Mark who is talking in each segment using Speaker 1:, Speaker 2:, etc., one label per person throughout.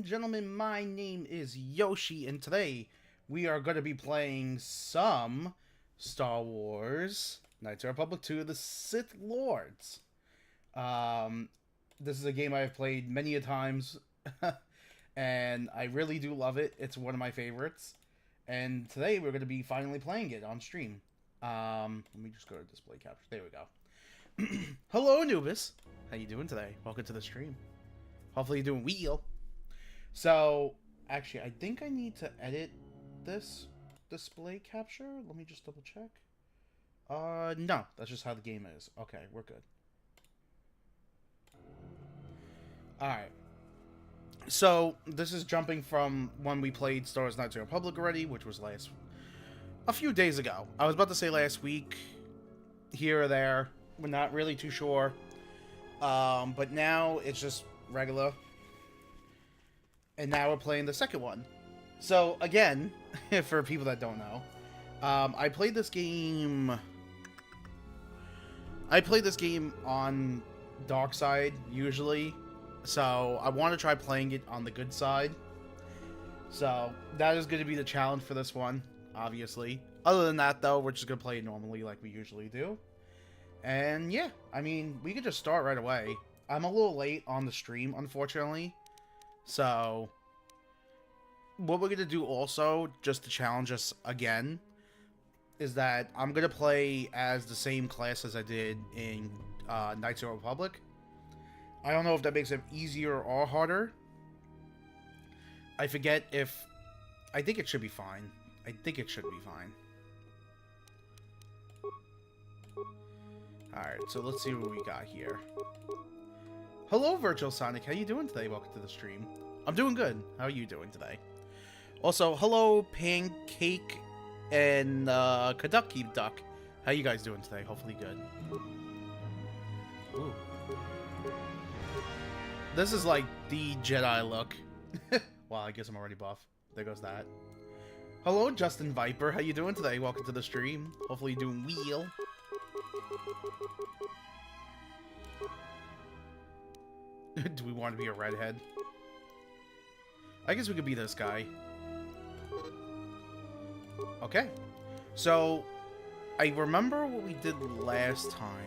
Speaker 1: gentlemen, my name is Yoshi, and today we are going to be playing some Star Wars Knights of the Republic 2 The Sith Lords. Um, this is a game I've played many a times, and I really do love it. It's one of my favorites, and today we're going to be finally playing it on stream. Let me just go to display capture. There we go. Hello, Anubis. How you doing today? Welcome to the stream. Hopefully you're doing well. So, actually, I think I need to edit this display capture. Let me just double check. No, that's just how the game is. Okay, we're good. Alright. So, this is jumping from when we played Star Wars Knights of the Republic already, which was a few days ago. I was about to say last week, here or there. We're not really too sure. But now it's just regular. And now we're playing the second one. So, again, for people that don't know, I played this game on dark side, usually. So, I want to try playing it on the good side. So, that is going to be the challenge for this one, obviously. Other than that, though, we're just going to play it normally like we usually do. And, yeah, I mean, we could just start right away. I'm a little late on the stream, unfortunately. So, what we're going to do also, just to challenge us again, is that I'm going to play as the same class as I did in Knights of the Republic. I don't know if that makes it easier or harder. I forget if... I think it should be fine. I think it should be fine. Alright, so let's see what we got here. Hello, Virtual Sonic. How you doing today? Welcome to the stream. I'm doing good. How are you doing today? Also, hello, Pancake and Kaducky Duck. How you guys doing today? Hopefully good. Ooh. This is like the Jedi look. Wow, I guess I'm already buff. There goes that. Hello, Justin Viper. How you doing today? Welcome to the stream. Hopefully you're doing well. Do we want to be a redhead? I guess we could be this guy. Okay. So, I remember what we did last time.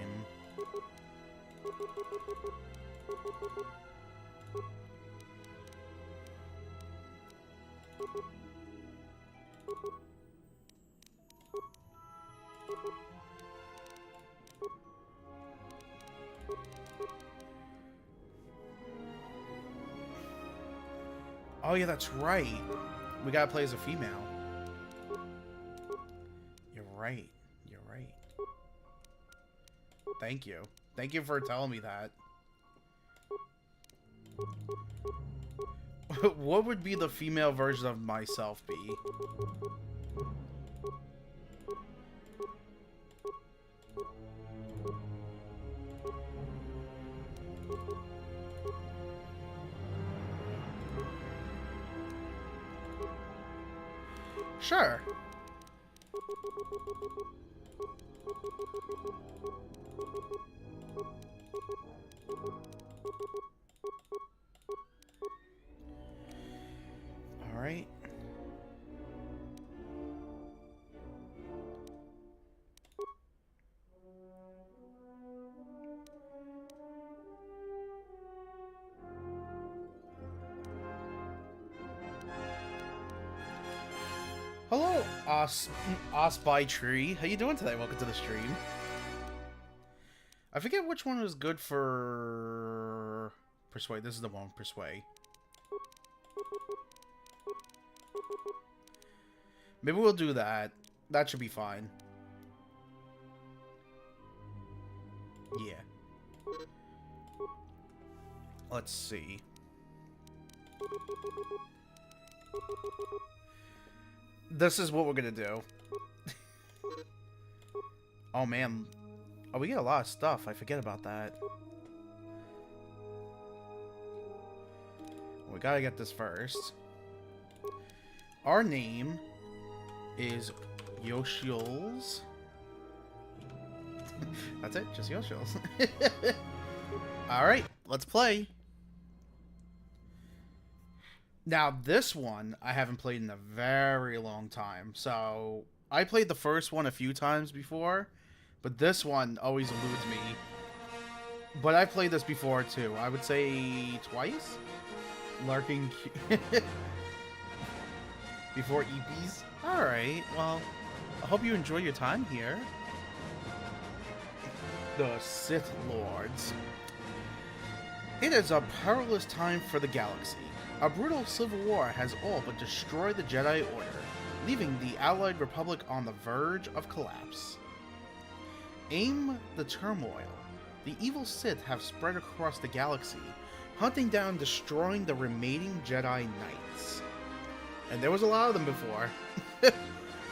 Speaker 1: Oh yeah, that's right. We gotta play as a female. You're right. You're right. Thank you. Thank you for telling me that. What would be the female version of myself be? Sure. All right. Hello, Osby Tree. How you doing today? Welcome to the stream. I forget which one was good for Persuade. This is the one, Persuade. Maybe we'll do that. That should be fine. Yeah. Let's see. This is what we're gonna do. Oh man. Oh, we get a lot of stuff. I forget about that. We gotta get this first. Our name is Yoshils. That's it, just Yoshils. Alright, let's play. Now, this one I haven't played in a very long time. So, I played the first one a few times before, but this one always eludes me. But I played this before, too. I would say twice? Larking... before EPs? Alright, well, I hope you enjoy your time here. The Sith Lords. It is a perilous time for the galaxy. A brutal civil war has all but destroyed the Jedi Order, leaving the Allied Republic on the verge of collapse. Aim the turmoil. The evil Sith have spread across the galaxy, hunting down and destroying the remaining Jedi Knights. And there was a lot of them before.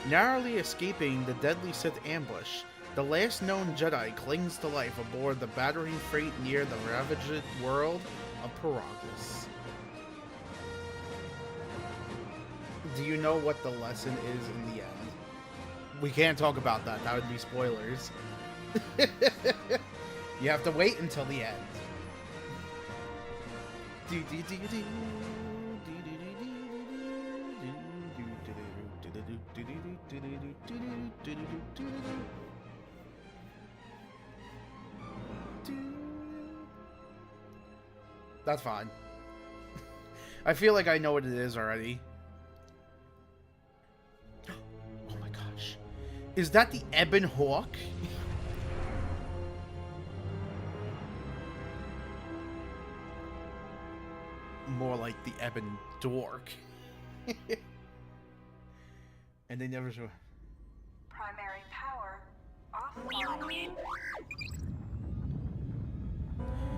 Speaker 1: Narrowly escaping the deadly Sith ambush, the last known Jedi clings to life aboard the battering freight near the ravaged world of Paragus. Do you know what the lesson is in the end? We can't talk about that. That would be spoilers. You have to wait until the end. That's fine. I feel like I know what it is already. Oh my gosh. Is that the Ebon Hawk? More like the Ebon Dork. And they never show.
Speaker 2: Primary power offline.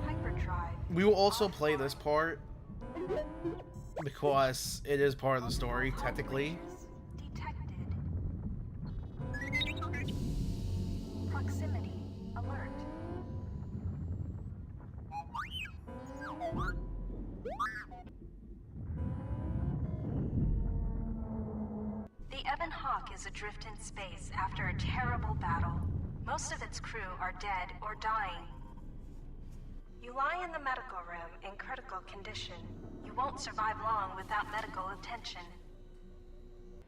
Speaker 2: Hyperdrive.
Speaker 1: We will also play this part because it is part of the story, technically.
Speaker 2: Detected. Proximity alert. The Ebon Hawk is adrift in space after a terrible battle. Most of its crew are dead or dying. You lie in the medical room in critical condition. You won't survive long without medical attention.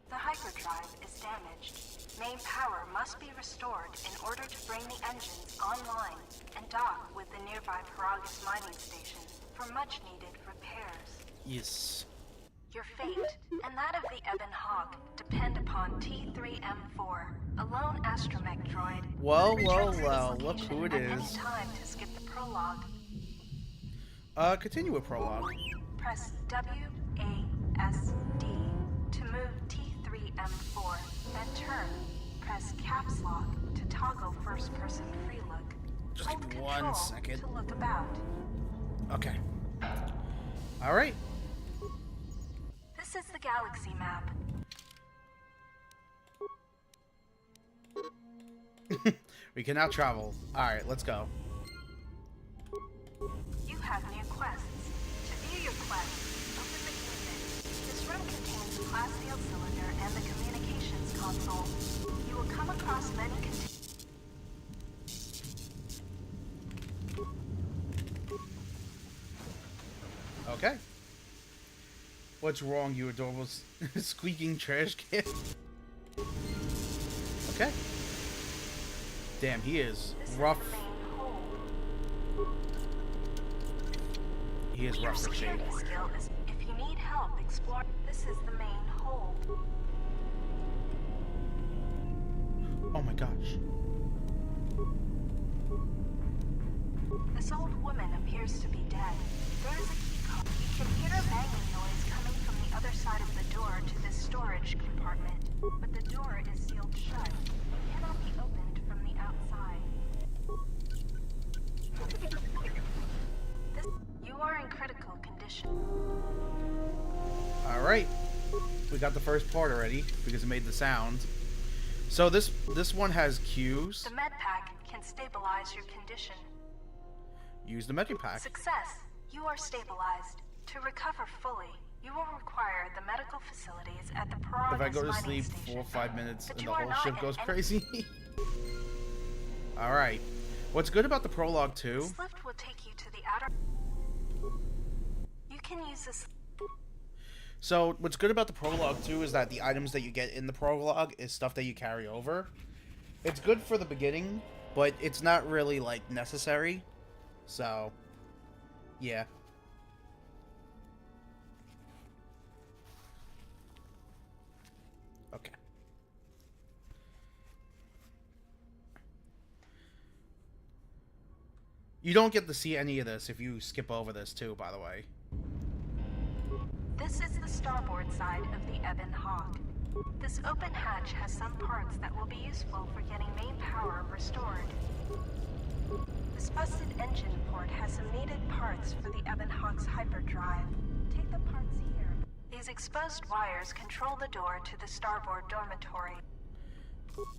Speaker 2: The hyperdrive is damaged. Main power must be restored in order to bring the engines online and dock with the nearby Paragus mining station for much-needed repairs.
Speaker 1: Yes.
Speaker 2: Your fate, and that of the Ebon Hawk, depend upon T3M4, a lone astromech droid.
Speaker 1: Well,
Speaker 2: Return to this
Speaker 1: look who it
Speaker 2: location at any
Speaker 1: is.
Speaker 2: time to skip the prologue.
Speaker 1: Continue with prologue.
Speaker 2: Press WASD to move T3M4, then turn. Press caps lock to toggle first-person free look.
Speaker 1: Just
Speaker 2: Hold
Speaker 1: give me
Speaker 2: control
Speaker 1: 1 second.
Speaker 2: to look about.
Speaker 1: Okay. Alright.
Speaker 2: This is the galaxy map.
Speaker 1: We can now travel. Alright, let's go.
Speaker 2: You have new quests. To view your quests, open the unit. This room contains the class seal cylinder and the communications console. You will come across many
Speaker 1: Okay. What's wrong, you adorable squeaking trash can? Okay. Damn, he is rough. He is rough for shape.
Speaker 2: If you need help explore, this is the main hold.
Speaker 1: Oh my gosh.
Speaker 2: This old woman appears to be dead. There is a key card. You can hear a banging noise coming from the other side of the door to this storage compartment, but the door is sealed shut. It cannot be opened from the outside. You are in critical condition.
Speaker 1: Alright. We got the first part already, because it made the sound. So this one has cues.
Speaker 2: The med pack can stabilize your condition.
Speaker 1: Use the medic pack.
Speaker 2: Success. You are stabilized. To recover fully, you will require the medical facilities at the Paragus
Speaker 1: If I go to
Speaker 2: mining
Speaker 1: sleep
Speaker 2: station.
Speaker 1: 4 or 5 minutes
Speaker 2: But
Speaker 1: and
Speaker 2: you
Speaker 1: the
Speaker 2: are
Speaker 1: whole
Speaker 2: not
Speaker 1: ship
Speaker 2: in
Speaker 1: goes
Speaker 2: any-
Speaker 1: crazy. Alright. What's good about the prologue too?
Speaker 2: This lift will take you to the outer... You can use this...
Speaker 1: So what's good about the prologue too is that the items that you get in the prologue is stuff that you carry over. It's good for the beginning, but it's not really like necessary. So, yeah. Okay. You don't get to see any of this if you skip over this too, by the way.
Speaker 2: This is the starboard side of the Ebon Hawk. This open hatch has some parts that will be useful for getting main power restored. This busted engine port has some needed parts for the Ebon Hawk's hyperdrive. Take the parts here. These exposed wires control the door to the starboard dormitory.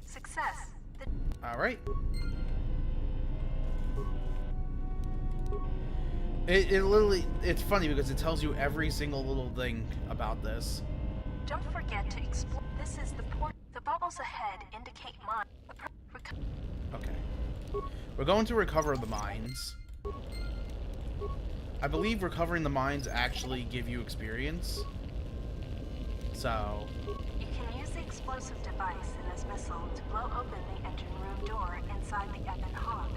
Speaker 2: Success.
Speaker 1: Alright. It literally, it's funny because it tells you every single little thing about this.
Speaker 2: Don't forget to explore. This is the port. The bubbles ahead indicate mine.
Speaker 1: Okay. We're going to recover the mines. I believe recovering the mines actually give you experience. So...
Speaker 2: You can use the explosive device in this missile to blow open the engine room door inside the Ebon Hawk.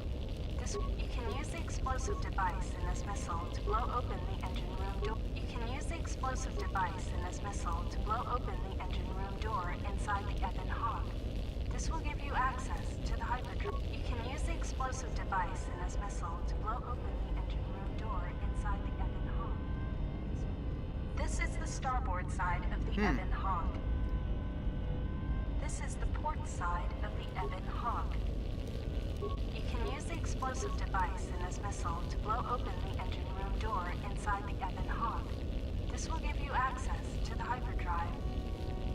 Speaker 2: You can use the explosive device in this missile to blow open the engine room door. You can use the explosive device in this missile to blow open the engine room door inside the Ebon Hawk. This will give you access to the hyperdrive. You can use the explosive device in this missile to blow open the engine room door inside the Ebon Hawk. This is the starboard side of the Ebon Hawk. This is the port side of the Ebon Hawk. You can use the explosive device in this missile to blow open the engine room door inside the Ebon Hawk. This will give you access to the hyperdrive.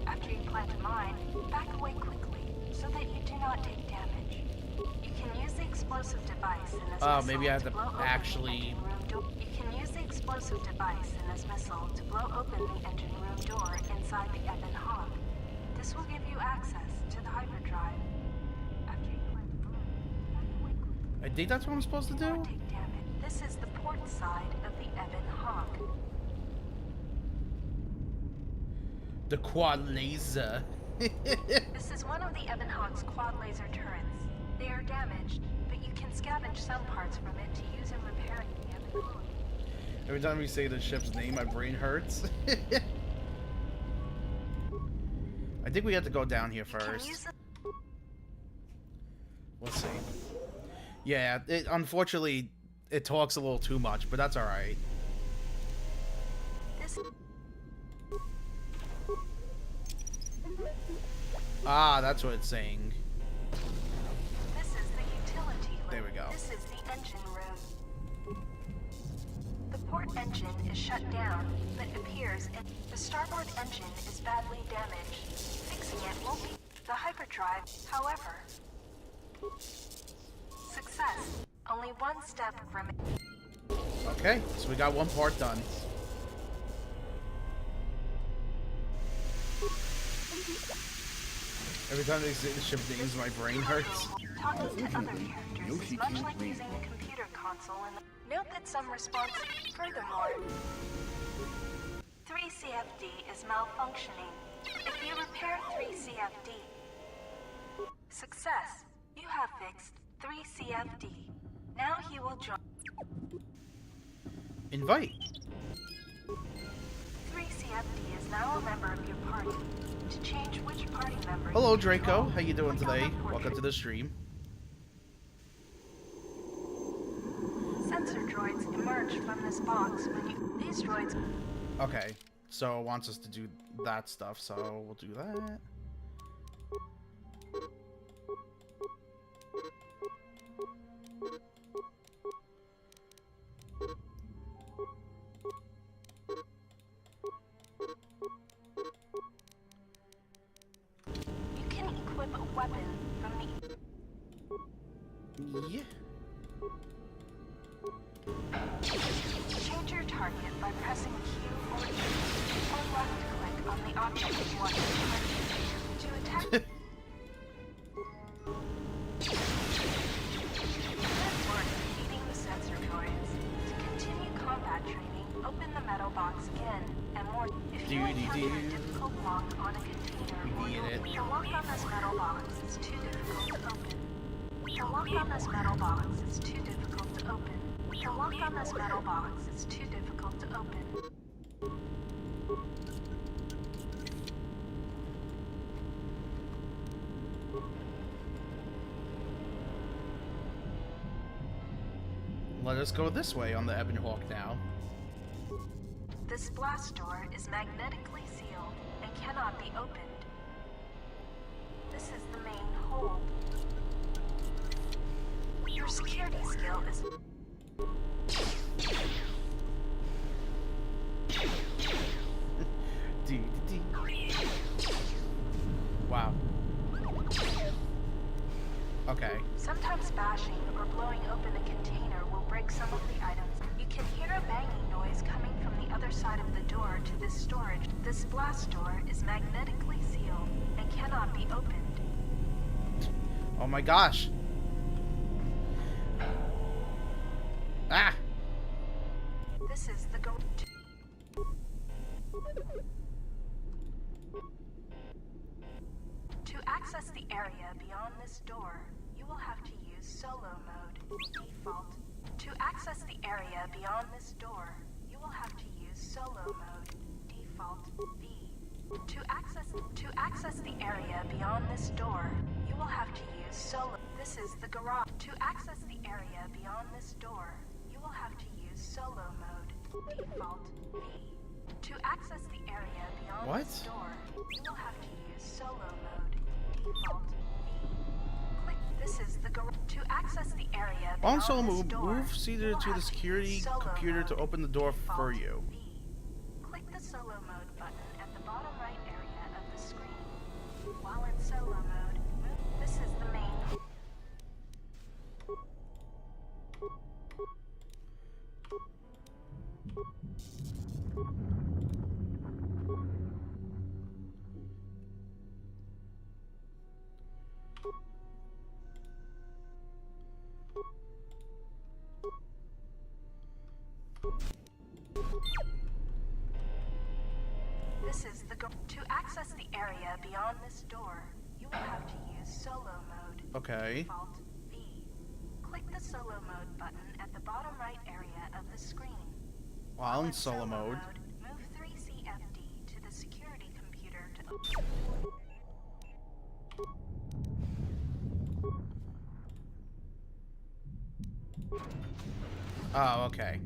Speaker 2: After you plant a mine, back away quickly so that you do not take damage. You can use the explosive device in this missile
Speaker 1: maybe I have to
Speaker 2: blow open
Speaker 1: actually...
Speaker 2: the engine room door. You can use the explosive device in this missile to blow open the engine room door inside the Ebon Hawk. This will give you access to the hyperdrive.
Speaker 1: I think that's what I'm supposed to do?
Speaker 2: This is the port side of the Ebon Hawk.
Speaker 1: The quad laser.
Speaker 2: This is one of the Ebon Hawk's quad laser turrets. They are damaged, but you can scavenge some parts from it to use in repairing the Ebon Hawk.
Speaker 1: Every time we say the ship's name, my brain hurts. I think we have to go down here first. Let's see. Yeah, unfortunately, it talks a little too much, but that's alright. Ah, that's what it's saying.
Speaker 2: This is the utility room.
Speaker 1: There we go.
Speaker 2: This is the engine room. The port engine is shut down, but appears the starboard engine is badly damaged. Fixing it won't be the hyperdrive, however. Success. Only one step remains.
Speaker 1: Okay, so we got one part done. Every time they say the ship names, my brain hurts.
Speaker 2: Talking to other characters is much like using the computer console in the... Note that some response... Furthermore, 3CFD is malfunctioning. If you repair 3CFD... Success. You have fixed 3CFD. Now he will join...
Speaker 1: Invite.
Speaker 2: 3CFD is now a member of your party. To change which party member...
Speaker 1: Hello, Draco. How you doing today? Welcome to the stream.
Speaker 2: Sensor droids emerge from this box when you... These droids...
Speaker 1: Okay, so it wants us to do that stuff, so we'll do that.
Speaker 2: You can equip a weapon from the...
Speaker 1: Yeah.
Speaker 2: Change your target by pressing Q or E, or left-click on the object you want to target. To attack... Good work defeating the sensor droids. To continue combat training, open the metal box again, and warn you. If you encounter a difficult lock on a container or door, the lock on this metal box is too difficult to open. The lock on this metal box is too difficult to open. The lock on this metal box is too difficult to open.
Speaker 1: Let us go this way on the Ebon Hawk now.
Speaker 2: This blast door is magnetically sealed and cannot be opened. This is the main hold. Your security skill is...
Speaker 1: Wow. Okay.
Speaker 2: Sometimes bashing or blowing open a container will break some of the items. You can hear a banging noise coming from the other side of the door to this storage. This blast door is magnetically sealed and cannot be opened.
Speaker 1: Oh my gosh. Ah!
Speaker 2: This is the go... To access the area beyond this door, you will have to use solo mode, default. To access the area beyond this door, you will have to use solo mode, default, V. To access the area beyond this door, you will have to use solo. This is the garage. To access the area beyond this door, you will have to use solo mode, default, V. To access the area beyond this door, you will have to use solo mode, default, V. Click. This is the garage. To access the area beyond
Speaker 1: On solo
Speaker 2: this
Speaker 1: move,
Speaker 2: door,
Speaker 1: move Cedar
Speaker 2: you will
Speaker 1: to
Speaker 2: have
Speaker 1: the
Speaker 2: to
Speaker 1: security
Speaker 2: use solo
Speaker 1: computer to
Speaker 2: mode,
Speaker 1: open the door for
Speaker 2: default,
Speaker 1: you.
Speaker 2: V. Click the solo mode button at the bottom right area of the screen. While in solo mode, move. This is the main. This is the to access the area beyond this door, you will have to use solo mode.
Speaker 1: Okay.
Speaker 2: Default V. Click the solo mode button at the bottom right area of the screen.
Speaker 1: While in solo mode.
Speaker 2: Move 3CFD to the security computer to open.
Speaker 1: Oh, okay.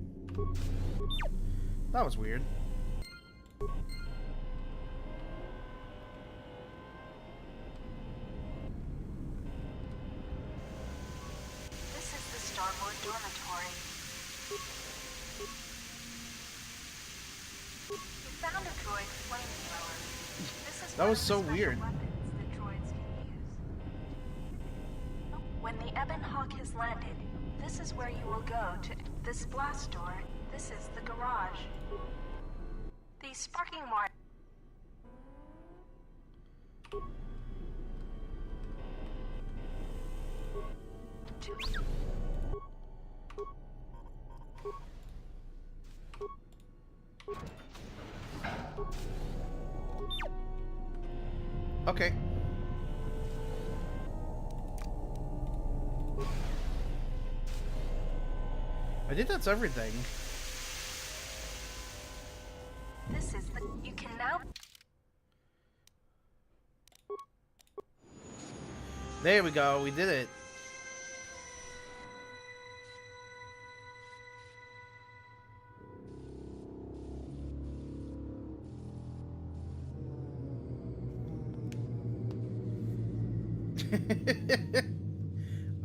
Speaker 1: That was weird.
Speaker 2: This is the starboard dormitory. You found a droid flamethrower. This is
Speaker 1: That
Speaker 2: one
Speaker 1: was
Speaker 2: of the
Speaker 1: so
Speaker 2: special
Speaker 1: weird.
Speaker 2: weapons that droids can use. When the Ebon Hawk has landed, this is where you will go to this blast door. This is the garage. The sparking wire.
Speaker 1: Okay. I think that's everything.
Speaker 2: This is the. You can now.
Speaker 1: There we go. We did it.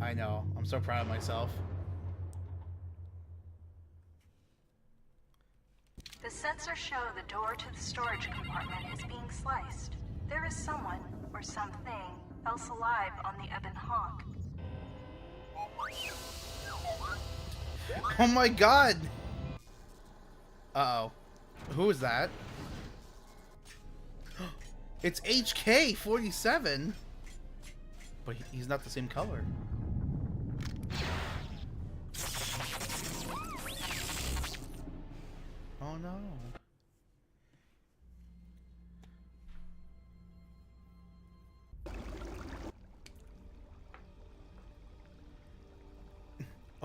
Speaker 1: I know. I'm so proud of myself.
Speaker 2: The sensors show the door to the storage compartment is being sliced. There is someone, or something, else alive on the Ebon Hawk.
Speaker 1: Oh my god! Uh-oh. Who is that? It's HK-47! But he's not the same color. Oh no.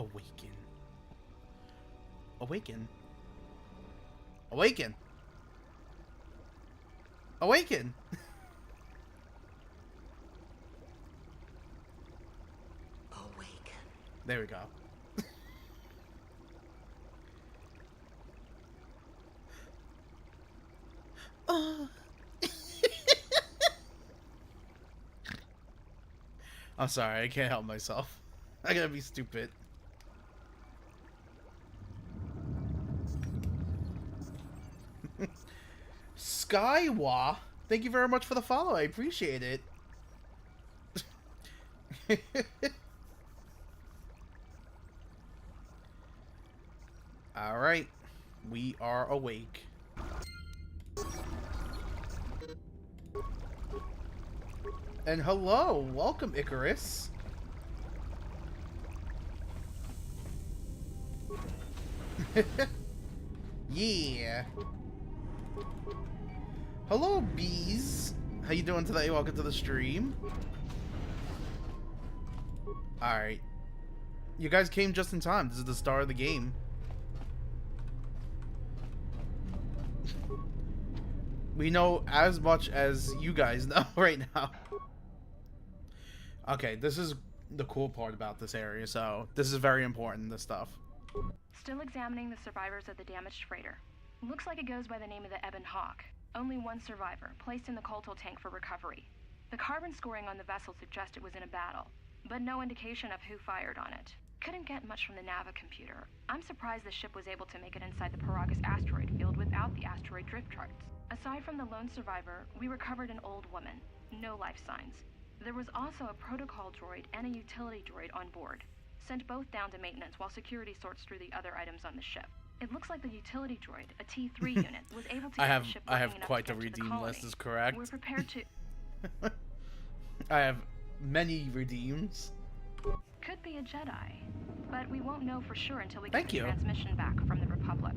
Speaker 1: Awaken. Awaken. Awaken. Awaken.
Speaker 3: Awaken.
Speaker 1: There we go. I'm sorry, I can't help myself. I gotta be stupid. Skywa, thank you very much for the follow. I appreciate it. Alright, we are awake. And hello, welcome Icarus. Yeah. Hello, bees. How you doing today? Welcome to the stream. Alright. You guys came just in time. This is the start of the game. We know as much as you guys know right now. Okay, this is the cool part about this area, so this is very important, this stuff.
Speaker 4: Still examining the survivors of the damaged freighter. Looks like it goes by the name of the Ebon Hawk. Only one survivor, placed in the coltal tank for recovery. The carbon scoring on the vessel suggests it was in a battle, but no indication of who fired on it. Couldn't get much from the Nava computer. I'm surprised the ship was able to make it inside the Paragus asteroid field without the asteroid drift charts. Aside from the lone survivor, we recovered an old woman. No life signs. There was also a protocol droid and a utility droid on board. Sent both down to maintenance while security sorts through the other items on the ship. It looks like the utility droid, a T3 unit, was able to get the ship
Speaker 1: I have
Speaker 4: working enough
Speaker 1: quite
Speaker 4: to
Speaker 1: the
Speaker 4: get to
Speaker 1: redeem list, is correct.
Speaker 4: We're prepared to...
Speaker 1: I have many redeems.
Speaker 4: Could be a Jedi, but we won't know for sure until we get
Speaker 1: Thank
Speaker 4: the
Speaker 1: you.
Speaker 4: transmission back from the Republic.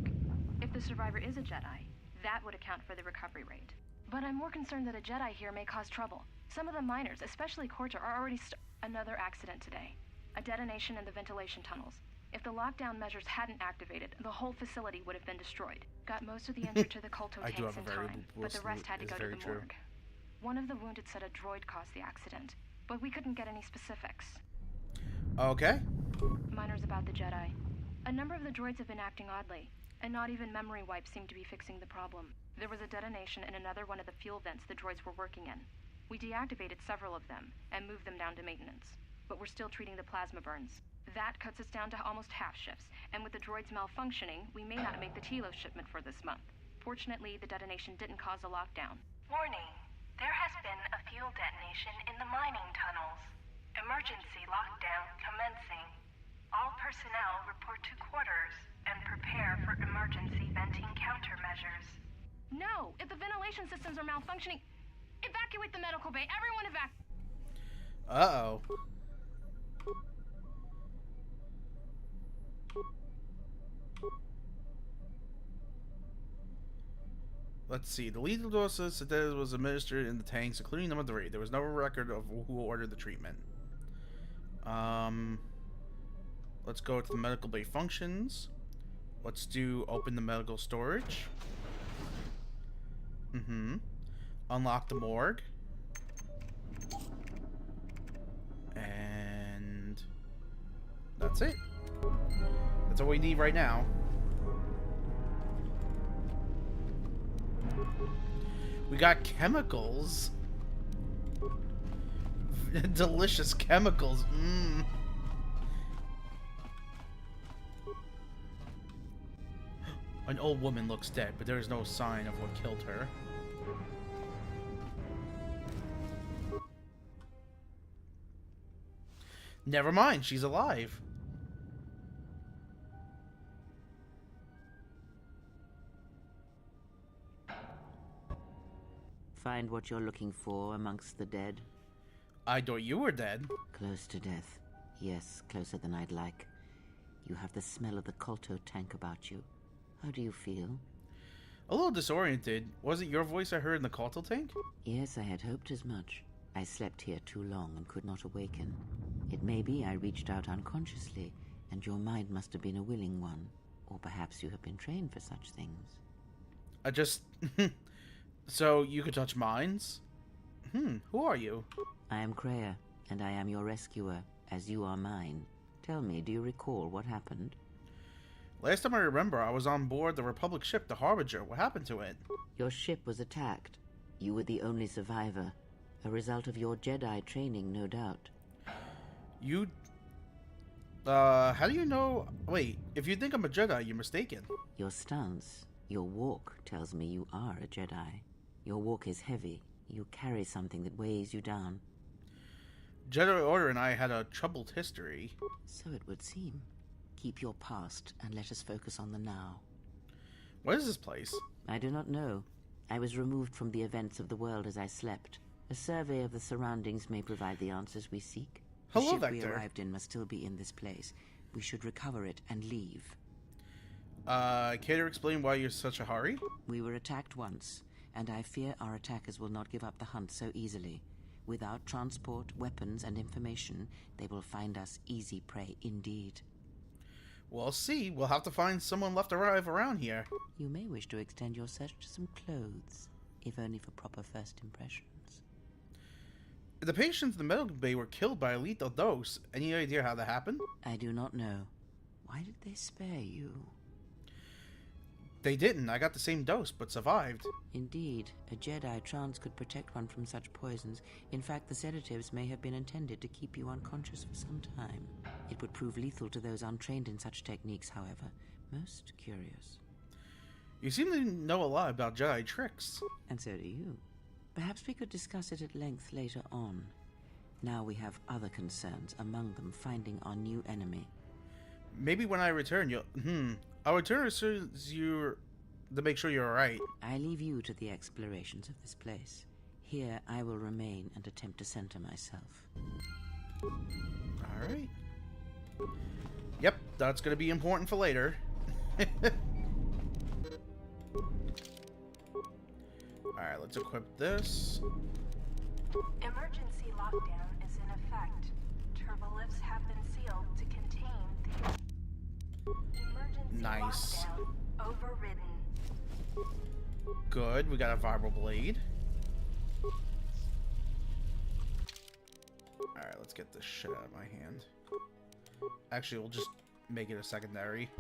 Speaker 4: If the survivor is a Jedi, that would account for the recovery rate. But I'm more concerned that a Jedi here may cause trouble. Some of the miners, especially Corta, are already another accident today. A detonation in the ventilation tunnels. If the lockdown measures hadn't activated, the whole facility would have been destroyed. Got most of the injured to the colto
Speaker 1: I do
Speaker 4: tanks
Speaker 1: have
Speaker 4: in
Speaker 1: a very
Speaker 4: time, but the rest had to
Speaker 1: it's
Speaker 4: go to
Speaker 1: very
Speaker 4: the
Speaker 1: true.
Speaker 4: morgue. One of the wounded said a droid caused the accident, but we couldn't get any specifics.
Speaker 1: Okay.
Speaker 4: Minors about the Jedi. A number of the droids have been acting oddly, and not even memory wipes seem to be fixing the problem. There was a detonation in another one of the fuel vents the droids were working in. We deactivated several of them and moved them down to maintenance, but we're still treating the plasma burns. That cuts us down to almost half shifts, and with the droids malfunctioning, we may not make the Telos shipment for this month. Fortunately, the detonation didn't cause a lockdown.
Speaker 2: Warning. There has been a fuel detonation in the mining tunnels. Emergency lockdown commencing. All personnel report to quarters and prepare for emergency venting countermeasures.
Speaker 4: No! If the ventilation systems are malfunctioning, evacuate the medical bay! Everyone evacuate!
Speaker 1: Uh-oh. Let's see. The lethal dose of sedative was administered in the tanks, including number 3. There was no record of who ordered the treatment. Let's go to the medical bay functions. Let's do open the medical storage. Unlock the morgue. And that's it. That's all we need right now. We got chemicals. Delicious chemicals. An old woman looks dead, but there is no sign of what killed her. Never mind, she's alive.
Speaker 3: Find what you're looking for amongst the dead?
Speaker 1: I thought you were dead.
Speaker 3: Close to death. Yes, closer than I'd like. You have the smell of the colto tank about you. How do you feel?
Speaker 1: A little disoriented. Was it your voice I heard in the coltal tank?
Speaker 3: Yes, I had hoped as much. I slept here too long and could not awaken. It may be I reached out unconsciously, and your mind must have been a willing one. Or perhaps you have been trained for such things.
Speaker 1: I just... So, you could touch minds? Who are you?
Speaker 3: I am Kreia, and I am your rescuer, as you are mine. Tell me, do you recall what happened?
Speaker 1: Last time I remember, I was on board the Republic ship, the Harbinger. What happened to it?
Speaker 3: Your ship was attacked. You were the only survivor. A result of your Jedi training, no doubt.
Speaker 1: You... how do you know... Wait, if you think I'm a Jedi, you're mistaken.
Speaker 3: Your stance, your walk tells me you are a Jedi. Your walk is heavy. You carry something that weighs you down.
Speaker 1: Jedi Order and I had a troubled history.
Speaker 3: So it would seem. Keep your past and let us focus on the now.
Speaker 1: What is this place?
Speaker 3: I do not know. I was removed from the events of the world as I slept. A survey of the surroundings may provide the answers we seek.
Speaker 1: Hello,
Speaker 3: the ship we
Speaker 1: Vector.
Speaker 3: arrived in must still be in this place. We should recover it and leave.
Speaker 1: Care to explain why you're such a hurry?
Speaker 3: We were attacked once, and I fear our attackers will not give up the hunt so easily. Without transport, weapons, and information, they will find us easy prey indeed.
Speaker 1: We'll see. We'll have to find someone left alive around here.
Speaker 3: You may wish to extend your search to some clothes, if only for proper first impressions.
Speaker 1: The patients in the medical bay were killed by a lethal dose. Any idea how that happened?
Speaker 3: I do not know. Why did they spare you?
Speaker 1: They didn't. I got the same dose, but survived.
Speaker 3: Indeed, a Jedi trance could protect one from such poisons. In fact, the sedatives may have been intended to keep you unconscious for some time. It would prove lethal to those untrained in such techniques, however. Most curious.
Speaker 1: You seem to know a lot about Jedi tricks.
Speaker 3: And so do you. Perhaps we could discuss it at length later on. Now we have other concerns, among them finding our new enemy.
Speaker 1: Maybe when I return, you'll... I'll return as soon as you're... to make sure you're alright.
Speaker 3: I leave you to the explorations of this place. Here I will remain and attempt to center myself.
Speaker 1: Alright. Yep, that's gonna be important for later. Alright, let's equip this.
Speaker 2: Emergency lockdown is in effect. Turbolifts have been sealed to contain the emergency
Speaker 1: Nice.
Speaker 2: lockdown overridden.
Speaker 1: Good, we got a viral blade. Alright, let's get this shit out of my hand. Actually, we'll just make it a secondary.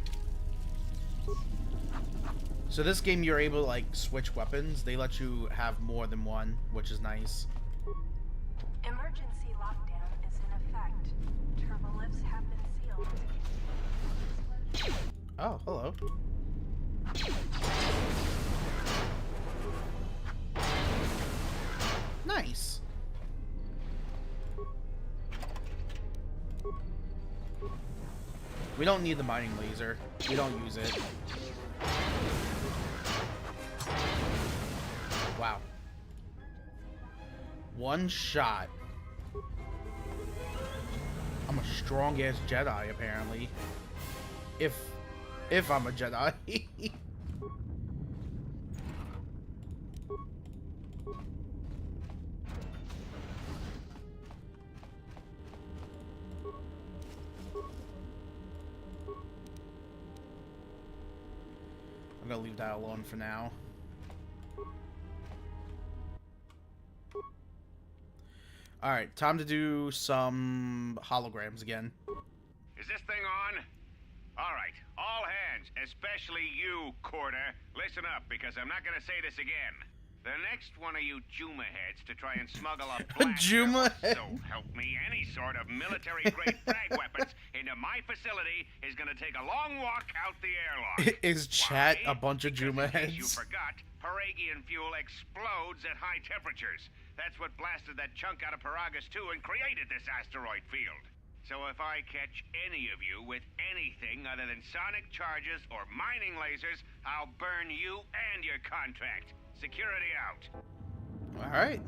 Speaker 1: So this game, you're able to, like, switch weapons. They let you have more than one, which is nice.
Speaker 2: Emergency lockdown is in effect. Turbolifts have been sealed.
Speaker 1: Oh, hello. Nice. We don't need the mining laser. We don't use it. Wow. One shot. I'm a strong-ass Jedi, apparently. If I'm a Jedi. I'm gonna leave that alone for now. Alright, time to do some holograms again.
Speaker 5: Is this thing on? Alright, all hands, especially you, Corder. Listen up, because I'm not gonna say this again. The next one of you Juma heads to try and smuggle a blaster,
Speaker 1: Juma head.
Speaker 5: so help me, any sort of military-grade frag weapons into my facility is gonna take a long walk out the airlock.
Speaker 1: Is chat
Speaker 5: Why?
Speaker 1: a bunch of
Speaker 5: Because
Speaker 1: Juma
Speaker 5: in case you
Speaker 1: heads?
Speaker 5: forgot, Paragian fuel explodes at high temperatures. That's what blasted that chunk out of Paragus 2 and created this asteroid field. So if I catch any of you with anything other than sonic charges or mining lasers, I'll burn you and your contract. Security out.
Speaker 1: Alright.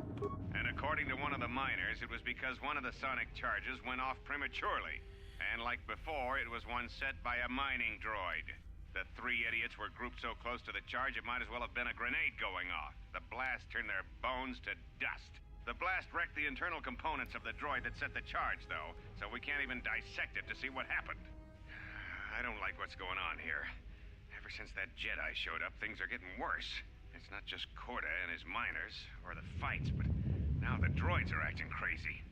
Speaker 5: And according to one of the miners, it was because one of the sonic charges went off prematurely. And like before, it was one set by a mining droid. The three idiots were grouped so close to the charge, it might as well have been a grenade going off. The blast turned their bones to dust. The blast wrecked the internal components of the droid that set the charge, though, so we can't even dissect it to see what happened. I don't like what's going on here. Ever since that Jedi showed up, things are getting worse. It's not just Corda and his miners, or the fights, but now the droids are acting crazy.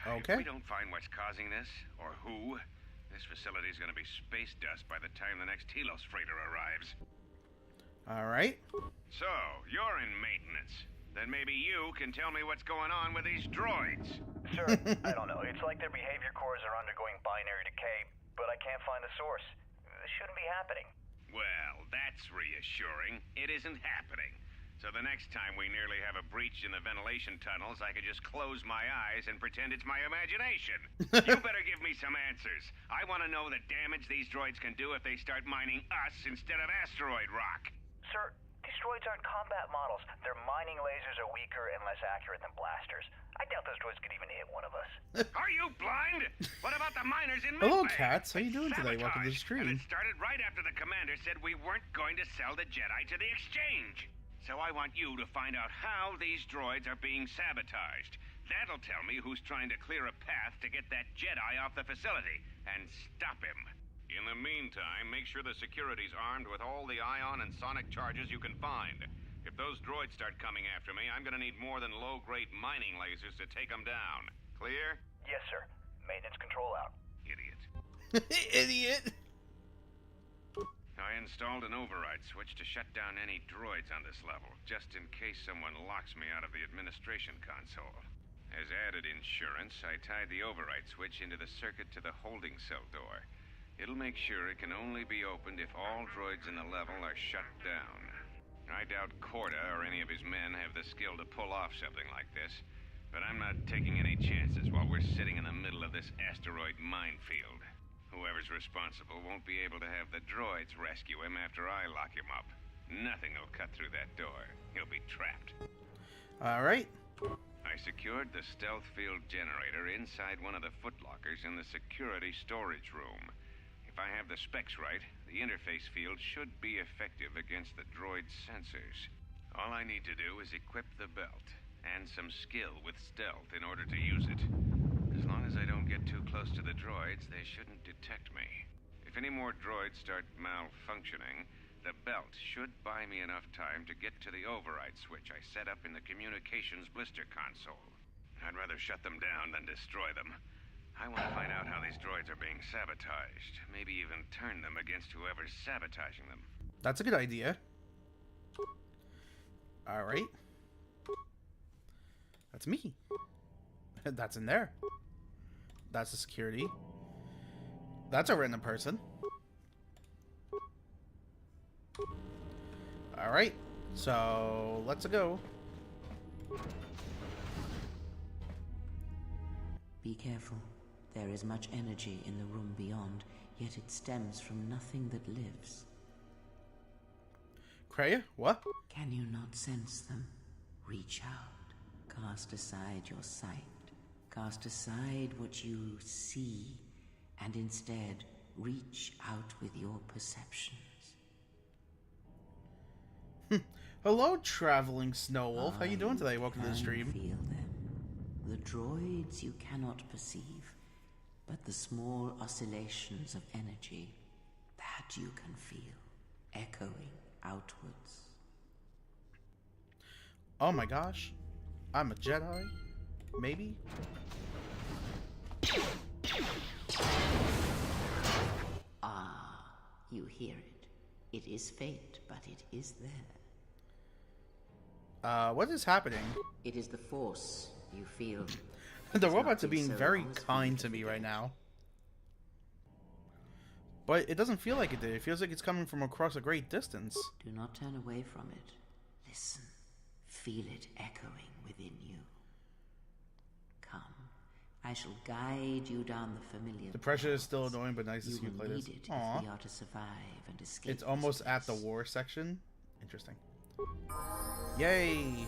Speaker 1: Okay.
Speaker 5: If we don't find what's causing this, or who, this facility's gonna be space dust by the time the next Telos freighter arrives.
Speaker 1: Alright.
Speaker 5: So, you're in maintenance. Then maybe you can tell me what's going on with these droids.
Speaker 6: Sir, I don't know. It's like their behavior cores are undergoing binary decay, but I can't find the source. This shouldn't be happening.
Speaker 5: Well, that's reassuring. It isn't happening. So the next time we nearly have a breach in the ventilation tunnels, I could just close my eyes and pretend it's my imagination. You better give me some answers. I want to know the damage these droids can do if they start mining us instead of asteroid rock.
Speaker 6: Sir, these droids aren't combat models. Their mining lasers are weaker and less accurate than blasters. I doubt those droids could even hit one of us.
Speaker 5: Are you blind? What about the miners in
Speaker 1: Hello,
Speaker 5: Midway?
Speaker 1: cats. How you doing today? Welcome to the
Speaker 5: Sabotage.
Speaker 1: stream.
Speaker 5: And it started right after the commander said we weren't going to sell the Jedi to the exchange. So I want you to find out how these droids are being sabotaged. That'll tell me who's trying to clear a path to get that Jedi off the facility and stop him. In the meantime, make sure the security's armed with all the ion and sonic charges you can find. If those droids start coming after me, I'm gonna need more than low-grade mining lasers to take them down. Clear?
Speaker 6: Yes, sir. Maintenance control out.
Speaker 5: Idiot.
Speaker 1: Idiot.
Speaker 5: I installed an override switch to shut down any droids on this level, just in case someone locks me out of the administration console. As added insurance, I tied the override switch into the circuit to the holding cell door. It'll make sure it can only be opened if all droids in the level are shut down. I doubt Corda or any of his men have the skill to pull off something like this, but I'm not taking any chances while we're sitting in the middle of this asteroid minefield. Whoever's responsible won't be able to have the droids rescue him after I lock him up. Nothing will cut through that door. He'll be trapped.
Speaker 1: Alright.
Speaker 5: I secured the stealth field generator inside one of the footlockers in the security storage room. If I have the specs right, the interface field should be effective against the droid's sensors. All I need to do is equip the belt, and some skill with stealth in order to use it. As long as I don't get too close to the droids, they shouldn't detect me. If any more droids start malfunctioning, the belt should buy me enough time to get to the override switch I set up in the communications blister console. I'd rather shut them down than destroy them. I want to find out how these droids are being sabotaged. Maybe even turn them against whoever's sabotaging them.
Speaker 1: That's a good idea. Alright. That's me. That's in there. That's the security. That's a random person. Alright. So, let's go.
Speaker 3: Be careful. There is much energy in the room beyond, yet it stems from nothing that lives.
Speaker 1: Kreia? What?
Speaker 3: Can you not sense them? Reach out. Cast aside your sight. Cast aside what you see, and instead reach out with your perceptions.
Speaker 1: Hello, traveling snow wolf. How you doing today? Welcome to the stream.
Speaker 3: Feel them. The droids you cannot perceive, but the small oscillations of energy that you can feel, echoing outwards.
Speaker 1: Oh my gosh. I'm a Jedi? Maybe?
Speaker 3: Ah, you hear it. It is fate, but it is there.
Speaker 1: What is happening?
Speaker 3: It is the Force you feel.
Speaker 1: The
Speaker 3: It's
Speaker 1: robots
Speaker 3: not
Speaker 1: are being
Speaker 3: been so
Speaker 1: very
Speaker 3: long as
Speaker 1: kind
Speaker 3: we
Speaker 1: to me
Speaker 3: together.
Speaker 1: right now. But it doesn't feel like it did. It feels like it's coming from across a great distance.
Speaker 3: Do not turn away from it. Listen. Feel it echoing within you. Come. I shall guide you down the familiar
Speaker 1: The pressure is
Speaker 3: paths.
Speaker 1: still annoying, but nice to
Speaker 3: You
Speaker 1: see you
Speaker 3: will
Speaker 1: play this.
Speaker 3: need it
Speaker 1: Aw.
Speaker 3: if we are to survive and escape.
Speaker 1: It's
Speaker 3: this
Speaker 1: almost at the
Speaker 3: place.
Speaker 1: war section. Interesting. Yay!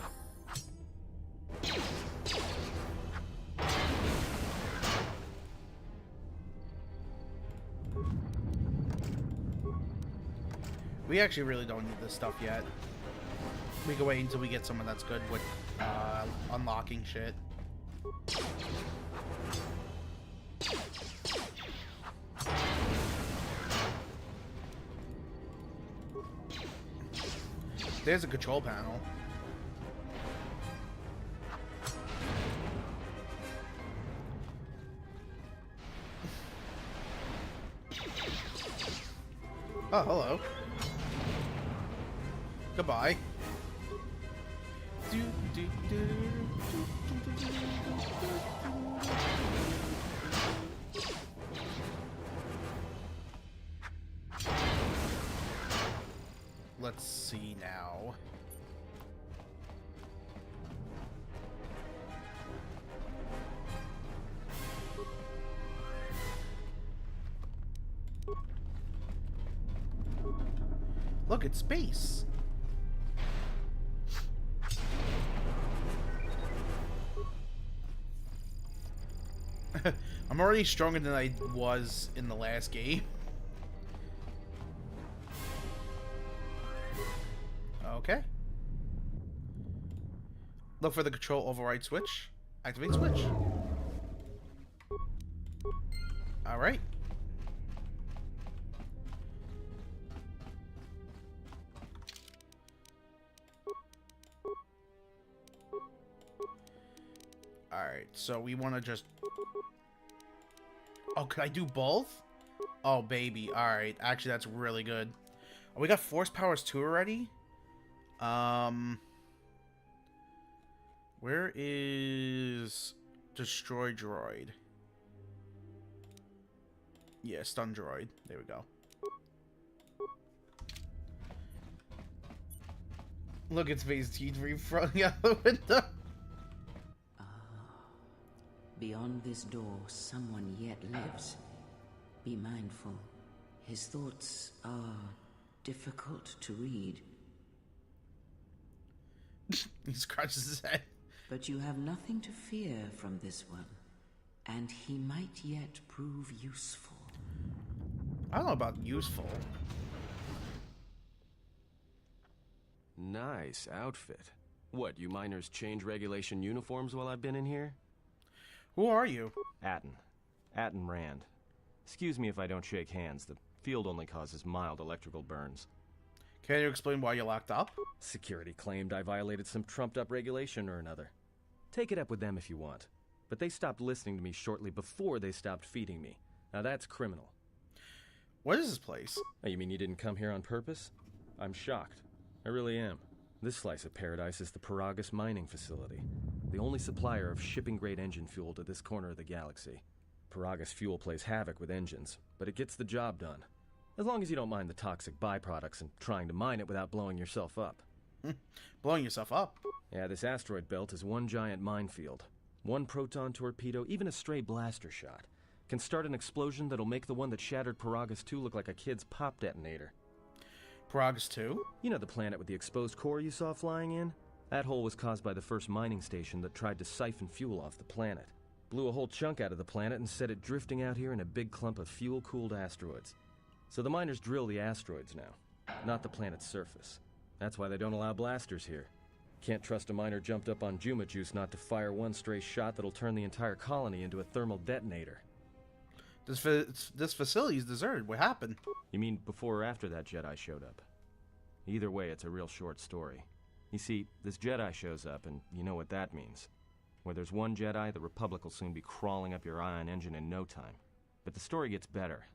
Speaker 1: We actually really don't need this stuff yet. We can wait until we get someone that's good with unlocking shit. There's a control panel. Oh, hello. Goodbye. Let's see now. Look, it's space. I'm already stronger than I was in the last game. Okay. Look for the control override switch. Activate switch. Alright. Alright, so we want to just... Oh, could I do both? Oh, baby. Alright, actually, that's really good. Oh, we got Force Powers 2 already? Where is Destroy Droid? Yeah, Stun Droid. There we go. Look, it's Phase T3 front out the window.
Speaker 3: Beyond this door, someone yet lives. Be mindful. His thoughts are difficult to read.
Speaker 1: He scratches his head.
Speaker 3: But you have nothing to fear from this one. And he might yet prove useful.
Speaker 1: I don't know about useful.
Speaker 7: Nice outfit. What, you miners change regulation uniforms while I've been in here?
Speaker 1: Who are you?
Speaker 7: Atten Rand. Excuse me if I don't shake hands. The field only causes mild electrical burns.
Speaker 1: Can you explain why you're locked up?
Speaker 7: Security claimed I violated some trumped-up regulation or another. Take it up with them if you want. But they stopped listening to me shortly before they stopped feeding me. Now that's criminal.
Speaker 1: What is this place?
Speaker 7: Oh, you mean you didn't come here on purpose? I'm shocked. I really am. This slice of paradise is the Paragus mining facility, the only supplier of shipping-grade engine fuel to this corner of the galaxy. Paragus fuel plays havoc with engines, but it gets the job done. As long as you don't mind the toxic byproducts and trying to mine it without blowing yourself up.
Speaker 1: Blowing yourself up?
Speaker 7: Yeah, this asteroid belt is one giant minefield. One proton torpedo, even a stray blaster shot, can start an explosion that'll make the one that shattered Paragus 2 look like a kid's pop detonator.
Speaker 1: Paragus 2?
Speaker 7: You know the planet with the exposed core you saw flying in? That hole was caused by the first mining station that tried to siphon fuel off the planet. Blew a whole chunk out of the planet and set it drifting out here in a big clump of fuel-cooled asteroids. So the miners drill the asteroids now, not the planet's surface. That's why they don't allow blasters here. Can't trust a miner jumped up on Juma Juice not to fire one stray shot that'll turn the entire colony into a thermal detonator.
Speaker 1: This facility's deserted. What happened?
Speaker 7: You mean before or after that Jedi showed up? Either way, it's a real short story. You see, this Jedi shows up, and you know what that means. Where there's one Jedi, the Republic will soon be crawling up your ion engine in no time. But the story gets better.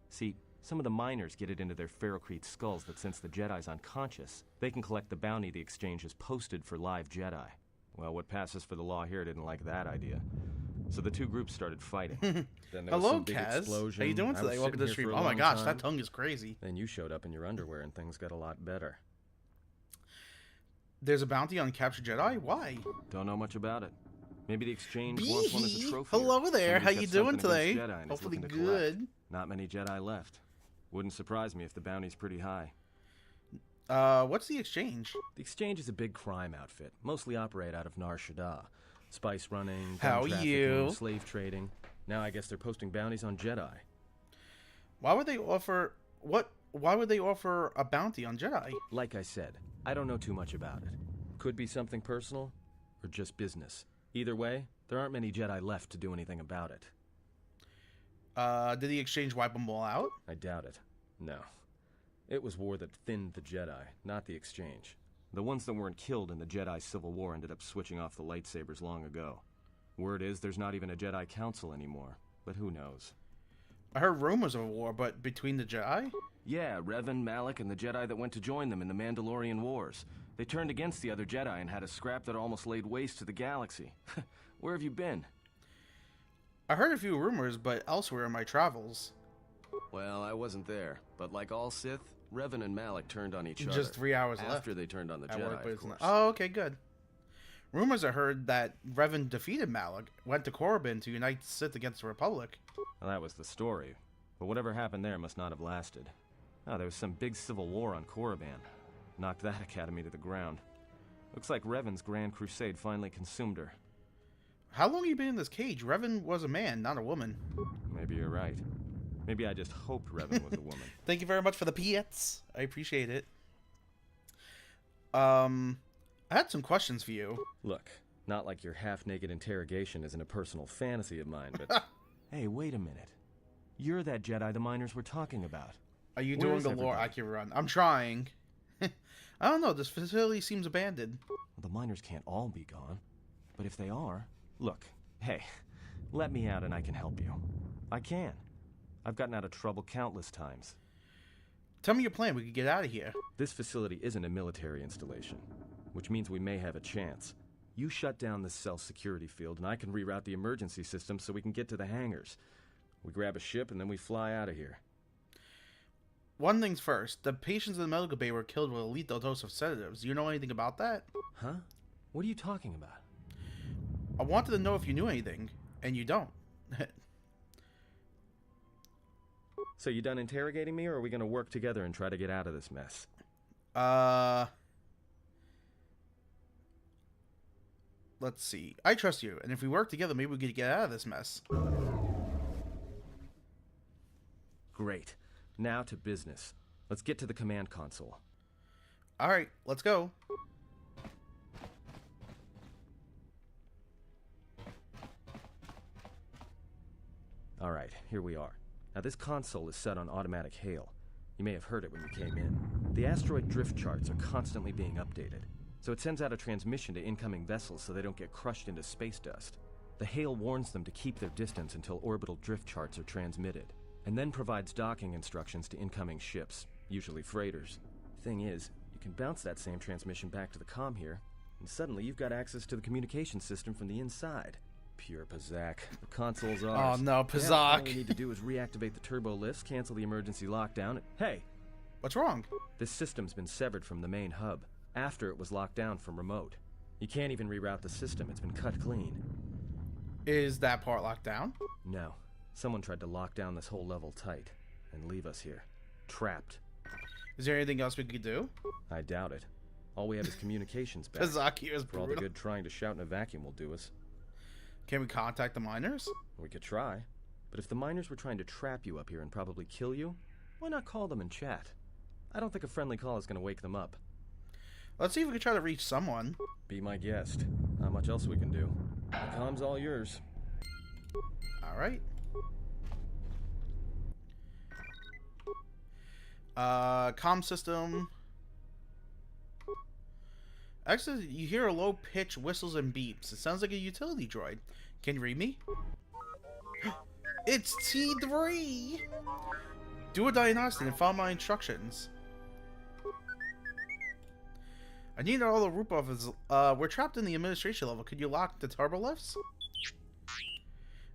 Speaker 7: See, some of the miners get it into their ferrocrete skulls that since the Jedi's unconscious, they can collect the bounty the exchange has posted for live Jedi. Well, what passes for the law here didn't like that idea. So the two groups started fighting. Then there was
Speaker 1: Hello,
Speaker 7: some big
Speaker 1: Kaz.
Speaker 7: explosion.
Speaker 1: How you doing
Speaker 7: I was
Speaker 1: today? Welcome to the
Speaker 7: sitting
Speaker 1: stream.
Speaker 7: here for a
Speaker 1: Oh my
Speaker 7: long
Speaker 1: gosh,
Speaker 7: time.
Speaker 1: that tongue is crazy.
Speaker 7: Then you showed up in your underwear and things got a lot better.
Speaker 1: There's a bounty on captured Jedi? Why?
Speaker 7: Don't know much about it. Maybe the exchange wants one as a trophy.
Speaker 1: Hello there. How
Speaker 7: Somebody's
Speaker 1: you
Speaker 7: got
Speaker 1: doing
Speaker 7: something
Speaker 1: today?
Speaker 7: against Jedi and is
Speaker 1: Hopefully
Speaker 7: looking to collect.
Speaker 1: good.
Speaker 7: Not many Jedi left. Wouldn't surprise me if the bounty's pretty high.
Speaker 1: What's the exchange?
Speaker 7: The exchange is a big crime outfit, mostly operate out of Nar Shaddaa. Spice running,
Speaker 1: How
Speaker 7: gun trafficking,
Speaker 1: you?
Speaker 7: slave trading. Now I guess they're posting bounties on Jedi.
Speaker 1: Why would they offer why would they offer a bounty on Jedi?
Speaker 7: Like I said, I don't know too much about it. Could be something personal, or just business. Either way, there aren't many Jedi left to do anything about it.
Speaker 1: Did the exchange wipe them all out?
Speaker 7: I doubt it. No. It was war that thinned the Jedi, not the exchange. The ones that weren't killed in the Jedi Civil War ended up switching off the lightsabers long ago. Word is there's not even a Jedi Council anymore, but who knows?
Speaker 1: I heard rumors of a war, but between the Jedi?
Speaker 7: Yeah, Revan, Malak, and the Jedi that went to join them in the Mandalorian Wars. They turned against the other Jedi and had a scrap that almost laid waste to the galaxy. Where have you been?
Speaker 1: I heard a few rumors, but elsewhere in my travels.
Speaker 7: Well, I wasn't there, but like all Sith, Revan and Malak turned on each other.
Speaker 1: Just 3 hours left.
Speaker 7: After they turned on the
Speaker 1: at
Speaker 7: Jedi,
Speaker 1: work, but
Speaker 7: of
Speaker 1: it's not-
Speaker 7: course.
Speaker 1: Oh, okay, good. Rumors I heard that Revan defeated Malak, went to Korriban to unite Sith against the Republic.
Speaker 7: Well, that was the story. But whatever happened there must not have lasted. Oh, there was some big civil war on Korriban. Knocked that academy to the ground. Looks like Revan's Grand Crusade finally consumed her.
Speaker 1: How long have you been in this cage? Revan was a man, not a woman.
Speaker 7: Maybe you're right. Maybe I just hoped Revan was a woman.
Speaker 1: Thank you very much for the Piets. I appreciate it. I had some questions for you.
Speaker 7: Look, not like your half-naked interrogation isn't a personal fantasy of mine, but... Hey, wait a minute. You're that Jedi the miners were talking about.
Speaker 1: Are you
Speaker 7: Where
Speaker 1: doing
Speaker 7: is
Speaker 1: the lore
Speaker 7: everybody?
Speaker 1: accurate run? I'm trying. I don't know, this facility seems abandoned.
Speaker 7: Well, the miners can't all be gone. But if they are... Look, hey, let me out and I can help you. I can. I've gotten out of trouble countless times.
Speaker 1: Tell me your plan, we could get out of here.
Speaker 7: This facility isn't a military installation, which means we may have a chance. You shut down the cell security field and I can reroute the emergency system so we can get to the hangars. We grab a ship and then we fly out of here.
Speaker 1: One thing's first, the patients in the medical bay were killed with a lethal dose of sedatives. Do you know anything about that?
Speaker 7: Huh? What are you talking about?
Speaker 1: I wanted to know if you knew anything, and you don't.
Speaker 7: So you done interrogating me, or are we gonna work together and try to get out of this mess?
Speaker 1: Let's see. I trust you, and if we work together, maybe we could get out of this mess.
Speaker 7: Great. Now to business. Let's get to the command console.
Speaker 1: Alright, let's go.
Speaker 7: Alright, here we are. Now this console is set on automatic hail. You may have heard it when you came in. The asteroid drift charts are constantly being updated, so it sends out a transmission to incoming vessels so they don't get crushed into space dust. The hail warns them to keep their distance until orbital drift charts are transmitted, and then provides docking instructions to incoming ships, usually freighters. Thing is, you can bounce that same transmission back to the comm here, and suddenly you've got access to the communication system from the inside. Pure Pazak. The console's ours.
Speaker 1: Oh no,
Speaker 7: All
Speaker 1: Pazak.
Speaker 7: we need to do is reactivate the turbo lifts, cancel the emergency lockdown. Hey,
Speaker 1: What's wrong?
Speaker 7: this system's been severed from the main hub, after it was locked down from remote. You can't even reroute the system, it's been cut clean.
Speaker 1: Is that part locked down?
Speaker 7: No. Someone tried to lock down this whole level tight, and leave us here. Trapped.
Speaker 1: Is there anything else we could do?
Speaker 7: I doubt it. All we have is communications back.
Speaker 1: Pazak here is
Speaker 7: For all the
Speaker 1: brutal.
Speaker 7: good trying to shout in a vacuum will do us.
Speaker 1: Can we contact the miners?
Speaker 7: We could try. But if the miners were trying to trap you up here and probably kill you, why not call them and chat? I don't think a friendly call is going to wake them up.
Speaker 1: Let's see if we can try to reach someone.
Speaker 7: Be my guest. Not much else we can do. The comm's all yours.
Speaker 1: Alright. Comm system. Actually, you hear a low-pitched whistles and beeps. It sounds like a utility droid. Can you read me? It's T3! Do a diagnostic and follow my instructions. I need all the root buffers. We're trapped in the administration level. Could you lock the turbo lifts?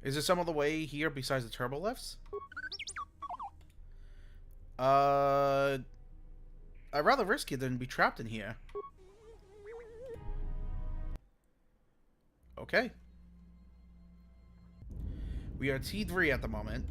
Speaker 1: Is there some other way here besides the turbo lifts? I'd rather risk it than be trapped in here. Okay. We are T3 at the moment.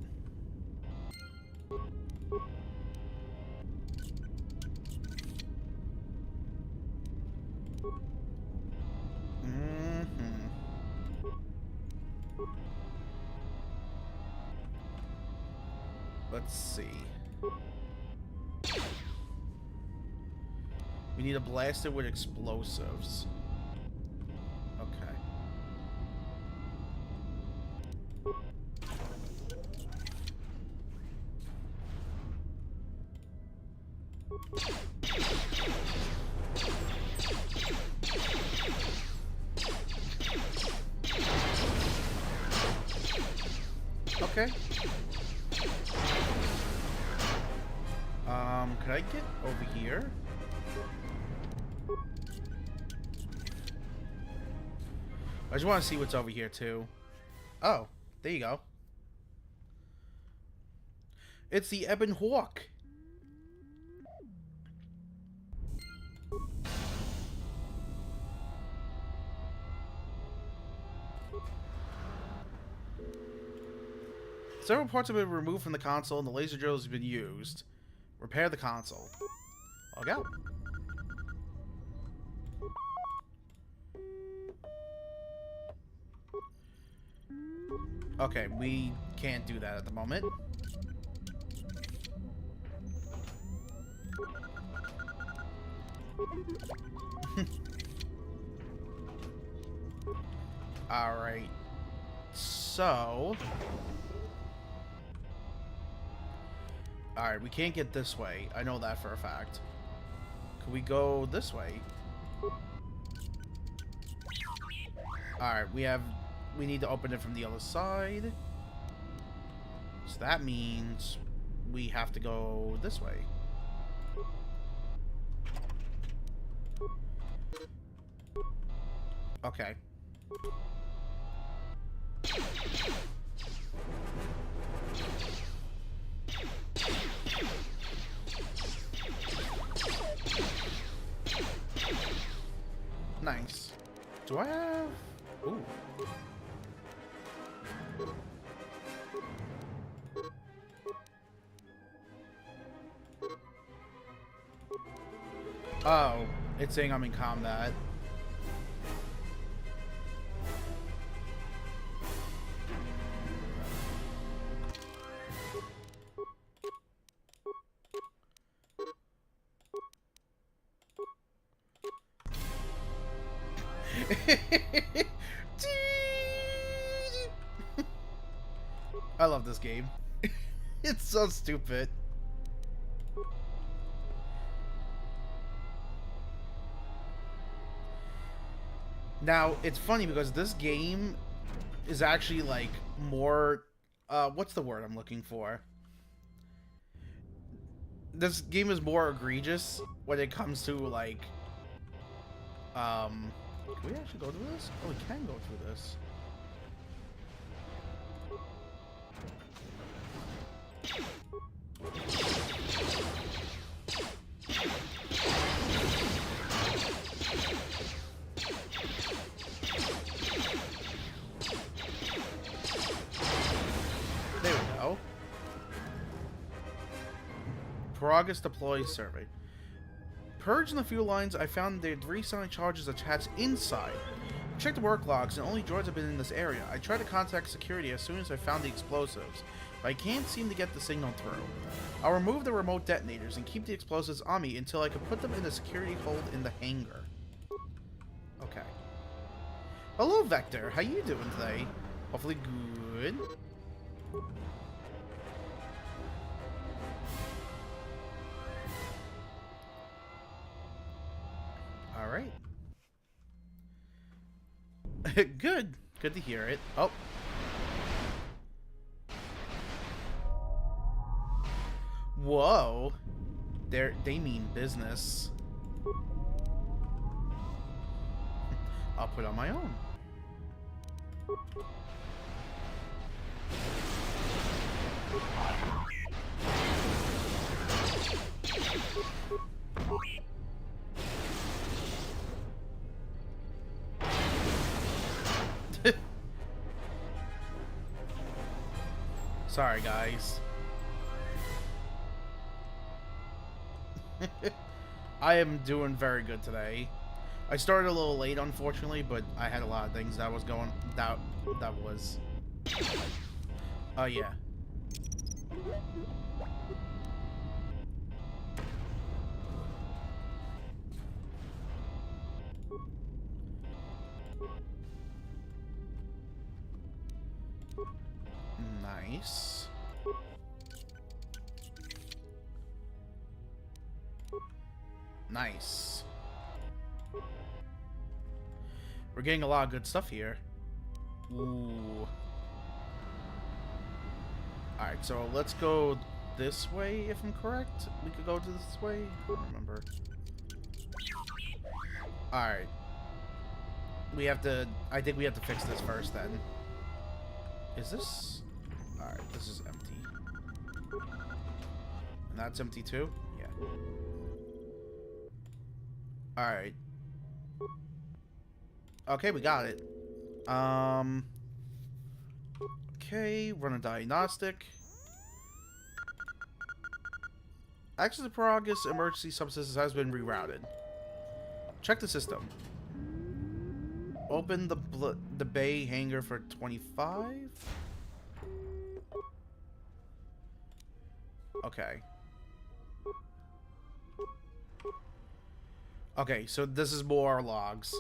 Speaker 1: Let's see. We need to blast it with explosives. Okay. Okay. Could I get over here? I just want to see what's over here too. Oh, there you go. It's the Ebon Hawk. Several parts have been removed from the console and the laser drill has been used. Repair the console. Log out. Okay, we can't do that at the moment. Alright. So... Alright, we can't get this way. I know that for a fact. Could we go this way? Alright, we need to open it from the other side. So that means we have to go this way. Okay. Nice. Do I have... Ooh. Oh, it's saying I'm in combat. I love this game. It's so stupid. Now, it's funny because this game is actually like more what's the word I'm looking for? This game is more egregious when it comes to like can we actually go through this? Oh, we can go through this. There we go. Progress deploy survey. Purging the fuel lines, I found there are 3 sonic charges attached inside. I checked the work logs and only droids have been in this area. I tried to contact security as soon as I found the explosives, but I can't seem to get the signal through. I'll remove the remote detonators and keep the explosives on me until I can put them in the security hold in the hangar. Okay. Hello, Vector. How you doing today? Hopefully good. Alright. Good. Good to hear it. Oh. Whoa. They mean business. I'll put on my own. Sorry, guys. I am doing very good today. I started a little late, unfortunately, but I had a lot of things that was going... That was... Oh, yeah. Nice. Nice. We're getting a lot of good stuff here. Ooh. Alright, so let's go this way, if I'm correct. We could go to this way? I don't remember. Alright. We have to... I think we have to fix this first, then. Is this... Alright, this is empty. And that's empty, too? Yeah. Alright. Okay, we got it. Okay, run a diagnostic. Access to Paragus emergency subsystem has been rerouted. Check the system. Open the bay hangar for 25. Okay. Okay, so this is more logs.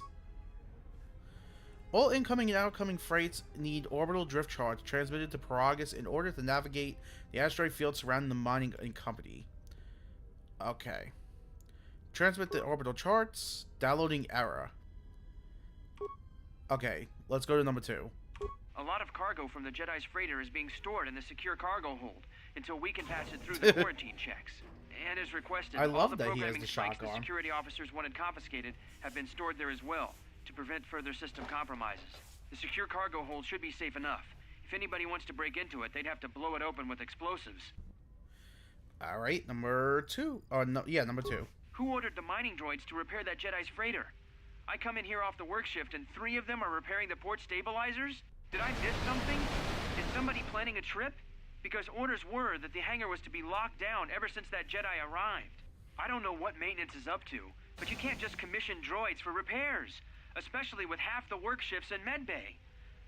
Speaker 1: All incoming and outgoing freights need orbital drift charts transmitted to Paragus in order to navigate the asteroid field surrounding the mining company. Okay. Transmit the orbital charts. Downloading error. Okay, let's go to number 2.
Speaker 8: A lot of cargo from the Jedi's freighter is being stored in the secure cargo hold until we can pass it through the quarantine checks. And as requested,
Speaker 1: I love
Speaker 8: all the
Speaker 1: that he has
Speaker 8: programming
Speaker 1: the
Speaker 8: spikes
Speaker 1: shock
Speaker 8: the
Speaker 1: arm.
Speaker 8: security officers wanted confiscated have been stored there as well, to prevent further system compromises. The secure cargo hold should be safe enough. If anybody wants to break into it, they'd have to blow it open with explosives.
Speaker 1: Alright, number 2. Oh, no, yeah, number 2.
Speaker 8: Who ordered the mining droids to repair that Jedi's freighter? I come in here off the work shift and 3 of them are repairing the port stabilizers? Did I miss something? Is somebody planning a trip? Because orders were that the hangar was to be locked down ever since that Jedi arrived. I don't know what maintenance is up to, but you can't just commission droids for repairs, especially with half the work shifts in medbay.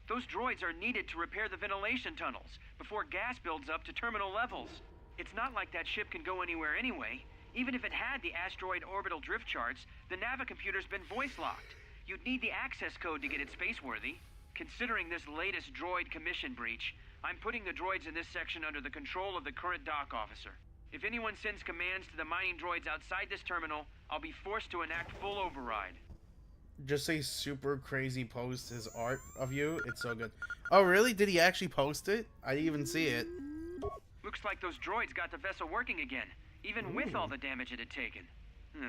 Speaker 8: Those droids are needed to repair the ventilation tunnels before gas builds up to terminal levels. It's not like that ship can go anywhere anyway. Even if it had the asteroid orbital drift charts, the navicomputer's been voice-locked. You'd need the access code to get it spaceworthy. Considering this latest droid commission breach, I'm putting the droids in this section under the control of the current dock officer. If anyone sends commands to the mining droids outside this terminal, I'll be forced to enact full override.
Speaker 1: Just say super crazy post his art of you. It's so good. Oh, really? Did he actually post it? I didn't even see it.
Speaker 8: Looks like those droids got the vessel working again, even with all the damage it had taken.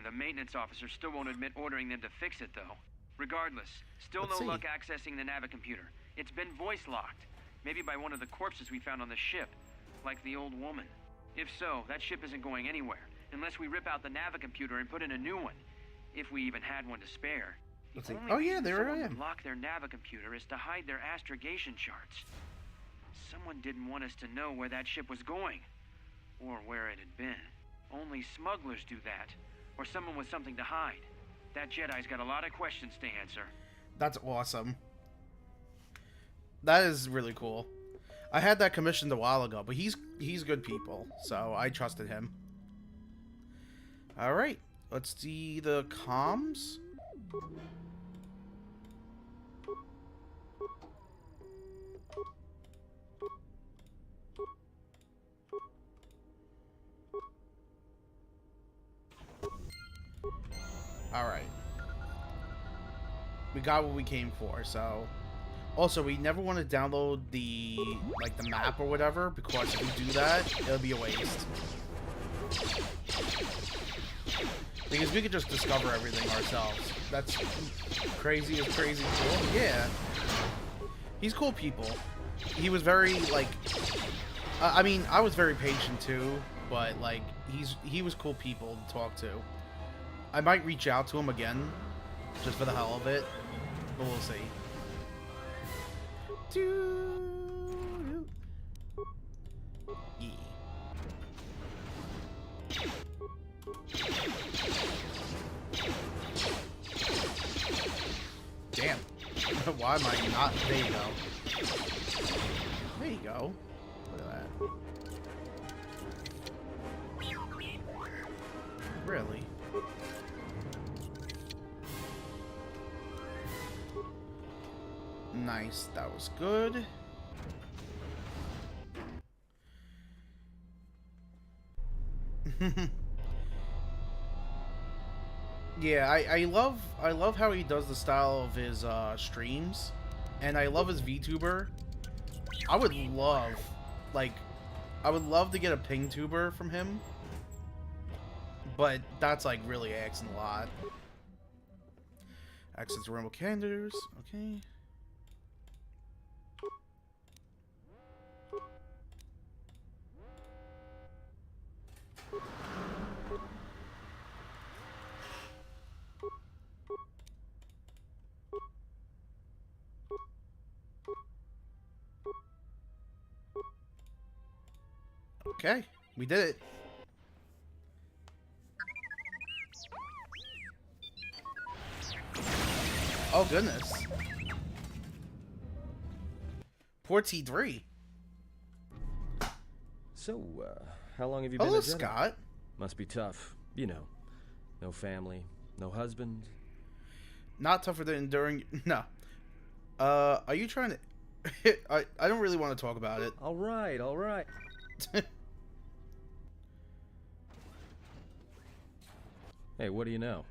Speaker 8: The maintenance officer still won't admit ordering them to fix it, though. Regardless, still
Speaker 1: Let's
Speaker 8: no
Speaker 1: see.
Speaker 8: luck accessing the navicomputer. It's been voice-locked. Maybe by one of the corpses we found on the ship, like the old woman. If so, that ship isn't going anywhere, unless we rip out the navicomputer and put in a new one. If we even had one to spare.
Speaker 1: Let's
Speaker 8: The
Speaker 1: see.
Speaker 8: only
Speaker 1: Oh, yeah,
Speaker 8: reason
Speaker 1: there
Speaker 8: someone
Speaker 1: I
Speaker 8: would
Speaker 1: am.
Speaker 8: lock their navicomputer is to hide their astrogation charts. Someone didn't want us to know where that ship was going, or where it had been. Only smugglers do that, or someone with something to hide. That Jedi's got a lot of questions to answer.
Speaker 1: That's awesome. That is really cool. I had that commissioned a while ago, but he's good people, so I trusted him. Alright, let's see the comms. Alright. We got what we came for, so... Also, we never want to download the, like, the map or whatever, because if we do that, it'll be a waste. Because we could just discover everything ourselves. That's crazy as crazy cool. Yeah. He's cool people. He was very, like... I mean, I was very patient, too, but, like, he was cool people to talk to. I might reach out to him again, just for the hell of it, but we'll see. Yeah. Damn. Why am I not? There you go. There you go. Look at that. Really? Nice, that was good. Yeah, I love how he does the style of his streams, and I love his VTuber. I would love, like, I would love to get a ping tuber from him, but that's like really asking a lot. Access to Rumble Candors, okay. Okay, we did it. Oh goodness. Poor T3.
Speaker 7: So, how long have you been
Speaker 1: Hello,
Speaker 7: a Jedi?
Speaker 1: Scott.
Speaker 7: Must be tough. You know, no family, no husband.
Speaker 1: Not tougher than enduring. No. Are you trying to? I don't really want to talk about it.
Speaker 7: All right, all right. Hey, what do you know?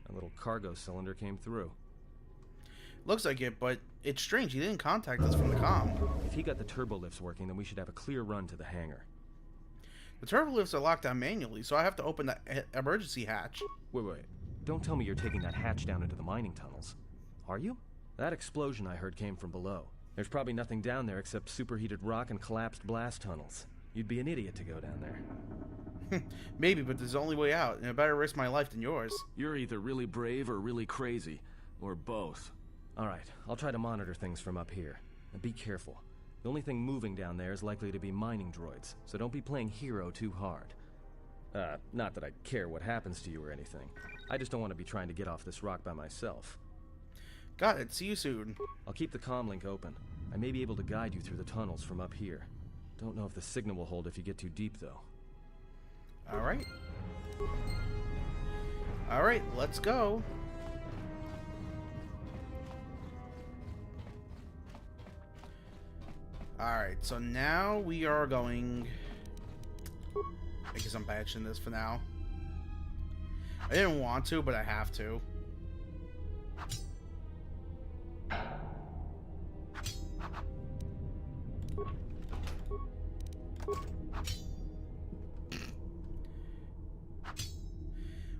Speaker 7: A little cargo cylinder came through.
Speaker 1: Looks like it, but it's strange. He didn't contact us from the comm.
Speaker 7: If he got the turbo lifts working, then we should have a clear run to the hangar.
Speaker 1: The turbo lifts are locked down manually, so I have to open the emergency hatch.
Speaker 7: Wait. Don't tell me you're taking that hatch down into the mining tunnels. Are you? That explosion I heard came from below. There's probably nothing down there except superheated rock and collapsed blast tunnels. You'd be an idiot to go down there.
Speaker 1: Maybe, but there's the only way out, and I better risk my life than yours.
Speaker 7: You're either really brave or really crazy. Or both. Alright, I'll try to monitor things from up here. And be careful. The only thing moving down there is likely to be mining droids, so don't be playing hero too hard. Not that I care what happens to you or anything. I just don't want to be trying to get off this rock by myself.
Speaker 1: Got it. See you soon.
Speaker 7: I'll keep the comm link open. I may be able to guide you through the tunnels from up here. Don't know if the signal will hold if you get too deep, though.
Speaker 1: Alright. Alright, let's go. Alright, so now we are going... I guess I'm batching this for now. I didn't want to, but I have to.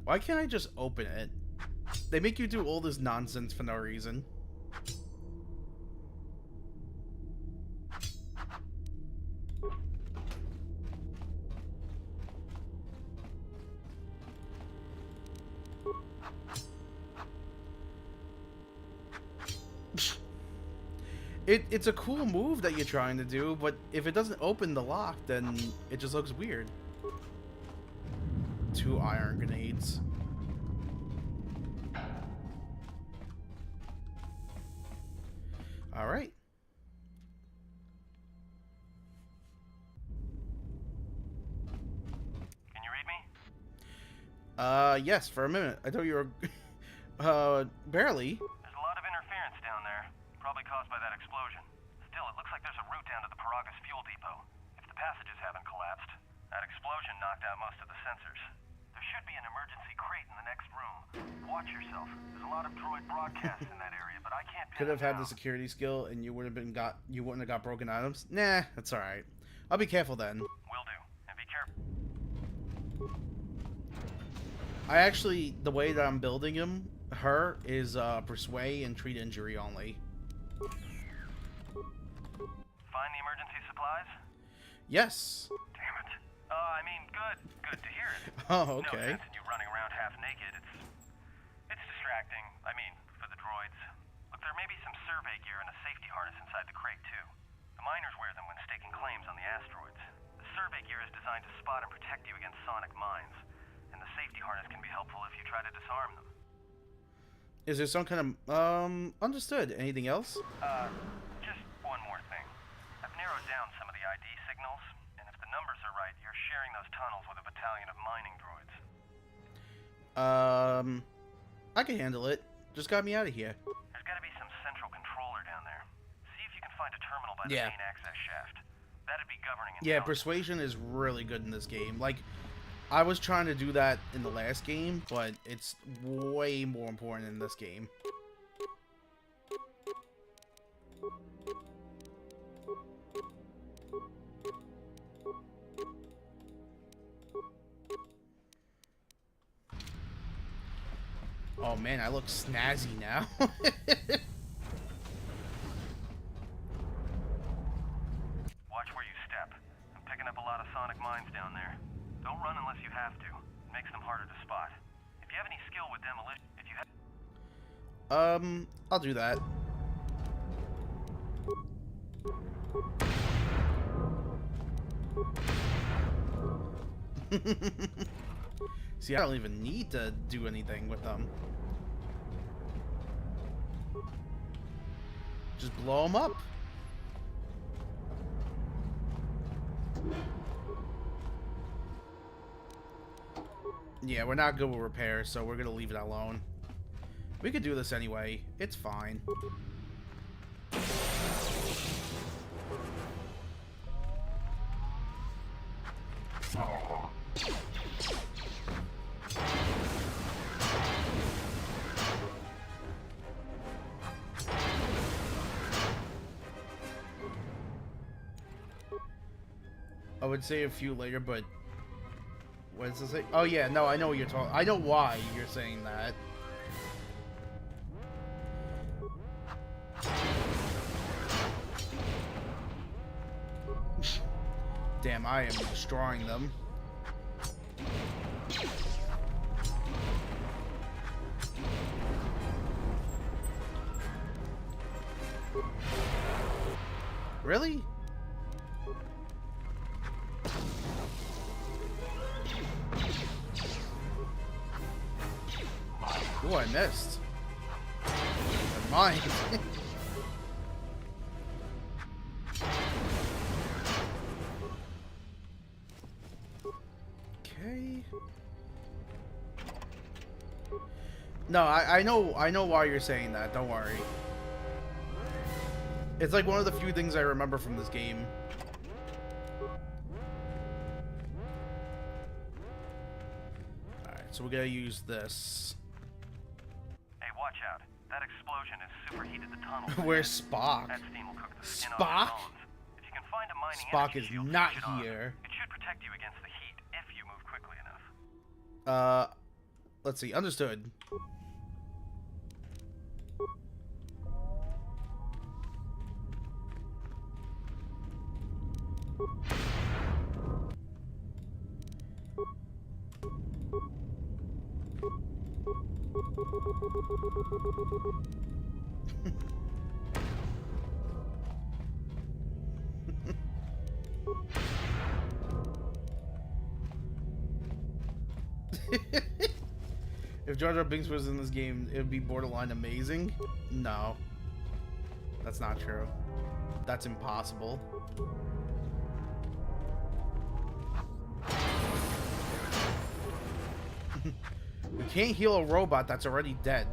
Speaker 1: Why can't I just open it? They make you do all this nonsense for no reason. It's a cool move that you're trying to do, but if it doesn't open the lock, then it just looks weird. 2 iron grenades. All right.
Speaker 6: Can you read me?
Speaker 1: Yes, for a minute. I thought you were, barely.
Speaker 6: There's a lot of interference down there, probably caused by that explosion. Still, it looks like there's a route down to the Paragas fuel depot. If the passages haven't collapsed, that explosion knocked out most of the sensors. There should be an emergency crate in the next room. Watch yourself. There's a lot of droid broadcasts in that area, but I can't pin
Speaker 1: Could have
Speaker 6: them
Speaker 1: had the
Speaker 6: down.
Speaker 1: security skill, and you wouldn't have got broken items. Nah, that's all right. I'll be careful then.
Speaker 6: Will do. And be careful.
Speaker 1: I actually, the way that I'm building her is persuade and treat injury only.
Speaker 6: Find the emergency supplies?
Speaker 1: Yes.
Speaker 6: Damn it. I mean, good. Good to hear it.
Speaker 1: Oh,
Speaker 6: No
Speaker 1: okay.
Speaker 6: sense in you running around half naked. It's distracting. I mean, for the droids. Look, there may be some survey gear and a safety harness inside the crate, too. The miners wear them when staking claims on the asteroids. The survey gear is designed to spot and protect you against sonic mines. And the safety harness can be helpful if you try to disarm them.
Speaker 1: Is there some kind of understood? Anything else?
Speaker 6: Just one more thing. I've narrowed down some of the ID signals, and if the numbers are right, you're sharing those tunnels with a battalion of mining droids.
Speaker 1: I can handle it. Just got me out of here.
Speaker 6: There's gotta be some central controller down there. See if you can find a terminal by the
Speaker 1: Yeah.
Speaker 6: main access shaft. That'd be governing
Speaker 1: Yeah,
Speaker 6: intelligence.
Speaker 1: persuasion is really good in this game. Like, I was trying to do that in the last game, but it's way more important in this game. Oh man, I look snazzy now.
Speaker 6: Watch where you step. I'm picking up a lot of sonic mines down there. Don't run unless you have to. It makes them harder to spot. If you have any skill with demolition, if you have...
Speaker 1: I'll do that. See, I don't even need to do anything with them. Just blow them up. Yeah, we're not good with repairs, so we're gonna leave it alone. We could do this anyway. It's fine. I would say a few later, but what does it say? Oh yeah, no, I know what you're talking. I know why you're saying that. Damn, I am destroying them. Really? Ooh, I missed. Never mind. Okay. No, I know why you're saying that. Don't worry. It's like one of the few things I remember from this game. Alright, so we're gonna use this.
Speaker 6: Hey, watch out. That explosion has superheated the tunnel.
Speaker 1: Where's Spock?
Speaker 6: That steam will cook the skin off
Speaker 1: Spock?
Speaker 6: your bones. If you can find a mining
Speaker 1: Spock
Speaker 6: energy
Speaker 1: is
Speaker 6: shield to
Speaker 1: not
Speaker 6: switch it on,
Speaker 1: here.
Speaker 6: it should protect you against the heat if you move quickly enough.
Speaker 1: Let's see. Understood. If Jar Jar Binks was in this game, it would be borderline amazing. No. That's not true. That's impossible. We can't heal a robot that's already dead.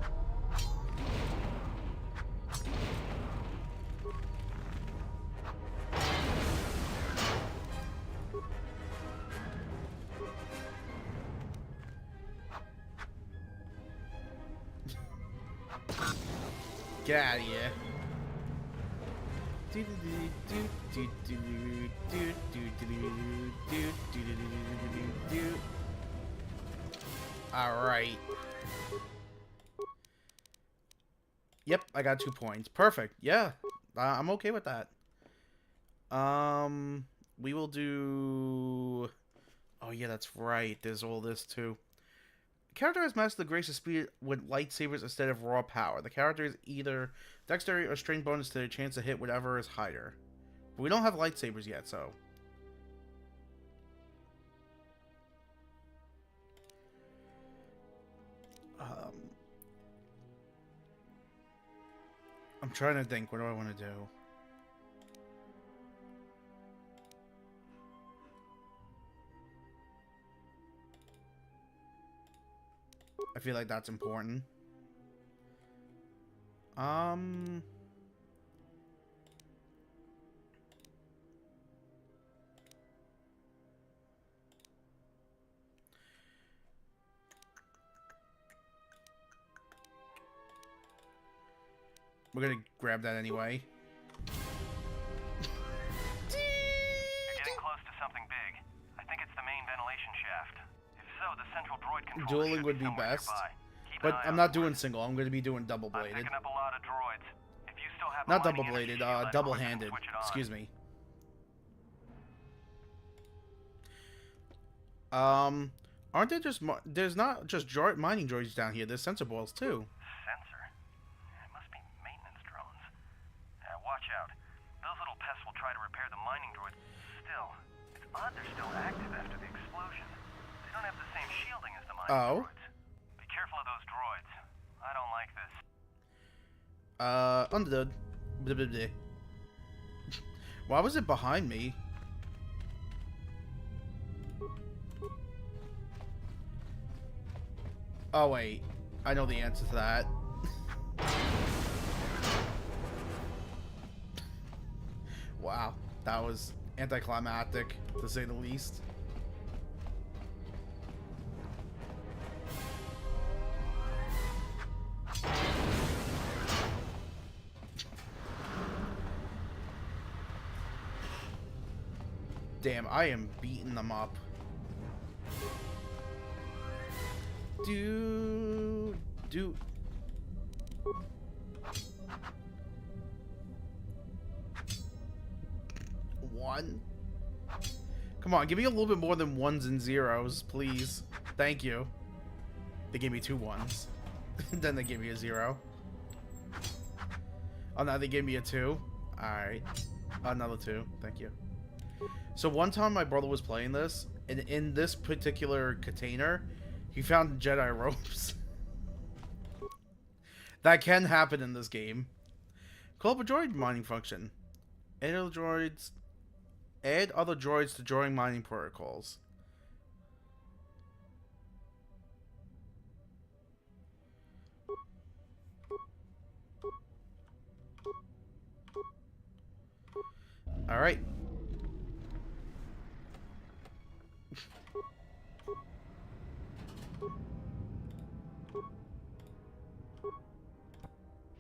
Speaker 1: Get out of here. Alright. Yep, I got 2 points. Perfect. Yeah, I'm okay with that. We will do... Oh yeah, that's right. There's all this too. The character has mastered the grace of speed with lightsabers instead of raw power. The character is either dexterity or strength bonus to their chance to hit whatever is higher. But we don't have lightsabers yet, so... I'm trying to think. What do I want to do? I feel like that's important. We're gonna grab that anyway.
Speaker 6: You're getting close to something big. I think it's the main ventilation shaft. If so, the central droid controller
Speaker 1: Dueling
Speaker 6: should
Speaker 1: would be
Speaker 6: somewhere
Speaker 1: best.
Speaker 6: nearby. Keep
Speaker 1: But I'm not doing single. I'm going to be doing double
Speaker 6: I'm
Speaker 1: bladed.
Speaker 6: picking up a lot of droids. If you still have
Speaker 1: Not
Speaker 6: the
Speaker 1: double
Speaker 6: mining
Speaker 1: bladed,
Speaker 6: energy shield, I'd
Speaker 1: double
Speaker 6: quickly
Speaker 1: handed.
Speaker 6: switch it on.
Speaker 1: Excuse me. Aren't there just there's not just mining droids down here. There's sensor balls too.
Speaker 6: Sensor? It must be maintenance drones. Watch out. Those little pests will try to repair the mining droids. Still, it's odd they're still active after the explosion. They don't have the same shielding as the mining droids. Be careful of those droids. I don't like this.
Speaker 1: Understood. Blah, blah, blah. Why was it behind me? Oh wait, I know the answer to that. Wow, that was anticlimactic, to say the least. Damn, I am beating them up. Do. One. Come on, give me a little bit more than ones and zeros, please. Thank you. They gave me 2 ones. Then they gave me a 0. Oh, now they gave me a 2. Alright. Another 2. Thank you. So one time my brother was playing this, and in this particular container, he found Jedi ropes. That can happen in this game. Call up a droid mining function. Add other droids to droid mining protocols. Alright.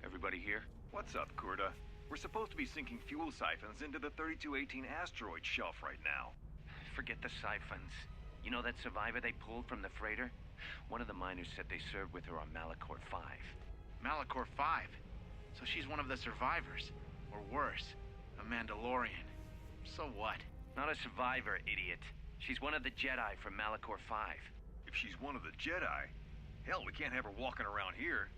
Speaker 9: Everybody here? What's up, Kurta? We're supposed to be sinking fuel siphons into the 3218 asteroid shelf right now.
Speaker 5: Forget the siphons. You know that survivor they pulled from the freighter? One of the miners said they served with her on Malachor 5.
Speaker 10: Malachor 5? So she's one of the survivors. Or worse, a Mandalorian. So what?
Speaker 5: Not a survivor, idiot. She's one of the Jedi from Malachor 5.
Speaker 9: If she's one of the Jedi, hell, we can't have her walking around here.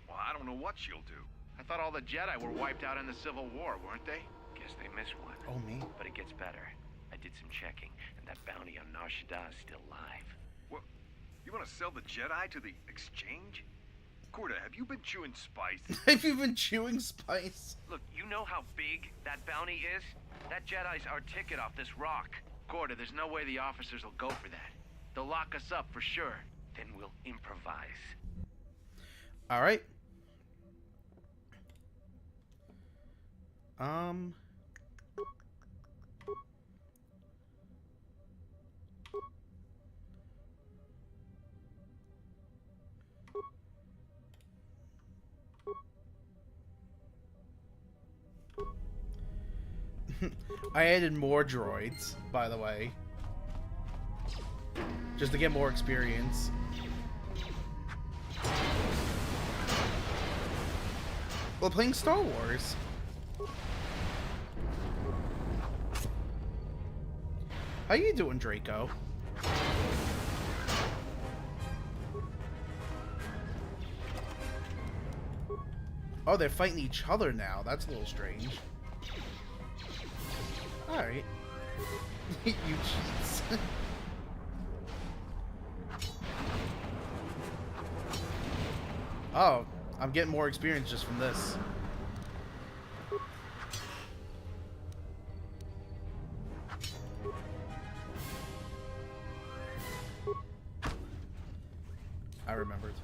Speaker 9: Well, I don't know what she'll do.
Speaker 10: I thought all the Jedi were wiped out in the Civil War, weren't they?
Speaker 5: Guess they missed one.
Speaker 1: Oh, me?
Speaker 5: But it gets better. I did some checking, and that bounty on Nar Shaddaa is still live.
Speaker 9: What? You want to sell the Jedi to the exchange? Kurta, have you been chewing spice?
Speaker 1: Have you been chewing spice?
Speaker 5: Look, you know how big that bounty is? That Jedi's our ticket off this rock.
Speaker 10: Gorda, there's no way the officers will go for that. They'll lock us up for sure.
Speaker 5: Then we'll improvise.
Speaker 1: Alright. I added more droids, by the way. Just to get more experience. We're playing Star Wars. How you doing, Draco? Oh, they're fighting each other now. That's a little strange. Alright. You cheats. Oh, I'm getting more experience just from this. I remembered.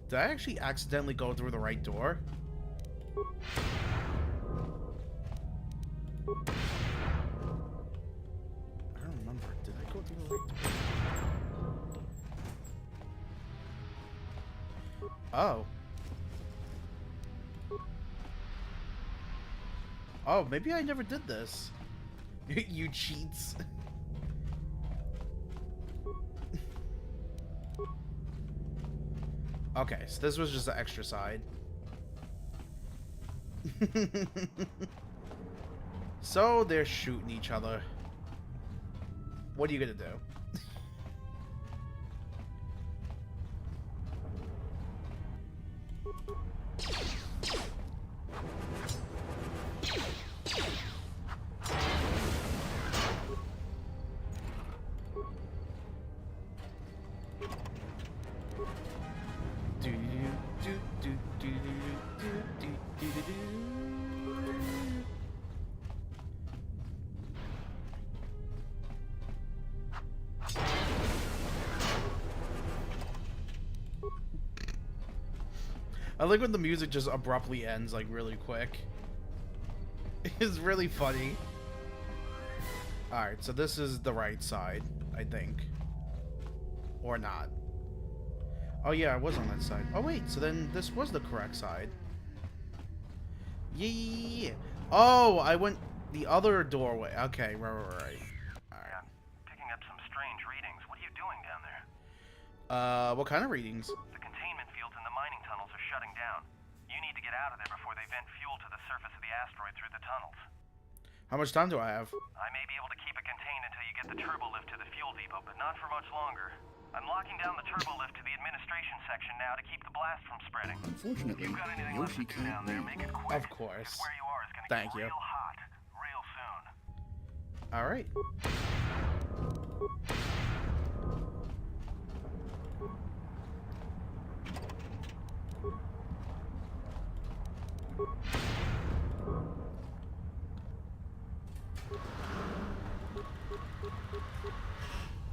Speaker 1: Did I actually accidentally go through the right door? I don't remember. Did I go through the right door? Oh. Oh, maybe I never did this. You cheats. Okay, so this was just the extra side. So they're shooting each other. What are you gonna do? I like when the music just abruptly ends, like, really quick. It's really funny. Alright, so this is the right side, I think. Or not. Oh yeah, I was on that side. Oh wait, so then this was the correct side. Yeah. Oh, I went the other doorway. Okay, right.
Speaker 6: Yeah, picking up some strange readings. What are you doing down there?
Speaker 1: What kind of readings?
Speaker 6: The containment fields in the mining tunnels are shutting down. You need to get out of there before they vent fuel to the surface of the asteroid through the tunnels.
Speaker 1: How much time do I have?
Speaker 6: I may be able to keep it contained until you get the turbo lift to the fuel depot, but not for much longer. I'm locking down the turbo lift to the administration section now to keep the blast from spreading.
Speaker 11: Unfortunately,
Speaker 6: If you've got anything left
Speaker 11: Yoshi
Speaker 6: to do down there,
Speaker 11: can't
Speaker 6: make
Speaker 11: leave.
Speaker 6: it quick.
Speaker 1: Of course.
Speaker 6: Where you are is gonna
Speaker 1: Thank
Speaker 6: get
Speaker 1: you.
Speaker 6: real hot real soon.
Speaker 1: Alright.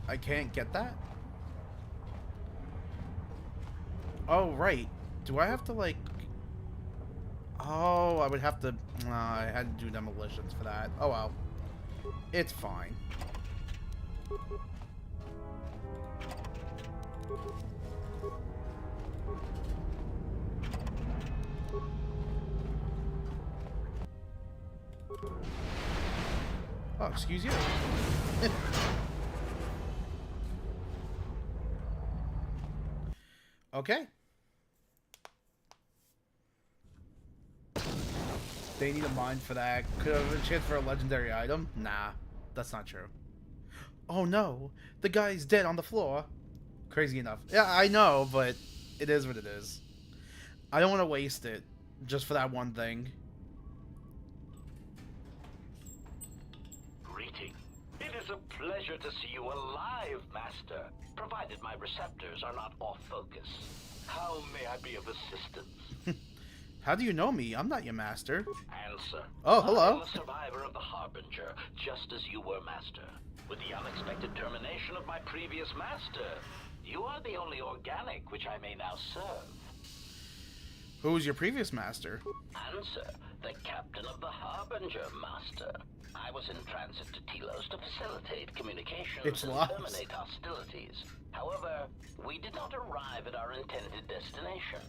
Speaker 1: I can't get that? Oh, right. Do I have to, like... Oh, I would have to... I had to do demolitions for that. Oh, well. It's fine. Oh, excuse you. Okay. They need a mine for that. Could have a chance for a legendary item? Nah, that's not true. Oh no, the guy's dead on the floor. Crazy enough. Yeah, I know, but it is what it is. I don't want to waste it just for that one thing.
Speaker 12: Greeting. It is a pleasure to see you alive, Master, provided my receptors are not off focus. How may I be of assistance?
Speaker 1: How do you know me? I'm not your master.
Speaker 12: Answer.
Speaker 1: Oh, hello.
Speaker 12: I'm a survivor of the Harbinger, just as you were, Master. With the unexpected termination of my previous master, you are the only organic which I may now serve.
Speaker 1: Who was your previous master?
Speaker 12: Answer. The captain of the Harbinger, Master. I was in transit to Telos to facilitate communications
Speaker 1: It's
Speaker 12: and
Speaker 1: lost.
Speaker 12: terminate hostilities. However, we did not arrive at our intended destination.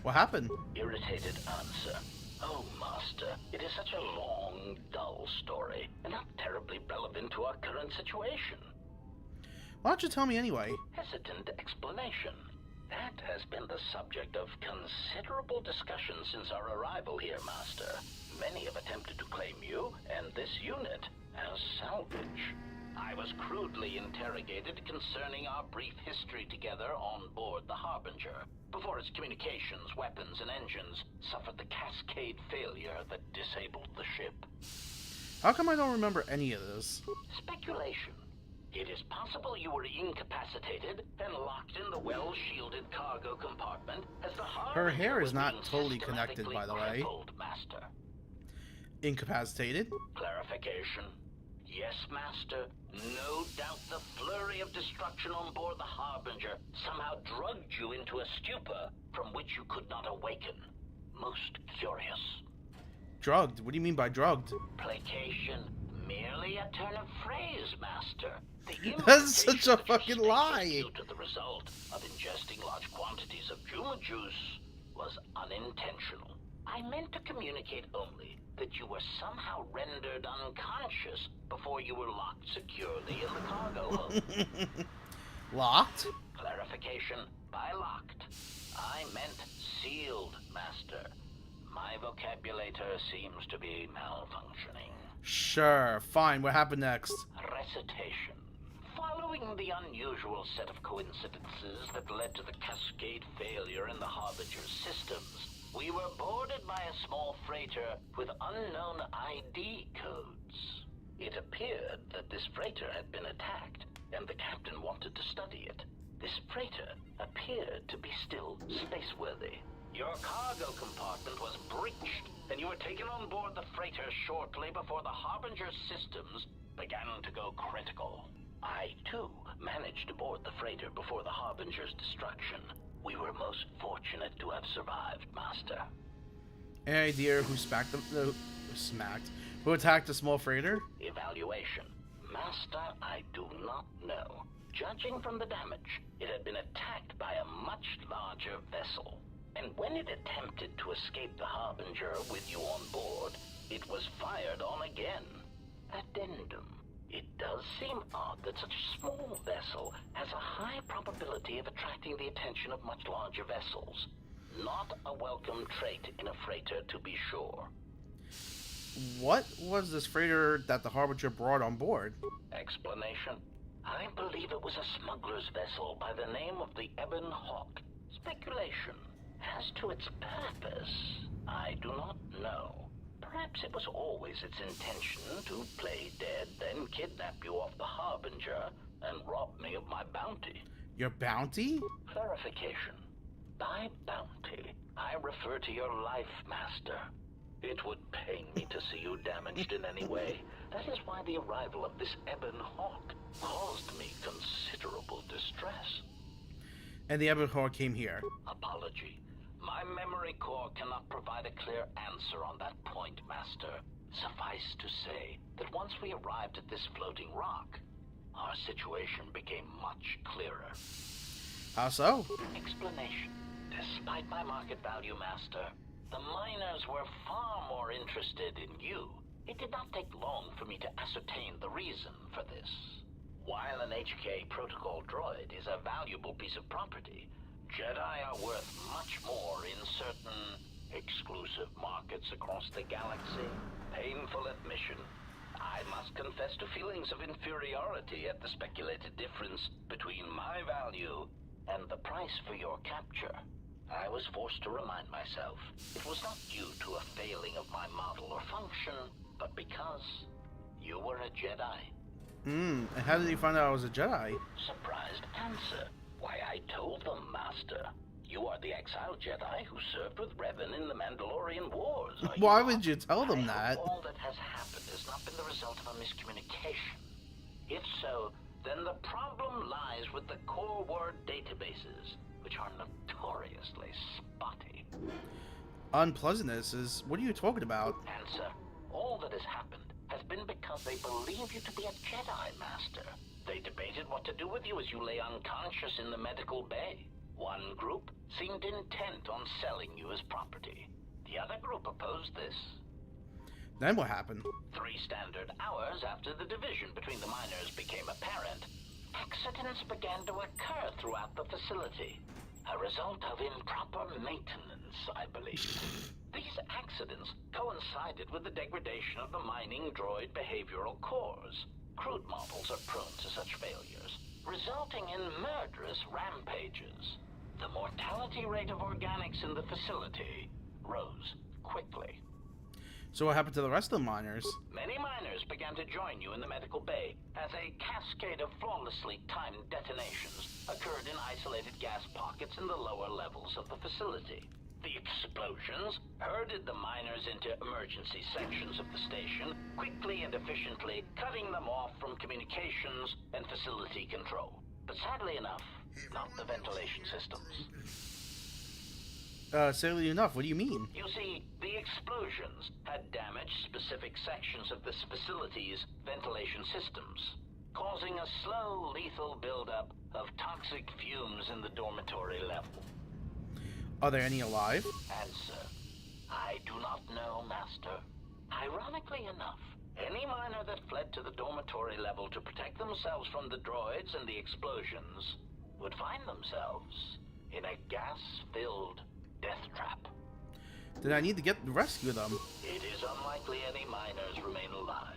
Speaker 1: What happened?
Speaker 12: Irritated answer. Oh, Master, it is such a long, dull story, and not terribly relevant to our current situation.
Speaker 1: Why don't you tell me anyway?
Speaker 12: Hesitant explanation. That has been the subject of considerable discussion since our arrival here, Master. Many have attempted to claim you and this unit as salvage. I was crudely interrogated concerning our brief history together on board the Harbinger, before its communications, weapons, and engines suffered the cascade failure that disabled the ship.
Speaker 1: How come I don't remember any of this?
Speaker 12: Speculation. It is possible you were incapacitated and locked in the well-shielded cargo compartment as the Harbinger
Speaker 1: Her hair is
Speaker 12: was
Speaker 1: not
Speaker 12: being
Speaker 1: totally connected, by the way.
Speaker 12: crippled, Master.
Speaker 1: Incapacitated?
Speaker 12: Clarification. Yes, Master. No doubt the flurry of destruction on board the Harbinger somehow drugged you into a stupor from which you could not awaken. Most curious.
Speaker 1: Drugged? What do you mean by drugged?
Speaker 12: Placation. Merely a turn of phrase, Master. The
Speaker 1: That's such a
Speaker 12: implication that your
Speaker 1: fucking
Speaker 12: state
Speaker 1: lie.
Speaker 12: was due to the result of ingesting large quantities of Juma juice was unintentional. I meant to communicate only that you were somehow rendered unconscious before you were locked securely in the cargo hold.
Speaker 1: Locked?
Speaker 12: Clarification, by locked, I meant sealed, Master. My vocabulator seems to be malfunctioning.
Speaker 1: Sure, fine. What happened next?
Speaker 12: Recitation. Following the unusual set of coincidences that led to the cascade failure in the Harbinger's systems, we were boarded by a small freighter with unknown ID codes. It appeared that this freighter had been attacked, and the captain wanted to study it. This freighter appeared to be still spaceworthy. Your cargo compartment was breached, and you were taken on board the freighter shortly before the Harbinger's systems began to go critical. I, too, managed to board the freighter before the Harbinger's destruction. We were most fortunate to have survived, Master.
Speaker 1: Any idea who who attacked the small freighter?
Speaker 12: Evaluation. Master, I do not know. Judging from the damage, it had been attacked by a much larger vessel. And when it attempted to escape the Harbinger with you on board, it was fired on again. Addendum. It does seem odd that such a small vessel has a high probability of attracting the attention of much larger vessels. Not a welcome trait in a freighter, to be sure.
Speaker 1: What was this freighter that the Harbinger brought on board?
Speaker 12: Explanation? I believe it was a smuggler's vessel by the name of the Ebon Hawk. Speculation. As to its purpose, I do not know. Perhaps it was always its intention to play dead, then kidnap you off the Harbinger and rob me of my bounty.
Speaker 1: Your bounty?
Speaker 12: Clarification. By bounty, I refer to your life, Master. It would pain me to see you damaged in any way. That is why the arrival of this Ebon Hawk caused me considerable distress.
Speaker 1: And the Ebon Hawk came here.
Speaker 12: Apology. My memory core cannot provide a clear answer on that point, Master. Suffice to say that once we arrived at this floating rock, our situation became much clearer.
Speaker 1: How so?
Speaker 12: Explanation. Despite my market value, Master, the miners were far more interested in you. It did not take long for me to ascertain the reason for this. While an HK protocol droid is a valuable piece of property, Jedi are worth much more in certain exclusive markets across the galaxy. Painful admission. I must confess to feelings of inferiority at the speculated difference between my value and the price for your capture. I was forced to remind myself it was not due to a failing of my model or function, but because you were a Jedi.
Speaker 1: And how did you find out I was a Jedi?
Speaker 12: Surprised answer. Why, I told them, Master. You are the exiled Jedi who served with Revan in the Mandalorian Wars.
Speaker 1: Why would you tell them that?
Speaker 12: All that has happened has not been the result of a miscommunication. If so, then the problem lies with the core word databases, which are notoriously spotty.
Speaker 1: Unpleasantness is... What are you talking about?
Speaker 12: Answer. All that has happened has been because they believe you to be a Jedi, Master. They debated what to do with you as you lay unconscious in the medical bay. One group seemed intent on selling you as property. The other group opposed this.
Speaker 1: Then what happened?
Speaker 12: 3 standard hours after the division between the miners became apparent, accidents began to occur throughout the facility. A result of improper maintenance, I believe. These accidents coincided with the degradation of the mining droid behavioral cores. Crude models are prone to such failures, resulting in murderous rampages. The mortality rate of organics in the facility rose quickly.
Speaker 1: So what happened to the rest of the miners?
Speaker 12: Many miners began to join you in the medical bay as a cascade of flawlessly timed detonations occurred in isolated gas pockets in the lower levels of the facility. The explosions herded the miners into emergency sections of the station, quickly and efficiently cutting them off from communications and facility control. But sadly enough, not the ventilation systems.
Speaker 1: Sadly enough, what do you mean?
Speaker 12: You see, the explosions had damaged specific sections of this facility's ventilation systems, causing a slow, lethal buildup of toxic fumes in the dormitory level.
Speaker 1: Are there any alive?
Speaker 12: Answer. I do not know, Master. Ironically enough, any miner that fled to the dormitory level to protect themselves from the droids and the explosions would find themselves in a gas-filled death trap.
Speaker 1: Then I need to rescue them.
Speaker 12: It is unlikely any miners remain alive.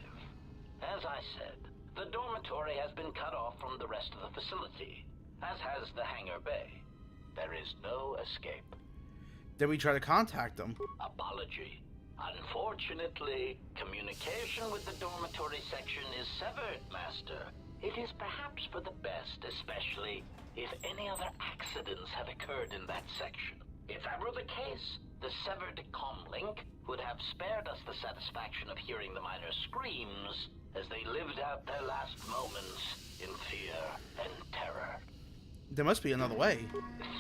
Speaker 12: As I said, the dormitory has been cut off from the rest of the facility, as has the hangar bay. There is no escape.
Speaker 1: Then we try to contact them.
Speaker 12: Apology. Unfortunately, communication with the dormitory section is severed, Master. It is perhaps for the best, especially if any other accidents have occurred in that section. If ever the case, the severed comlink would have spared us the satisfaction of hearing the miners' screams as they lived out their last moments in fear and terror.
Speaker 1: There must be another way.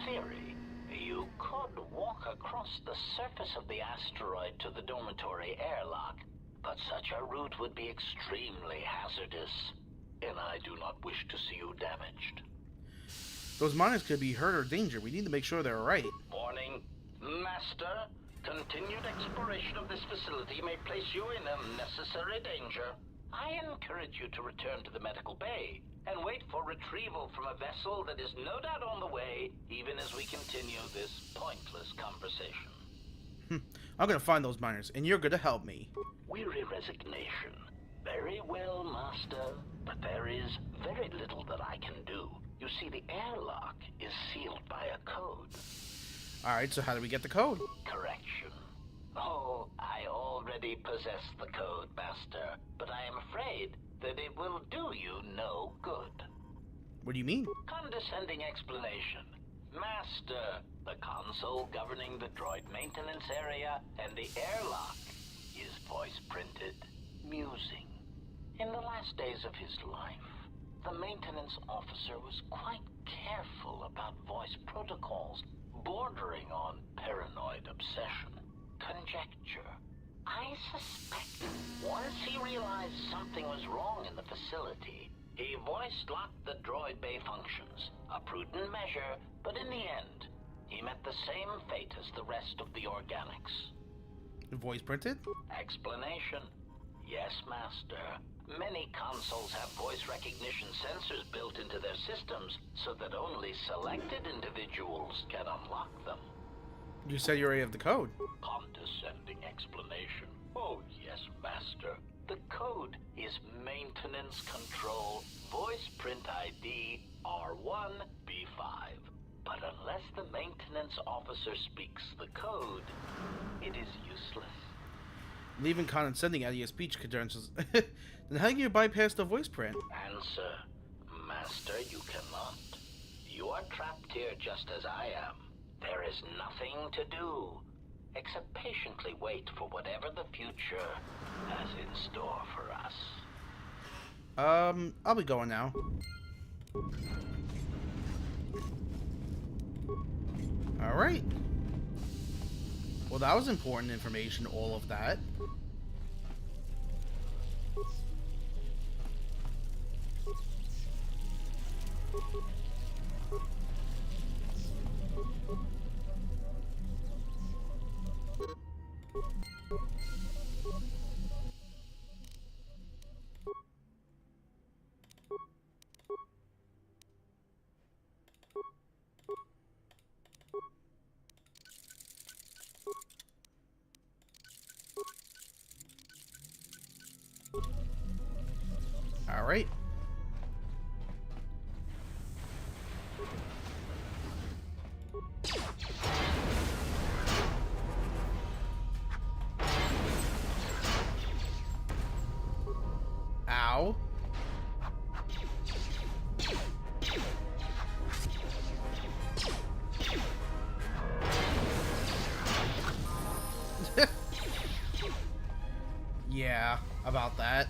Speaker 12: Theory. You could walk across the surface of the asteroid to the dormitory airlock, but such a route would be extremely hazardous, and I do not wish to see you damaged.
Speaker 1: Those miners could be hurt or danger. We need to make sure they're right.
Speaker 12: Warning. Master, continued exploration of this facility may place you in unnecessary danger. I encourage you to return to the medical bay and wait for retrieval from a vessel that is no doubt on the way, even as we continue this pointless conversation.
Speaker 1: I'm gonna find those miners, and you're gonna help me.
Speaker 12: Weary resignation. Very well, Master, but there is very little that I can do. You see, the airlock is sealed by a code.
Speaker 1: Alright, so how do we get the code?
Speaker 12: Correction. Oh, I already possess the code, Master, but I am afraid that it will do you no good.
Speaker 1: What do you mean?
Speaker 12: Condescending explanation. Master, the console governing the droid maintenance area and the airlock is voice-printed, musing. In the last days of his life, the maintenance officer was quite careful about voice protocols, bordering on paranoid obsession. Conjecture. I suspect once he realized something was wrong in the facility, he voice-locked the droid bay functions. A prudent measure, but in the end, he met the same fate as the rest of the organics.
Speaker 1: Voice printed?
Speaker 12: Explanation. Yes, Master. Many consoles have voice recognition sensors built into their systems so that only selected individuals can unlock them.
Speaker 1: You said you already have the code.
Speaker 12: Condescending explanation. Oh, yes, Master. The code is Maintenance Control Voice Print ID R1B5. But unless the maintenance officer speaks the code, it is useless.
Speaker 1: Leaving condescending out of your speech credentials. Then how can you bypass the voice print?
Speaker 12: Answer. Master, you cannot. You are trapped here just as I am. There is nothing to do, except patiently wait for whatever the future has in store for us.
Speaker 1: I'll be going now. Alright. Well, that was important information, all of that. All right. Ow. Yeah, about that.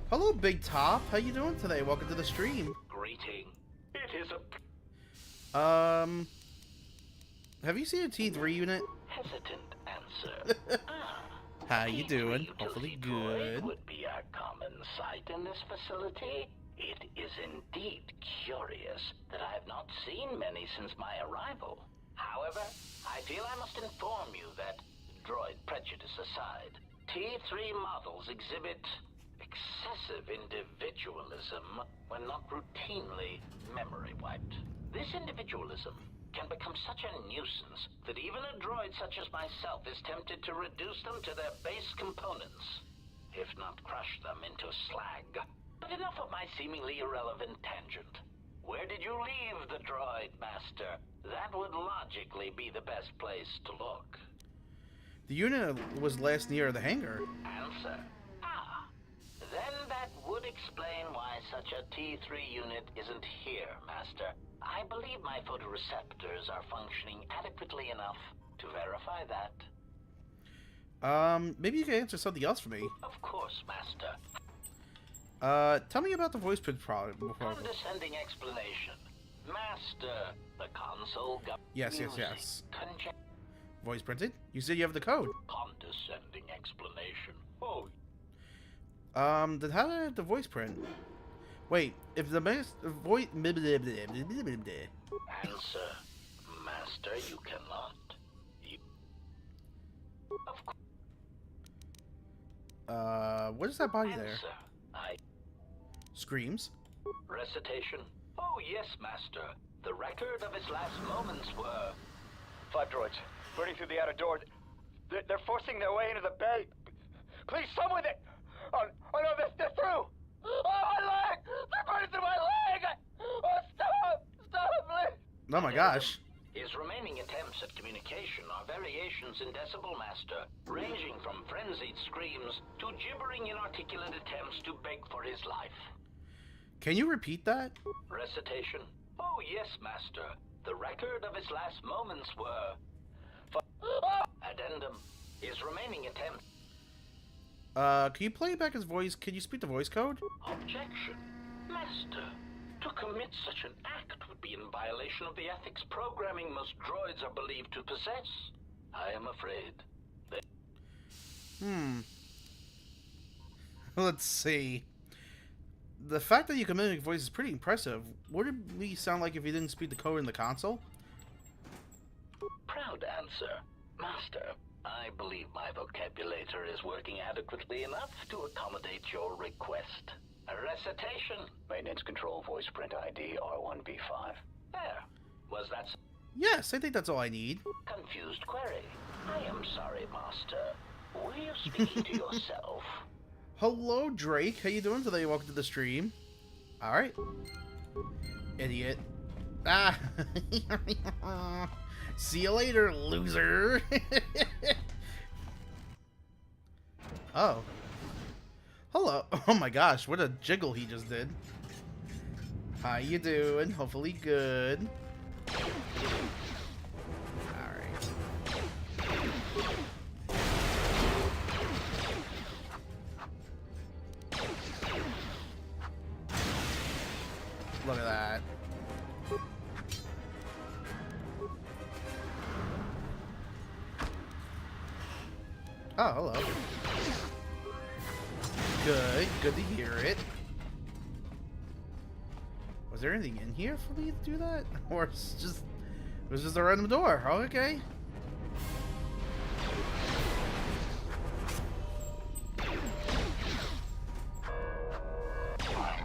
Speaker 1: Hello, Big Top. How you doing today? Welcome to the stream.
Speaker 12: Greeting. It is a...
Speaker 1: Have you seen a T3 unit?
Speaker 12: hesitant answer.
Speaker 1: How you doing?
Speaker 12: T3
Speaker 1: Hopefully
Speaker 12: utility droid
Speaker 1: good.
Speaker 12: would be a common sight in this facility. It is indeed curious that I have not seen many since my arrival. However, I feel I must inform you that, droid prejudice aside, T3 models exhibit excessive individualism when not routinely memory wiped. This individualism can become such a nuisance that even a droid such as myself is tempted to reduce them to their base components, if not crush them into slag. But enough of my seemingly irrelevant tangent. Where did you leave the droid, Master? That would logically be the best place to look.
Speaker 1: The unit was last near the hangar.
Speaker 12: Answer. Then that would explain why such a T3 unit isn't here, Master. I believe my photoreceptors are functioning adequately enough to verify that.
Speaker 1: Maybe you can answer something else for me.
Speaker 12: Of course, Master.
Speaker 1: Tell me about the voice print problem.
Speaker 12: Condescending explanation. Master, the console
Speaker 1: Yes. Voice printed? You said you have the code.
Speaker 12: Condescending explanation. Oh.
Speaker 1: Then how did I have the voice print? Wait, if the voice...
Speaker 12: Answer. Master, you cannot. Of course.
Speaker 1: What is that body there?
Speaker 12: Answer.
Speaker 1: Screams?
Speaker 12: Recitation. Oh, yes, Master. The record of his last moments were...
Speaker 6: 5 droids, burning through the outer door. They're forcing their way into the bay. Please, someone that... Oh no, they're through! Oh, my leg! They're burning through my leg! Oh, stop! Stop, please!
Speaker 1: Oh my gosh.
Speaker 12: His remaining attempts at communication are variations in decibel, Master, ranging from frenzied screams to gibbering inarticulate attempts to beg for his life.
Speaker 1: Can you repeat that?
Speaker 12: Recitation. Oh, yes, Master. The record of his last moments were... Addendum. His remaining attempts...
Speaker 1: Can you play back his voice? Can you speak the voice code?
Speaker 12: Objection. Master, to commit such an act would be in violation of the ethics programming most droids are believed to possess. I am afraid that...
Speaker 1: Let's see. The fact that you can mimic voice is pretty impressive. What did we sound like if you didn't speak the code in the console?
Speaker 12: Proud answer. Master, I believe my vocabulator is working adequately enough to accommodate your request. A recitation.
Speaker 6: Maintenance control voice print ID R1B5.
Speaker 12: There. Was that...
Speaker 1: Yes, I think that's all I need.
Speaker 12: Confused query. I am sorry, Master. Were you speaking to yourself?
Speaker 1: Hello, Drake. How you doing today? Welcome to the stream. Alright. Idiot. Ah. See you later, loser. Oh. Hello. Oh my gosh, what a jiggle he just did. How you doing? Hopefully good. Alright. Look at that. Oh, hello. Good to hear it. Was there anything in here for me to do that? Or it was just a random door. Oh, okay.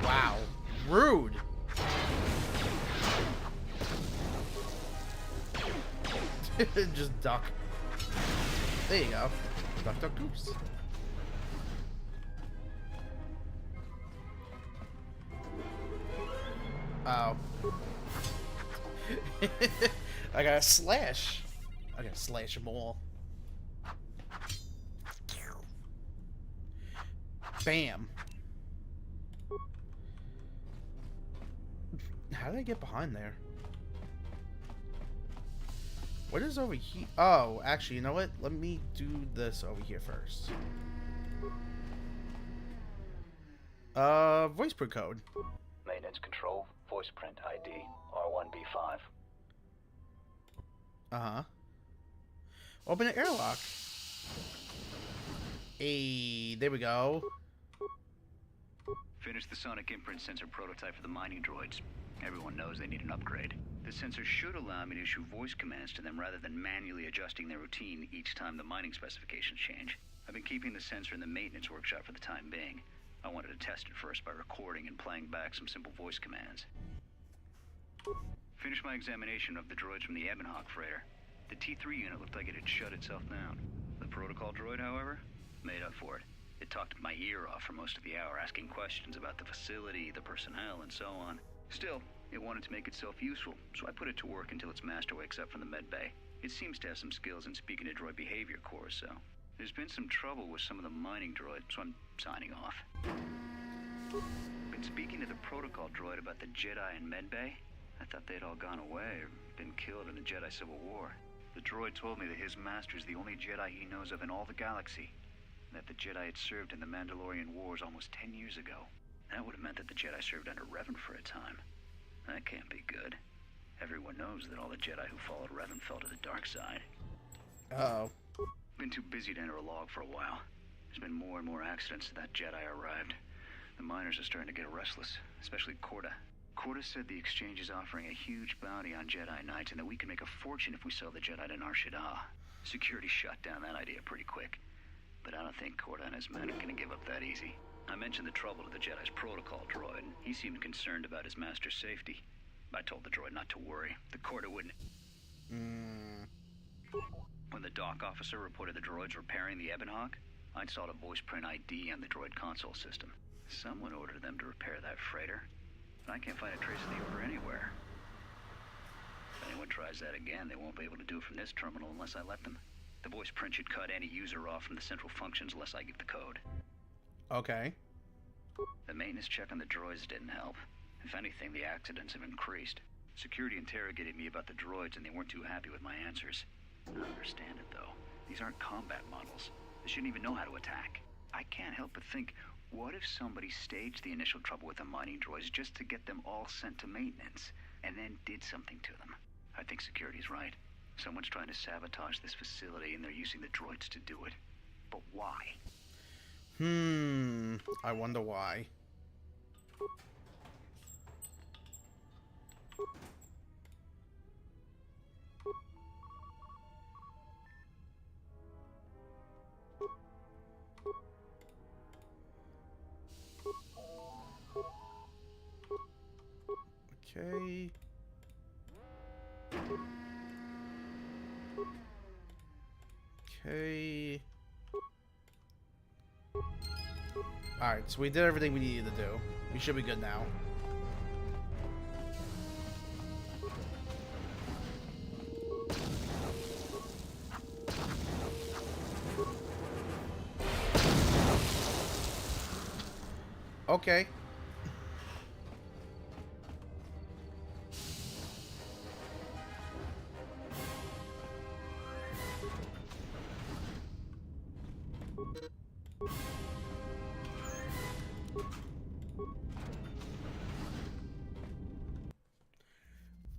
Speaker 1: Wow. Rude. Just duck. There you go. Duck, duck, goose. Oh. I gotta slash. I gotta slash them all. Bam. How did I get behind there? What is over here? Oh, actually, you know what? Let me do this over here first. Voice print code.
Speaker 6: Maintenance control, voice print ID, R1B5.
Speaker 1: Uh-huh. Open an airlock. Hey, there we go.
Speaker 11: Finished the sonic imprint sensor prototype for the mining droids. Everyone knows they need an upgrade. The sensor should allow me to issue voice commands to them rather than manually adjusting their routine each time the mining specifications change. I've been keeping the sensor in the maintenance workshop for the time being. I wanted to test it first by recording and playing back some simple voice commands. Finished my examination of the droids from the Ebon Hawk freighter. The T3 unit looked like it had shut itself down. The protocol droid, however, made up for it. It talked my ear off for most of the hour, asking questions about the facility, the personnel, and so on. Still, it wanted to make itself useful, so I put it to work until its master wakes up from the med bay. It seems to have some skills in speaking to droid behavior cores, so... There's been some trouble with some of the mining droids, so I'm signing off. Been speaking to the protocol droid about the Jedi in med bay. I thought they'd all gone away or been killed in the Jedi Civil War. The droid told me that his master is the only Jedi he knows of in all the galaxy, and that the Jedi had served in the Mandalorian Wars almost 10 years ago. That would have meant that the Jedi served under Revan for a time. That can't be good. Everyone knows that all the Jedi who followed Revan fell to the dark side.
Speaker 1: Uh-oh.
Speaker 11: Been too busy to enter a log for a while. There's been more and more accidents since that Jedi arrived. The miners are starting to get restless, especially Corda. Corda said the exchange is offering a huge bounty on Jedi Knights and that we can make a fortune if we sell the Jedi to Nar Shaddaa. Security shut down that idea pretty quick. But I don't think Corda and his men are going to give up that easy. I mentioned the trouble to the Jedi's protocol droid, and he seemed concerned about his master's safety. I told the droid not to worry. The Corda wouldn't... When the dock officer reported the droids repairing the Ebon Hawk, I installed a voice print ID on the droid console system. Someone ordered them to repair that freighter, but I can't find a trace of the order anywhere. If anyone tries that again, they won't be able to do it from this terminal unless I let them. The voice print should cut any user off from the central functions unless I give the code.
Speaker 1: Okay.
Speaker 11: The maintenance check on the droids didn't help. If anything, the accidents have increased. Security interrogated me about the droids and they weren't too happy with my answers. I don't understand it, though. These aren't combat models. They shouldn't even know how to attack. I can't help but think, what if somebody staged the initial trouble with the mining droids just to get them all sent to maintenance, and then did something to them? I think security's right. Someone's trying to sabotage this facility, and they're using the droids to do it. But why?
Speaker 1: I wonder why. Okay. Okay. Alright, so we did everything we needed to do. We should be good now. Okay.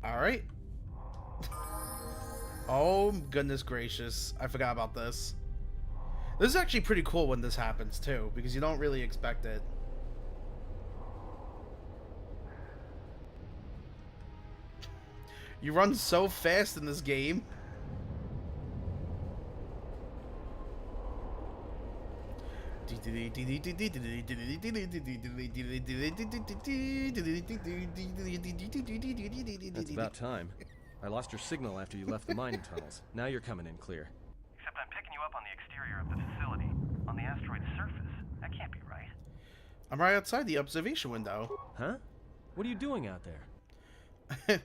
Speaker 1: Alright. Oh, goodness gracious. I forgot about this. This is actually pretty cool when this happens, too, because you don't really expect it. You run so fast in this game.
Speaker 7: That's about time. I lost your signal after you left the mining tunnels. Now you're coming in clear.
Speaker 6: Except I'm picking you up on the exterior of the facility, on the asteroid's surface. That can't be right.
Speaker 1: I'm right outside the observation window.
Speaker 7: Huh? What are you doing out there?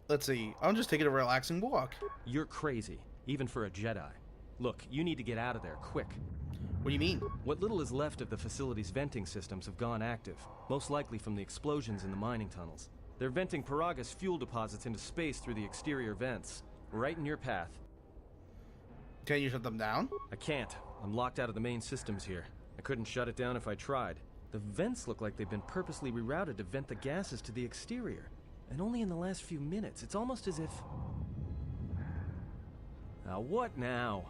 Speaker 1: Let's see. I'm just taking a relaxing walk.
Speaker 7: You're crazy, even for a Jedi. Look, you need to get out of there, quick.
Speaker 1: What do you mean?
Speaker 7: What little is left of the facility's venting systems have gone active, most likely from the explosions in the mining tunnels. They're venting Paraga's fuel deposits into space through the exterior vents, right in your path.
Speaker 1: Can you shut them down?
Speaker 7: I can't. I'm locked out of the main systems here. I couldn't shut it down if I tried. The vents look like they've been purposely rerouted to vent the gases to the exterior. And only in the last few minutes. It's almost as if... Now what now?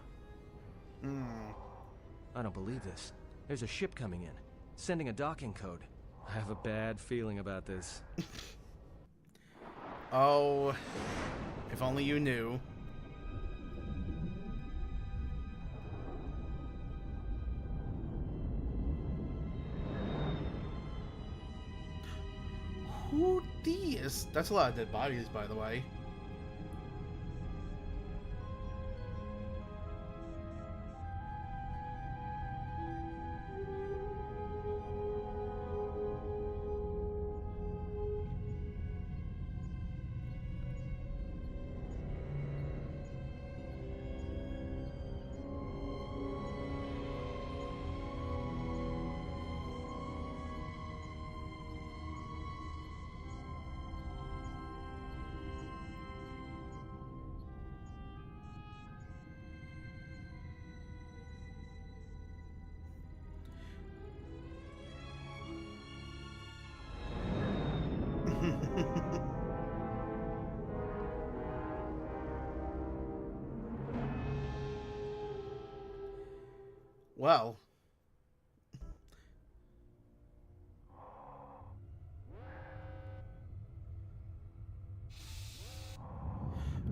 Speaker 7: I don't believe this. There's a ship coming in. Sending a docking code. I have a bad feeling about this.
Speaker 1: Oh, if only you knew. Who these? That's a lot of dead bodies, by the way. Well.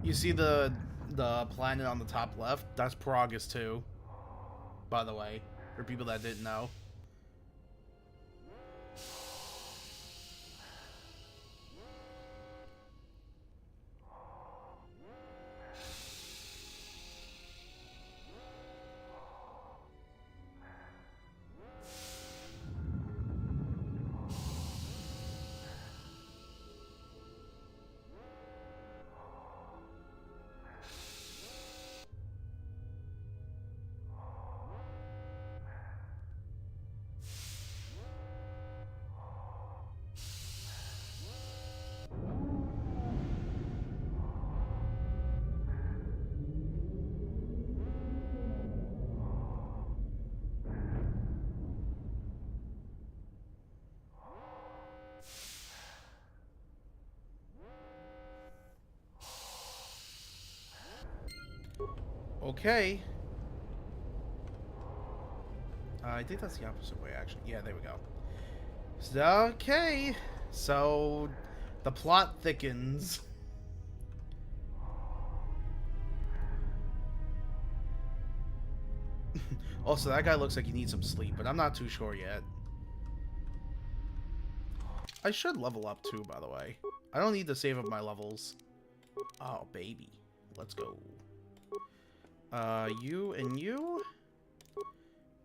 Speaker 1: You see the planet on the top left? That's Paragus 2, by the way, for people that didn't know. Okay. I think that's the opposite way, actually. Yeah, there we go. So, okay. So, the plot thickens. Also, that guy looks like he needs some sleep, but I'm not too sure yet. I should level up too, by the way. I don't need to save up my levels. Oh, baby. Let's go. You and you.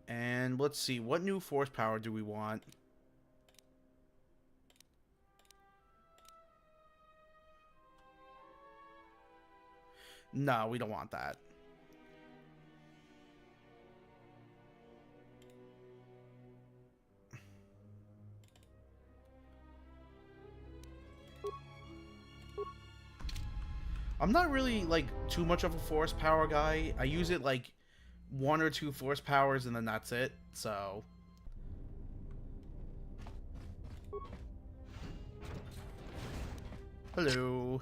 Speaker 1: And let's see, what new force power do we want? No, we don't want that. I'm not really, like, too much of a force power guy. I use it, like, 1 or 2 force powers and then that's it, so... Hello.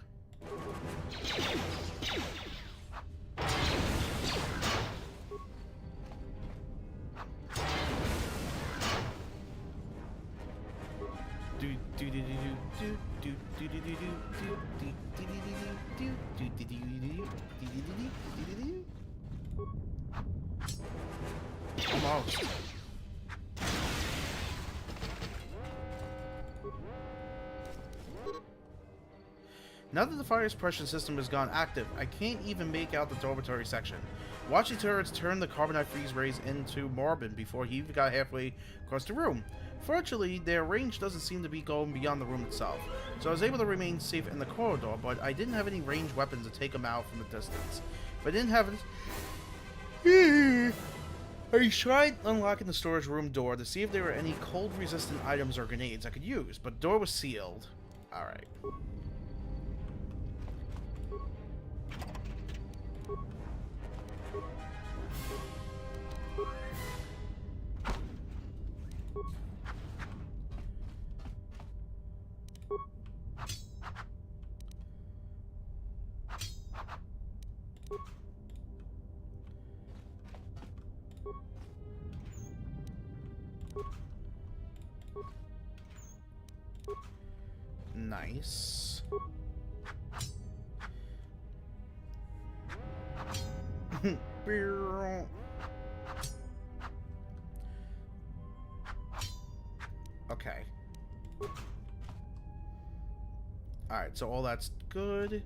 Speaker 1: Almost. Now that the fire suppression system has gone active, I can't even make out the dormitory section. Watch the turrets turn the carbonite freeze rays into Morbin before he even got halfway across the room. Fortunately, their range doesn't seem to be going beyond the room itself, so I was able to remain safe in the corridor, but I didn't have any ranged weapons to take him out from a distance. If I didn't have it... I tried unlocking the storage room door to see if there were any cold-resistant items or grenades I could use, but the door was sealed. Alright. Nice. Okay. Alright, so all that's good.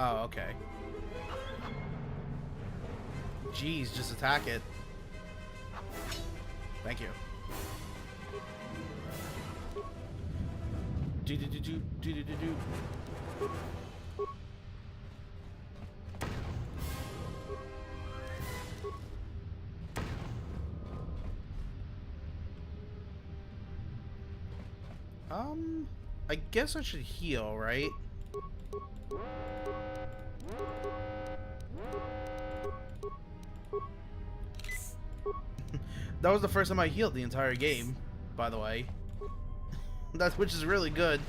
Speaker 1: Oh, okay. Jeez, just attack it. Thank you. Do do do do do do do do. I guess I should heal, right? That was the first time I healed the entire game, by the way. That's which is really good.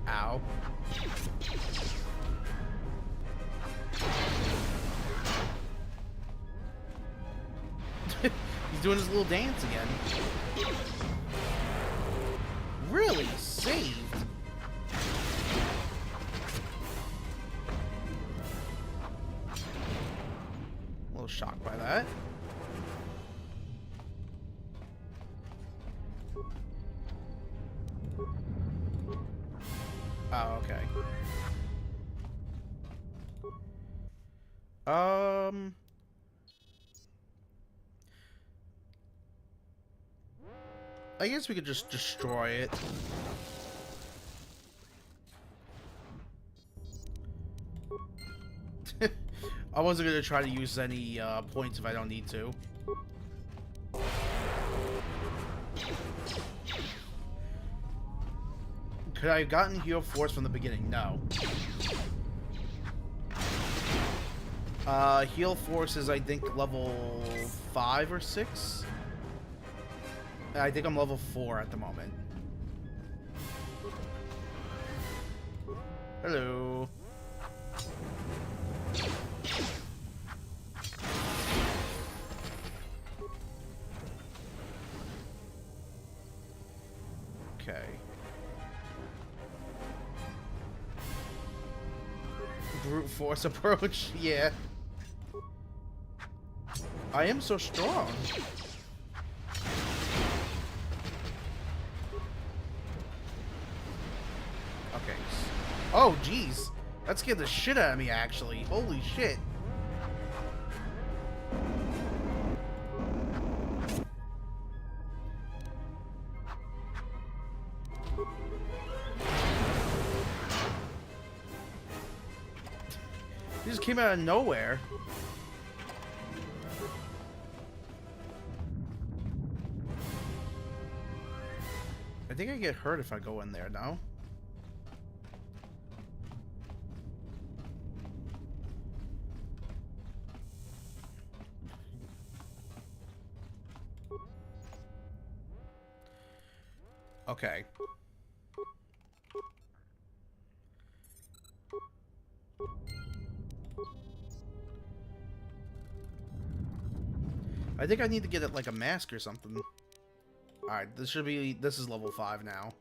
Speaker 1: Ow. He's doing his little dance again. Really saved. A little shocked by that. Oh, okay. I guess we could just destroy it. I wasn't gonna try to use any points if I don't need to. Could I have gotten heal force from the beginning? No. Heal force is, I think, level 5 or 6. I think I'm level 4 at the moment. Hello. Okay. Brute force approach, yeah. I am so strong. Okay. Oh, jeez. That scared the shit out of me, actually. Holy shit. He just came out of nowhere. I think I get hurt if I go in there, no? Okay. I think I need to get it like a mask or something. Alright, this is level 5 now.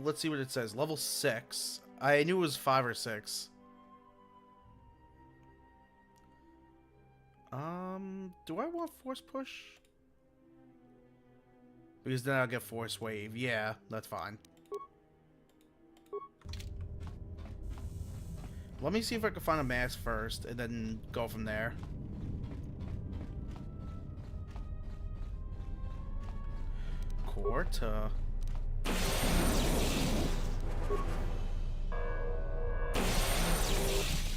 Speaker 1: Let's see what it says. Level 6. I knew it was 5 or 6. Do I want force push? Because then I'll get force wave. Yeah, that's fine. Let me see if I can find a mask first, and then go from there. Quarta.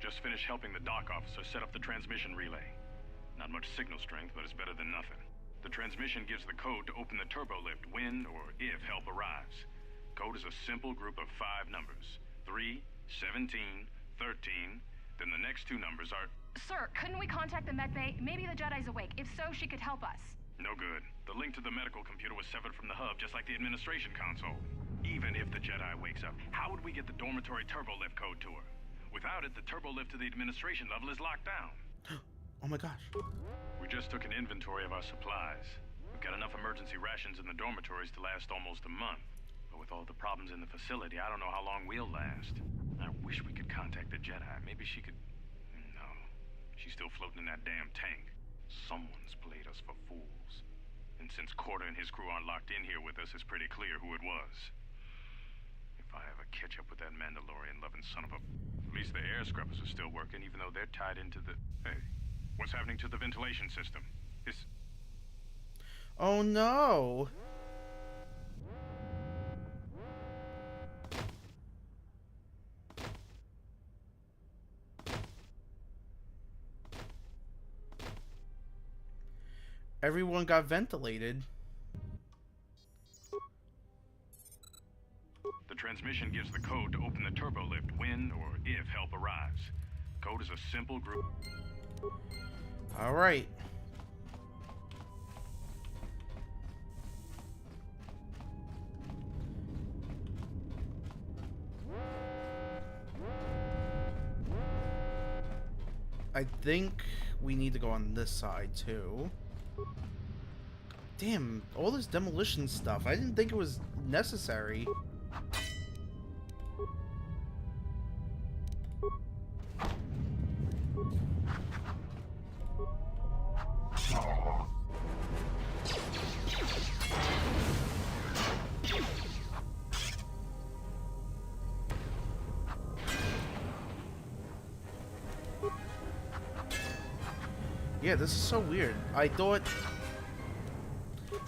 Speaker 13: Just finished helping the dock officer set up the transmission relay. Not much signal strength, but it's better than nothing. The transmission gives the code to open the turbo lift when or if help arrives. Code is a simple group of 5 numbers. 3, 17, 13. Then the next 2 numbers are...
Speaker 4: Sir, couldn't we contact the med bay? Maybe the Jedi's awake. If so, she could help us.
Speaker 13: No good. The link to the medical computer was severed from the hub, just like the administration console. Even if the Jedi wakes up, how would we get the dormitory turbo lift code to her? Without it, the turbo lift to the administration level is locked down.
Speaker 1: Oh my gosh.
Speaker 13: We just took an inventory of our supplies. We've got enough emergency rations in the dormitories to last almost a month. But with all the problems in the facility, I don't know how long we'll last. I wish we could contact the Jedi. Maybe she could... No. She's still floating in that damn tank. Someone's played us for fools. And since Corda and his crew aren't locked in here with us, it's pretty clear who it was. If I ever catch up with that Mandalorian-loving son of a... At least the air scrubbers are still working, even though they're tied into the... Hey, what's happening to the ventilation system?
Speaker 1: Oh no! Everyone got ventilated.
Speaker 13: The transmission gives the code to open the turbo lift when or if help arrives. Code is a simple group.
Speaker 1: All right. I think we need to go on this side too. Damn, all this demolition stuff. I didn't think it was necessary. Yeah, this is so weird. I thought...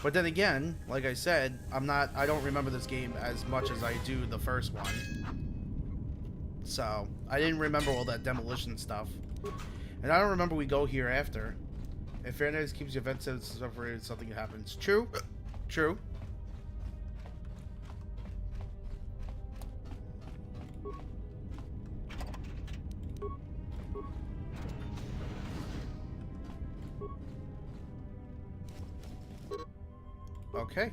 Speaker 1: But then again, like I said, I don't remember this game as much as I do the first one. So, I didn't remember all that demolition stuff. And I don't remember we go here after. If fairness keeps your vent separated, something happens. True. True. Okay.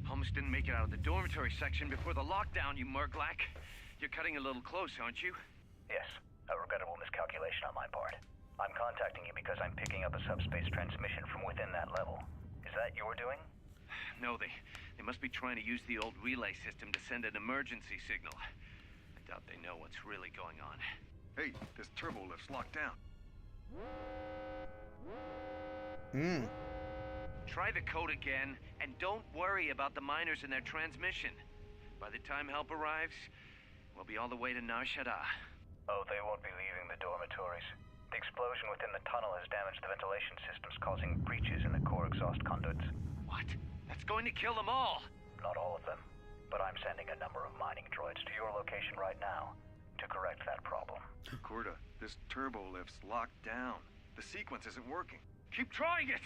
Speaker 8: Almost didn't make it out of the dormitory section before the lockdown, you murglak. You're cutting a little close, aren't you?
Speaker 11: Yes, a regrettable miscalculation on my part. I'm contacting you because I'm picking up a subspace transmission from within that level. Is that your doing?
Speaker 8: No, they must be trying to use the old relay system to send an emergency signal. I doubt they know what's really going on.
Speaker 9: Hey, this turbo lift's locked down.
Speaker 8: Try the code again, and don't worry about the miners and their transmission. By the time help arrives, we'll be all the way to Nar Shaddaa.
Speaker 11: Oh, they won't be leaving the dormitories. The explosion within the tunnel has damaged the ventilation systems, causing breaches in the core exhaust conduits.
Speaker 8: What? That's going to kill them all!
Speaker 11: Not all of them, but I'm sending a number of mining droids to your location right now to correct that problem.
Speaker 9: Corda, this turbo lift's locked down. The sequence isn't working.
Speaker 8: Keep trying it!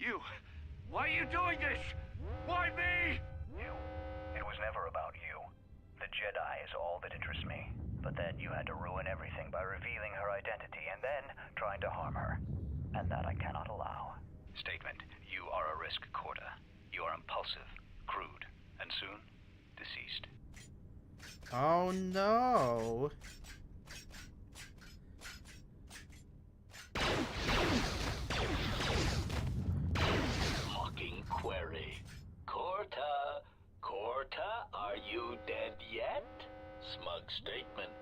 Speaker 8: You! Why are you doing this? Why me?
Speaker 11: You. It was never about you. The Jedi is all that interests me. But then you had to ruin everything by revealing her identity and then trying to harm her. And that I cannot allow.
Speaker 14: Statement. You are a risk, Corda. You are impulsive, crude, and soon, deceased.
Speaker 1: Oh no.
Speaker 12: Hawking query. Corta, are you dead yet? Smug statement.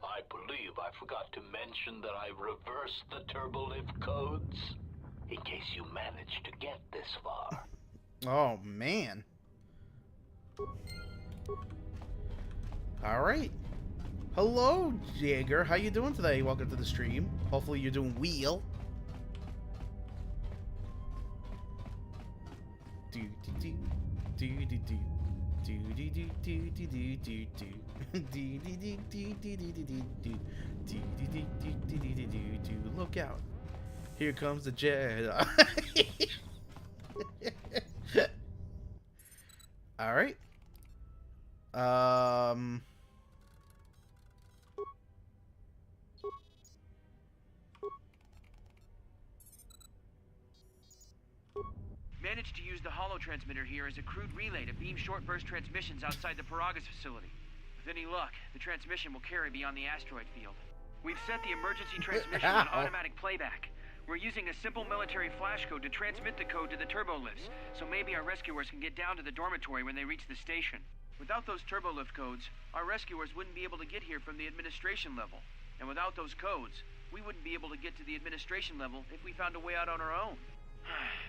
Speaker 12: I believe I forgot to mention that I reversed the turbolift codes. In case you managed to get this far.
Speaker 1: Oh man. Alright. Hello, Jaeger. How you doing today? Welcome to the stream. Hopefully you're doing well. do do do do do. Do do do do do do do do do do do do do do do do. Look out! Here comes the Jedi. All right.
Speaker 8: Managed to use the holo transmitter here as a crude relay to beam short burst transmissions outside the Paragas facility. With any luck, the transmission will carry beyond the asteroid field. We've set the emergency transmission on automatic playback. We're using a simple military flash code to transmit the code to the turbo lifts, so maybe our rescuers can get down to the dormitory when they reach the station. Without those turbo lift codes, our rescuers wouldn't be able to get here from the administration level. And without those codes, we wouldn't be able to get to the administration level if we found a way out on our own.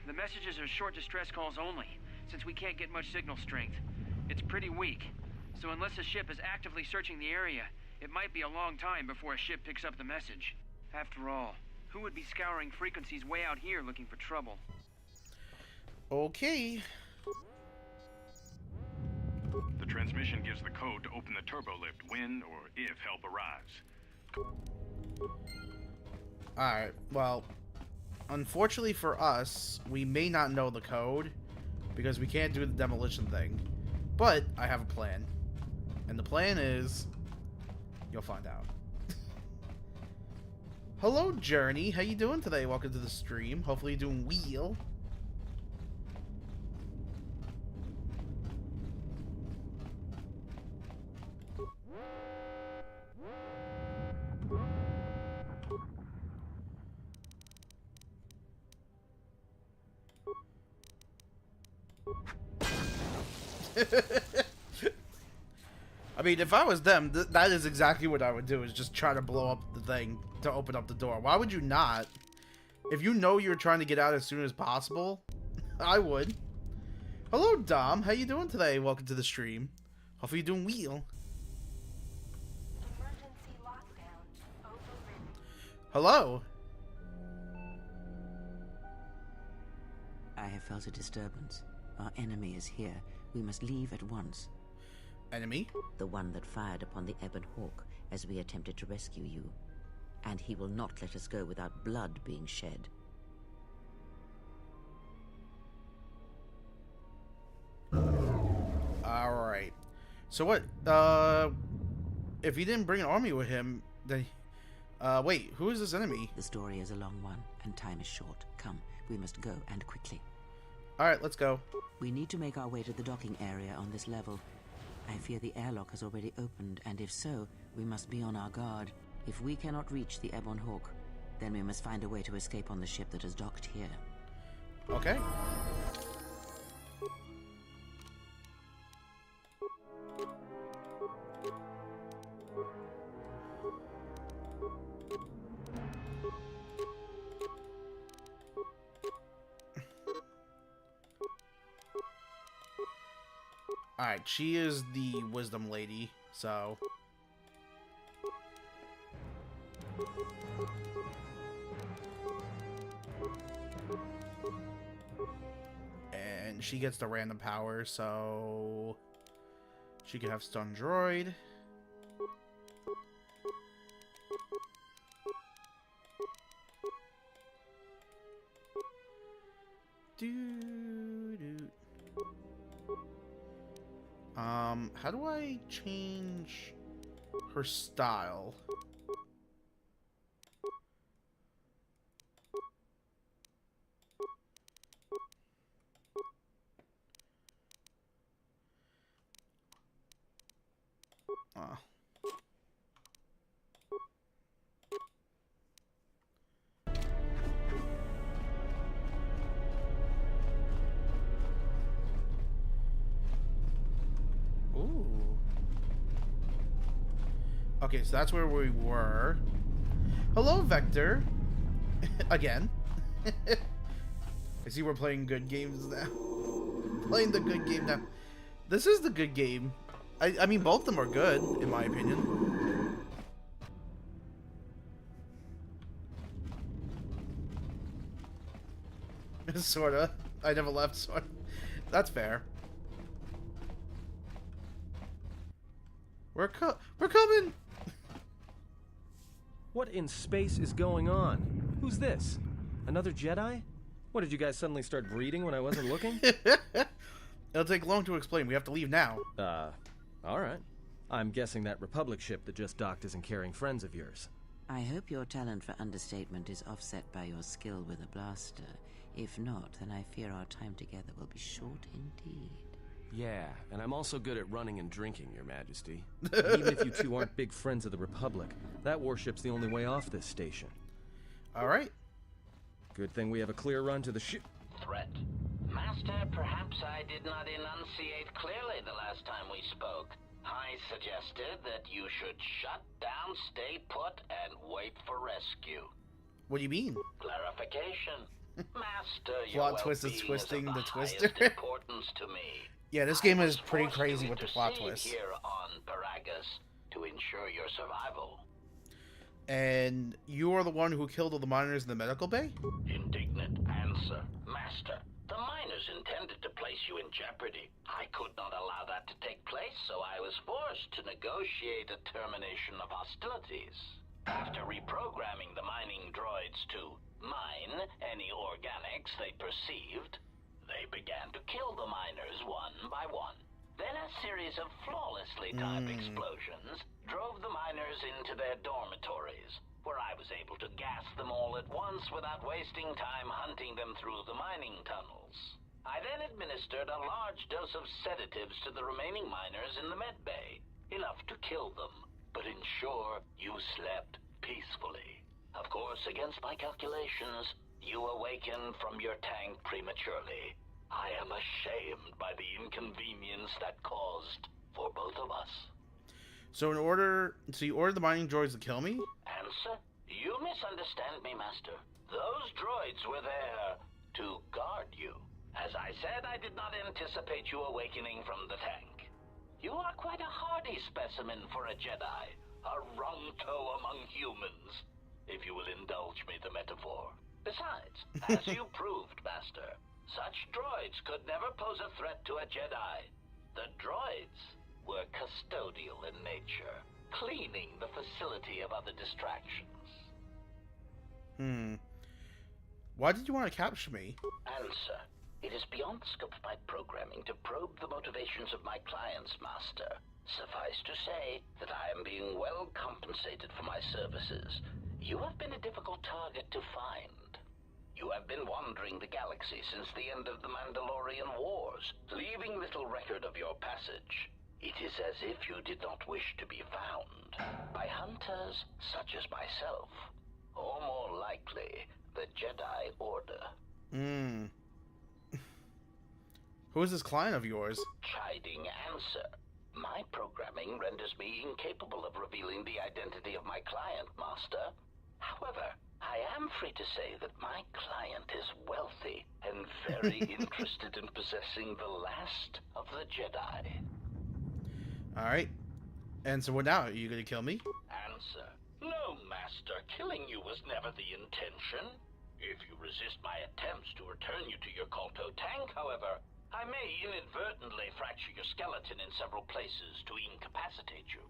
Speaker 8: The messages are short distress calls only, since we can't get much signal strength. It's pretty weak, so unless a ship is actively searching the area, it might be a long time before a ship picks up the message. After all, who would be scouring frequencies way out here looking for trouble?
Speaker 1: Okay.
Speaker 13: The transmission gives the code to open the turbo lift when or if help arrives.
Speaker 1: Alright, well, unfortunately for us, we may not know the code because we can't do the demolition thing. But I have a plan. And the plan is, you'll find out. Hello, Journey. How you doing today? Welcome to the stream. Hopefully you're doing well. I mean, if I was them, that is exactly what I would do, is just try to blow up the thing to open up the door. Why would you not? If you know you're trying to get out as soon as possible, I would. Hello, Dom. How you doing today? Welcome to the stream. Hopefully you're doing well.
Speaker 2: Emergency lockdown overridden.
Speaker 1: Hello.
Speaker 3: I have felt a disturbance. Our enemy is here. We must leave at once.
Speaker 1: Enemy?
Speaker 3: The one that fired upon the Ebon Hawk as we attempted to rescue you. And he will not let us go without blood being shed.
Speaker 1: Alright. So what, if he didn't bring an army with him, then, wait, who is this enemy?
Speaker 3: The story is a long one, and time is short. Come, we must go, and quickly.
Speaker 1: Alright, let's go.
Speaker 3: We need to make our way to the docking area on this level. I fear the airlock has already opened, and if so, we must be on our guard. If we cannot reach the Ebon Hawk, then we must find a way to escape on the ship that is docked here.
Speaker 1: Okay. Alright, she is the wisdom lady, so... And she gets the random power, so... she can have stun droid. How do I change her style? Okay, so that's where we were. Hello, Vector. Again. I see we're playing good games now. Playing the good game now. This is the good game. I mean, both of them are good, in my opinion. Sorta. I never left, so That's fair. We're coming!
Speaker 7: What in space is going on? Who's this? Another Jedi? What, did you guys suddenly start breeding when I wasn't looking?
Speaker 1: It'll take long to explain. We have to leave now.
Speaker 7: Alright. I'm guessing that Republic ship that just docked isn't carrying friends of yours.
Speaker 3: I hope your talent for understatement is offset by your skill with a blaster. If not, then I fear our time together will be short indeed.
Speaker 7: Yeah, and I'm also good at running and drinking, Your Majesty. Even if you two aren't big friends of the Republic, that warship's the only way off this station.
Speaker 1: Alright.
Speaker 7: Good thing we have a clear run to the ship.
Speaker 12: Threat. Master, perhaps I did not enunciate clearly the last time we spoke. I suggested that you should shut down, stay put, and wait for rescue.
Speaker 1: What do you mean?
Speaker 12: Clarification. Master, your
Speaker 1: Plot twist is
Speaker 12: well-being
Speaker 1: twisting
Speaker 12: of
Speaker 1: the
Speaker 12: highest
Speaker 1: twister.
Speaker 12: importance to me.
Speaker 1: Yeah, this game
Speaker 12: I
Speaker 1: is
Speaker 12: was
Speaker 1: pretty
Speaker 12: forced
Speaker 1: crazy
Speaker 12: to
Speaker 1: with the plot
Speaker 12: intercede
Speaker 1: twists.
Speaker 12: here on Paragus to ensure your survival.
Speaker 1: And you are the one who killed all the miners in the medical bay?
Speaker 12: Indignant answer. Master, the miners intended to place you in jeopardy. I could not allow that to take place, so I was forced to negotiate a termination of hostilities. After reprogramming the mining droids to mine any organics they perceived, they began to kill the miners one by one. Then a series of flawlessly timed explosions drove the miners into their dormitories, where I was able to gas them all at once without wasting time hunting them through the mining tunnels. I then administered a large dose of sedatives to the remaining miners in the med bay, enough to kill them, but ensure you slept peacefully. Of course, against my calculations, you awakened from your tank prematurely. I am ashamed by the inconvenience that caused for both of us.
Speaker 1: So you ordered the mining droids to kill me?
Speaker 12: Answer? You misunderstand me, Master. Those droids were there to guard you. As I said, I did not anticipate you awakening from the tank. You are quite a hardy specimen for a Jedi, a rung-toe among humans, if you will indulge me the metaphor. Besides, as you proved, Master, such droids could never pose a threat to a Jedi. The droids were custodial in nature, cleaning the facility of other distractions.
Speaker 1: Why did you want to capture me?
Speaker 12: Answer. It is beyond the scope of my programming to probe the motivations of my clients, Master. Suffice to say that I am being well compensated for my services. You have been a difficult target to find. You have been wandering the galaxy since the end of the Mandalorian Wars, leaving little record of your passage. It is as if you did not wish to be found by hunters such as myself, or more likely, the Jedi Order.
Speaker 1: Who is this client of yours?
Speaker 12: Chiding answer. My programming renders me incapable of revealing the identity of my client, Master. However, I am free to say that my client is wealthy and very interested in possessing the last of the Jedi.
Speaker 1: Alright. And so what now? Are you going to kill me?
Speaker 12: Answer. No, Master. Killing you was never the intention. If you resist my attempts to return you to your Kolto tank, however, I may inadvertently fracture your skeleton in several places to incapacitate you.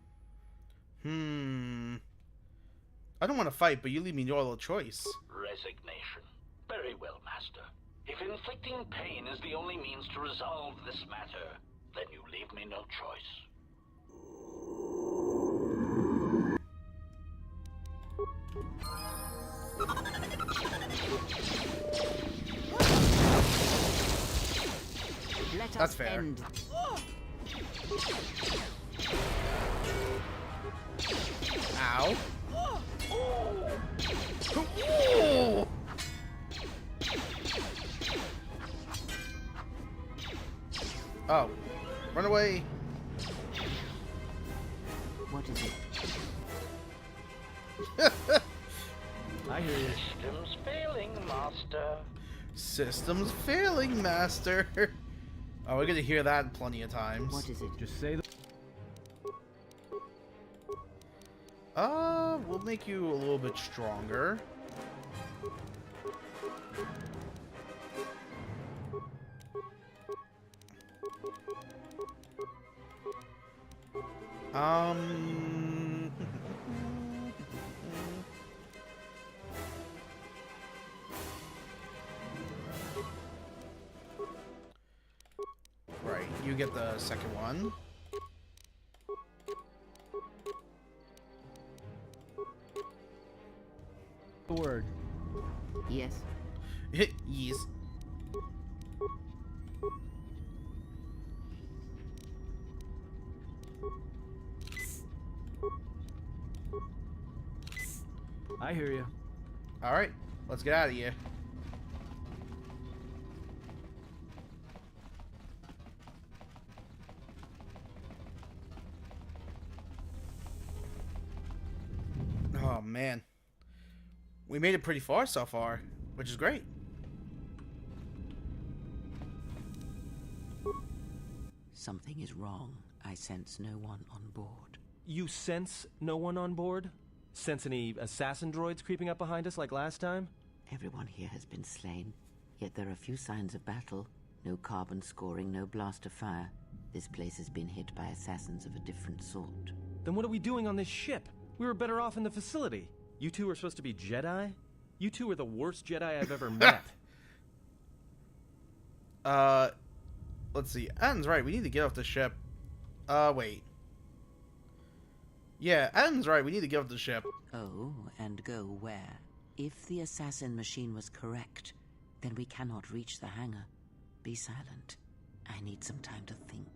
Speaker 1: I don't want to fight, but you leave me no other choice.
Speaker 12: Resignation. Very well, Master. If inflicting pain is the only means to resolve this matter, then you leave me no choice.
Speaker 3: Let
Speaker 1: That's
Speaker 3: us
Speaker 1: fair.
Speaker 3: end.
Speaker 1: Ow. Oh. Run away.
Speaker 3: What is it?
Speaker 7: I hear you.
Speaker 12: Systems failing, Master.
Speaker 1: Systems failing, Master. Oh, we're gonna hear that plenty of times.
Speaker 3: What is it?
Speaker 7: Just say the...
Speaker 1: We'll make you a little bit stronger. Um. Right, you get the second one.
Speaker 15: Word.
Speaker 3: Yes.
Speaker 1: Yes.
Speaker 15: I hear you.
Speaker 1: All right, let's get out of here. Oh man, we made it pretty far so far, which is great.
Speaker 3: Something is wrong. I sense no one on board.
Speaker 7: You sense no one on board? Sense any assassin droids creeping up behind us like last time?
Speaker 3: Everyone here has been slain, yet there are few signs of battle. No carbon scoring, no blaster fire. This place has been hit by assassins of a different sort.
Speaker 7: Then what are we doing on this ship? We were better off in the facility. You two are supposed to be Jedi? You two are the worst Jedi I've ever met.
Speaker 1: Let's see. Adam's right. We need to get off the ship. Wait. Yeah, Adam's right. We need to get off the ship.
Speaker 3: Oh, and go where? If the assassin machine was correct, then we cannot reach the hangar. Be silent. I need some time to think.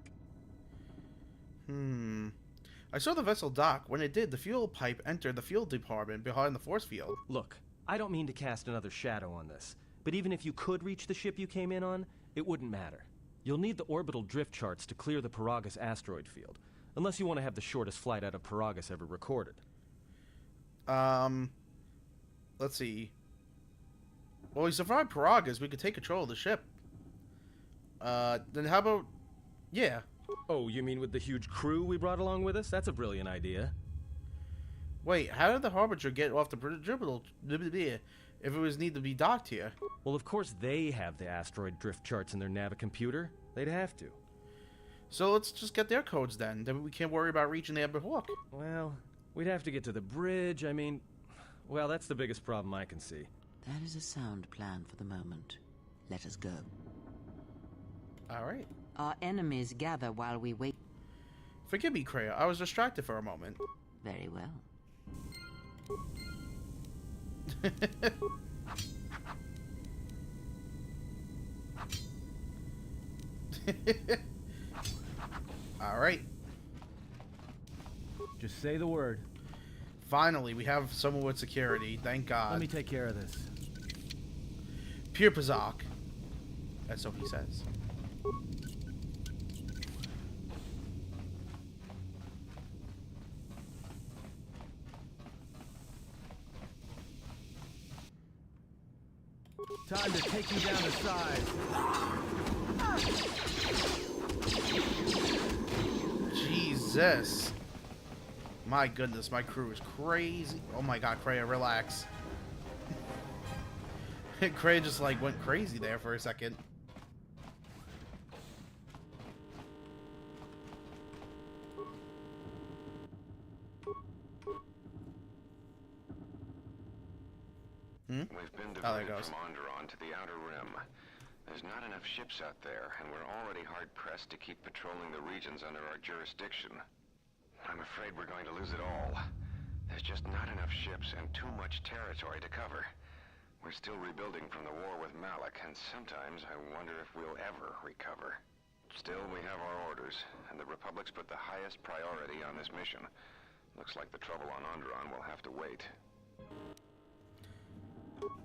Speaker 1: I saw the vessel dock. When it did, the fuel pipe entered the fuel department behind the force field.
Speaker 7: Look, I don't mean to cast another shadow on this, but even if you could reach the ship you came in on, it wouldn't matter. You'll need the orbital drift charts to clear the Paragus asteroid field, unless you want to have the shortest flight out of Paragus ever recorded.
Speaker 1: Let's see. Well, we survived Paragus. We could take control of the ship. Then how about... Yeah.
Speaker 7: Oh, you mean with the huge crew we brought along with us? That's a brilliant idea.
Speaker 1: Wait, how did the Harbinger get off the dirigible if it was need to be docked here?
Speaker 7: Well, of course they have the asteroid drift charts in their Navicomputer. They'd have to.
Speaker 1: So let's just get their codes then. Then we can't worry about reaching the Ebon Hawk.
Speaker 7: Well, we'd have to get to the bridge. I mean, well, that's the biggest problem I can see.
Speaker 3: That is a sound plan for the moment. Let us go.
Speaker 1: All right.
Speaker 3: Our enemies gather while we wait.
Speaker 1: Forgive me, Kreia. I was distracted for a moment.
Speaker 3: Very well.
Speaker 1: All right.
Speaker 15: Just say the word.
Speaker 1: Finally, we have someone with security. Thank God.
Speaker 15: Let me take care of this.
Speaker 1: Pure Pazak. That's what he says.
Speaker 15: Time to take you down to size.
Speaker 1: Jesus. My goodness, my crew is crazy. Oh my God, Kreia, relax. Kreia just like went crazy there for a second.
Speaker 16: We've been diverted from Onderon to the Outer Rim. There's not enough ships out there, and we're already hard-pressed to keep patrolling the regions under our jurisdiction. I'm afraid we're going to lose it all. There's just not enough ships and too much territory to cover. We're still rebuilding from the war with Malak, and sometimes I wonder if we'll ever recover. Still, we have our orders, and the Republic's put the highest priority on this mission. Looks like the trouble on Onderon will have to wait.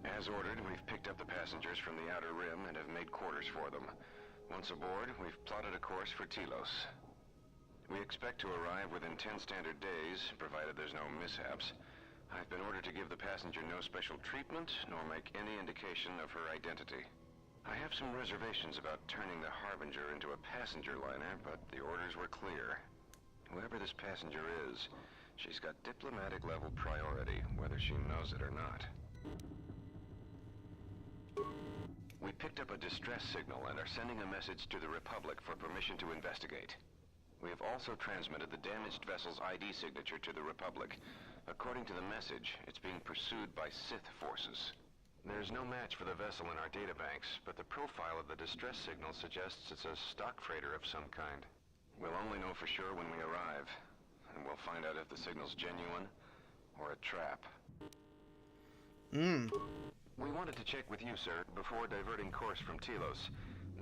Speaker 16: As ordered, we've picked up the passengers from the Outer Rim and have made quarters for them. Once aboard, we've plotted a course for Telos. We expect to arrive within 10 standard days, provided there's no mishaps. I've been ordered to give the passenger no special treatment, nor make any indication of her identity. I have some reservations about turning the Harbinger into a passenger liner, but the orders were clear. Whoever this passenger is, she's got diplomatic level priority, whether she knows it or not. We picked up a distress signal and are sending a message to the Republic for permission to investigate. We have also transmitted the damaged vessel's ID signature to the Republic. According to the message, it's being pursued by Sith forces. There's no match for the vessel in our databanks, but the profile of the distress signal suggests it's a stock freighter of some kind. We'll only know for sure when we arrive, and we'll find out if the signal's genuine or a trap. We wanted to check with you, sir, before diverting course from Telos.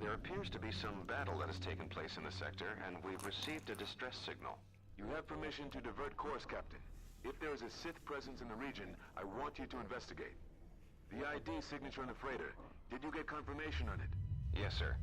Speaker 16: There appears to be some battle that has taken place in the sector, and we've received a distress signal.
Speaker 17: You have permission to divert course, Captain. If there is a Sith presence in the region, I want you to investigate. The ID signature on the freighter, did you get confirmation on it?
Speaker 16: Yes, sir.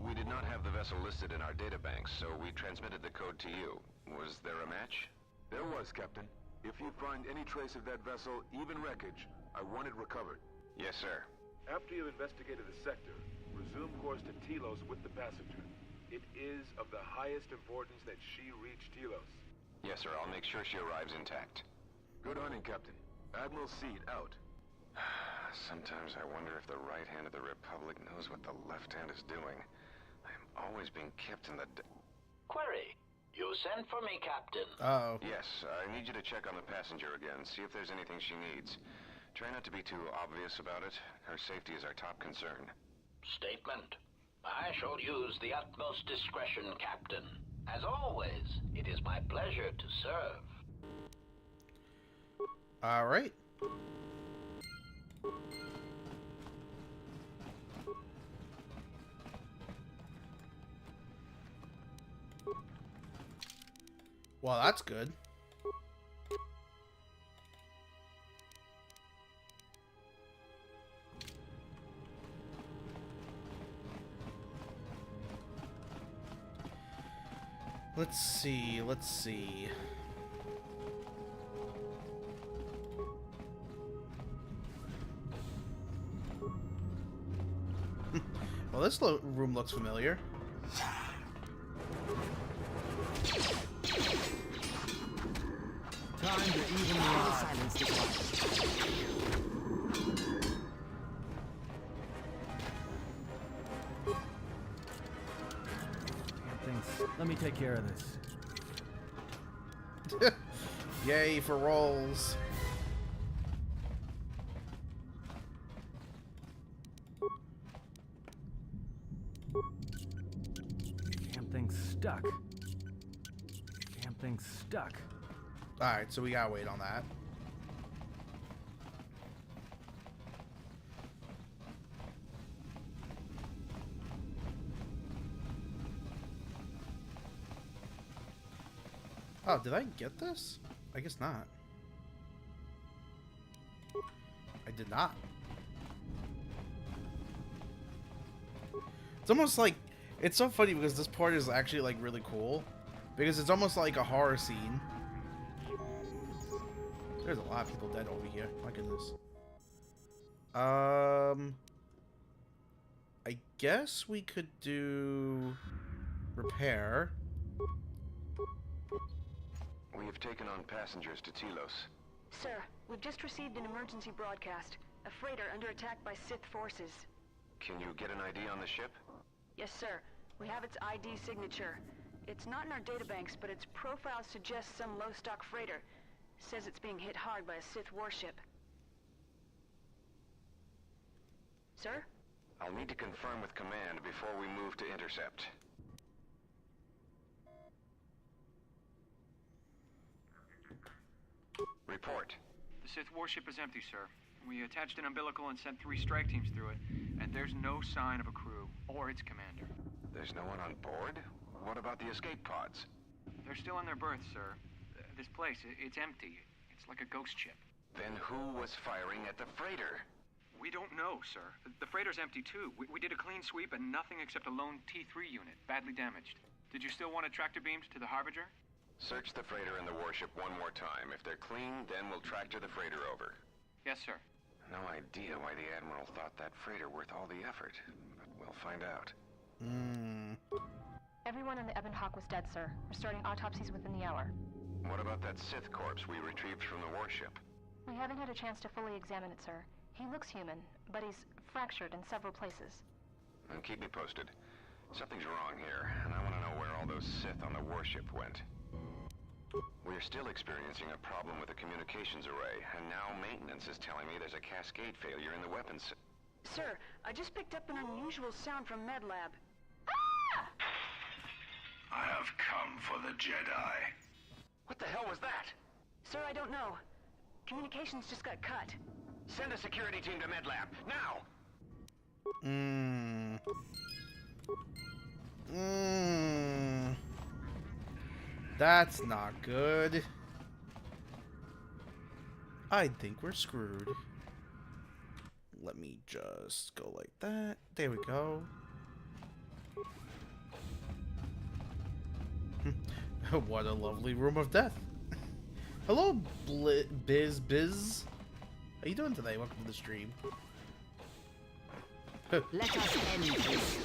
Speaker 16: We did not have the vessel listed in our databanks, so we transmitted the code to you. Was there a match?
Speaker 17: There was, Captain. If you find any trace of that vessel, even wreckage, I want it recovered.
Speaker 16: Yes, sir.
Speaker 17: After you've investigated the sector, resume course to Telos with the passenger. It is of the highest importance that she reach Telos.
Speaker 16: Yes, sir. I'll make sure she arrives intact.
Speaker 17: Good hunting, Captain. Admiral Seed, out.
Speaker 16: Sometimes I wonder if the right hand of the Republic knows what the left hand is doing. I'm always being kept in the...
Speaker 12: Query. You sent for me, Captain.
Speaker 1: Uh-oh.
Speaker 16: Yes, I need you to check on the passenger again, see if there's anything she needs. Try not to be too obvious about it. Her safety is our top concern.
Speaker 12: Statement. I shall use the utmost discretion, Captain. As always, it is my pleasure to serve.
Speaker 1: All right. Well, that's good. Let's see. Well, this room looks familiar.
Speaker 15: Time to even silence the clock. Let me take care of this.
Speaker 1: Yay for rolls.
Speaker 15: Damn thing's stuck. Damn thing's stuck.
Speaker 1: Alright, so we gotta wait on that. Oh, did I get this? I guess not. I did not. It's almost like... It's so funny because this part is actually, like, really cool. Because it's almost like a horror scene. There's a lot of people dead over here. My goodness. I guess we could do... repair.
Speaker 16: We have taken on passengers to Telos.
Speaker 18: Sir, we've just received an emergency broadcast. A freighter under attack by Sith forces.
Speaker 16: Can you get an ID on the ship?
Speaker 18: Yes, sir. We have its ID signature. It's not in our databanks, but its profile suggests some low-stock freighter. Says it's being hit hard by a Sith warship. Sir?
Speaker 16: I'll need to confirm with command before we move to intercept. Report.
Speaker 8: The Sith warship is empty, sir. We attached an umbilical and sent 3 strike teams through it, and there's no sign of a crew or its commander.
Speaker 16: There's no one on board? What about the escape pods?
Speaker 8: They're still in their berths, sir. This place, it's empty. It's like a ghost ship.
Speaker 16: Then who was firing at the freighter?
Speaker 8: We don't know, sir. The freighter's empty, too. We did a clean sweep and nothing except a lone T3 unit, badly damaged. Did you still want tractor beams to the Harbinger?
Speaker 16: Search the freighter and the warship one more time. If they're clean, then we'll tractor the freighter over.
Speaker 8: Yes, sir.
Speaker 16: No idea why the Admiral thought that freighter worth all the effort, but we'll find out.
Speaker 4: Everyone on the Ebon Hawk was dead, sir. We're starting autopsies within the hour.
Speaker 16: What about that Sith corpse we retrieved from the warship?
Speaker 4: We haven't had a chance to fully examine it, sir. He looks human, but he's fractured in several places.
Speaker 16: And keep me posted. Something's wrong here, and I want to know where all those Sith on the warship went. We're still experiencing a problem with the communications array, and now maintenance is telling me there's a cascade failure in the weapons.
Speaker 18: Sir, I just picked up an unusual sound from MedLab.
Speaker 19: I have come for the Jedi.
Speaker 6: What the hell was that?
Speaker 18: Sir, I don't know. Communications just got cut.
Speaker 6: Send a security team to MedLab, now!
Speaker 1: That's not good. I think we're screwed. Let me just go like that. There we go. What a lovely room of death. Hello, Biz. How you doing today? Welcome to the stream.
Speaker 3: Let us end this.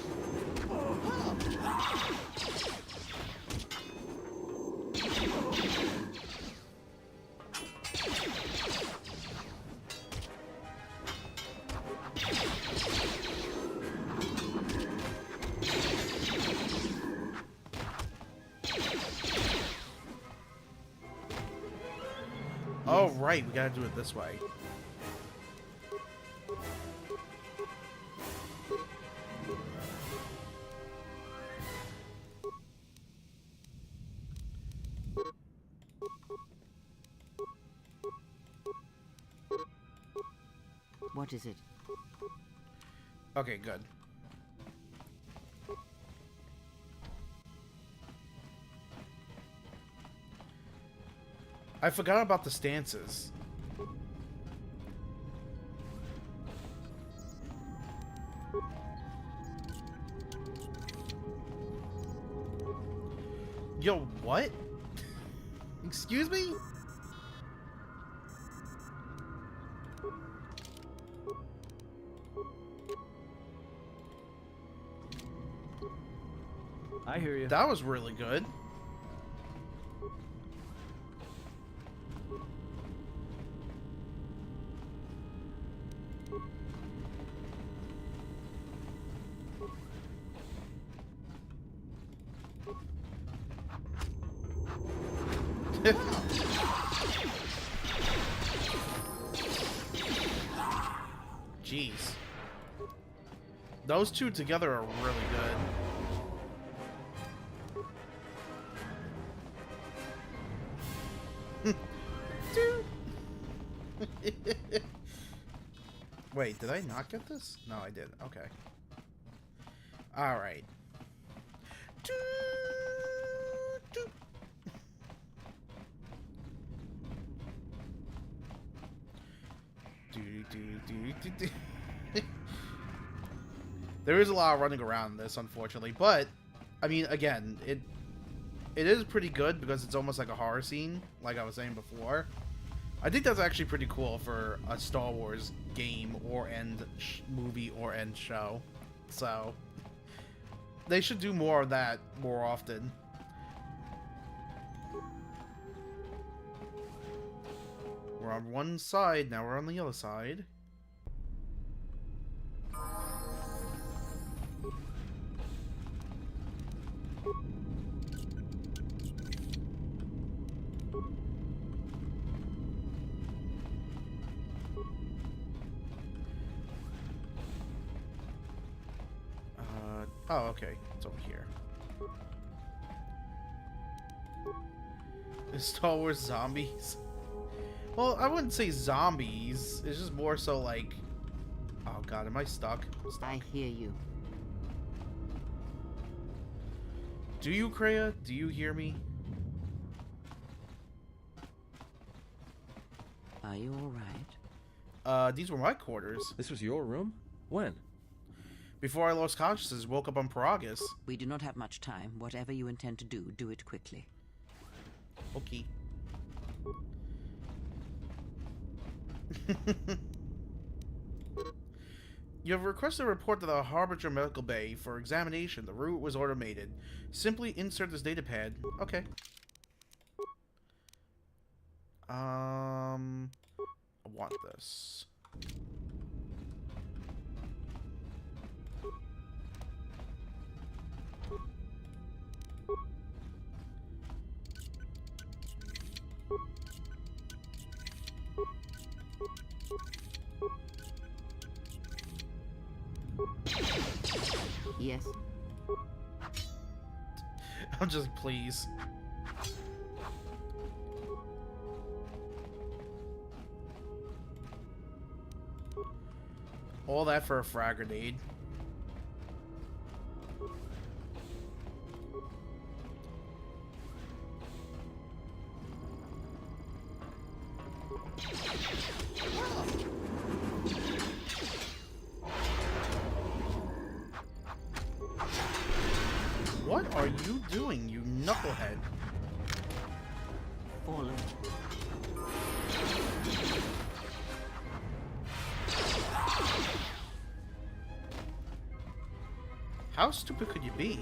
Speaker 1: Oh, right. We gotta do it this way.
Speaker 3: What is it?
Speaker 1: Okay, good. I forgot about the stances. Yo, what? Excuse me?
Speaker 15: I hear you.
Speaker 1: That was really good. Jeez. Those two together are really good. Wait, did I not get this? No, I did. Okay. Alright. There is a lot of running around in this, unfortunately, but I mean, again, it is pretty good because it's almost like a horror scene, like I was saying before. I think that's actually pretty cool for a Star Wars game or movie or show. So they should do more of that more often. We're on one side, now we're on the other side. Oh, okay. It's over here. Star Wars zombies? Well, I wouldn't say zombies. It's just more so like... Oh god, am I stuck?
Speaker 3: I hear you.
Speaker 1: Do you, Kreia? Do you hear me?
Speaker 3: Are you alright?
Speaker 1: These were my quarters.
Speaker 7: This was your room? When?
Speaker 1: Before I lost consciousness, woke up on Paragus.
Speaker 3: We do not have much time. Whatever you intend to do, do it quickly.
Speaker 1: Okay. You have requested a report to the Harbinger Medical Bay for examination. The route was automated. Simply insert this data pad. Okay. I want this.
Speaker 3: Yes?
Speaker 1: I'm just, please. All that for a frag grenade. What are you doing, you knucklehead?
Speaker 3: Fallen.
Speaker 1: How stupid could you be?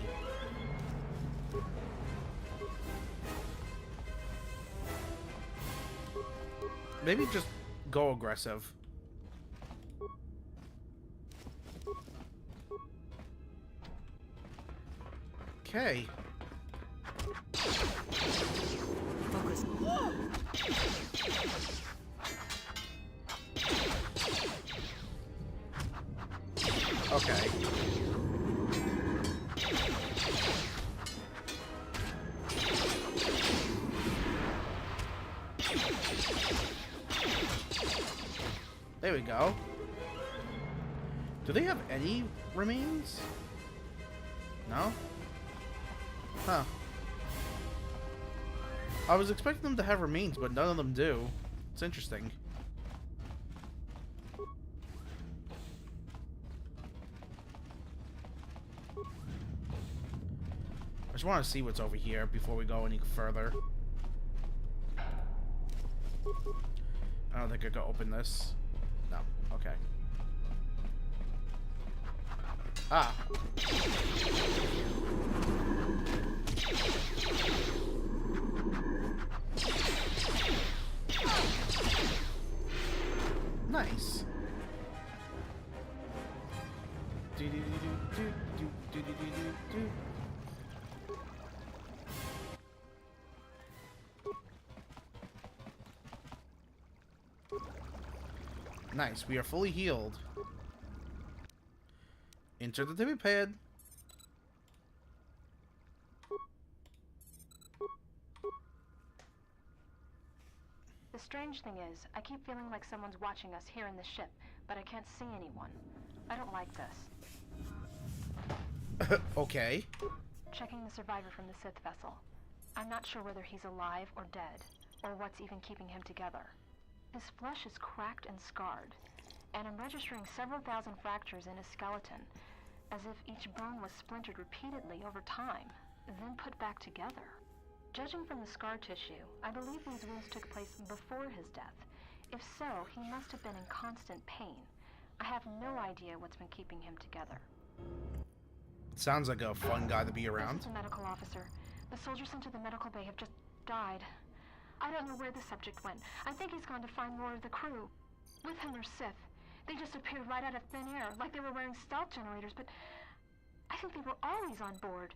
Speaker 1: Maybe just go aggressive. Okay.
Speaker 3: Focus.
Speaker 1: Okay. There we go. Do they have any remains? No? Huh. I was expecting them to have remains, but none of them do. It's interesting. I just want to see what's over here before we go any further. I don't think I can open this. No. Okay. Ah. Nice. Nice, we are fully healed. Enter the tippy pad.
Speaker 4: The strange thing is, I keep feeling like someone's watching us here in the ship, but I can't see anyone. I don't like this.
Speaker 1: Okay.
Speaker 4: Checking the survivor from the Sith vessel. I'm not sure whether he's alive or dead, or what's even keeping him together. His flesh is cracked and scarred, and I'm registering several thousand fractures in his skeleton, as if each bone was splintered repeatedly over time, then put back together. Judging from the scar tissue, I believe these wounds took place before his death. If so, he must have been in constant pain. I have no idea what's been keeping him together.
Speaker 1: Sounds like a fun guy to be around.
Speaker 4: This is the medical officer. The soldiers sent to the medical bay have just died. I don't know where the subject went. I think he's gone to find more of the crew. With him are Sith. They just appeared right out of thin air, like they were wearing stealth generators, but I think they were always on board.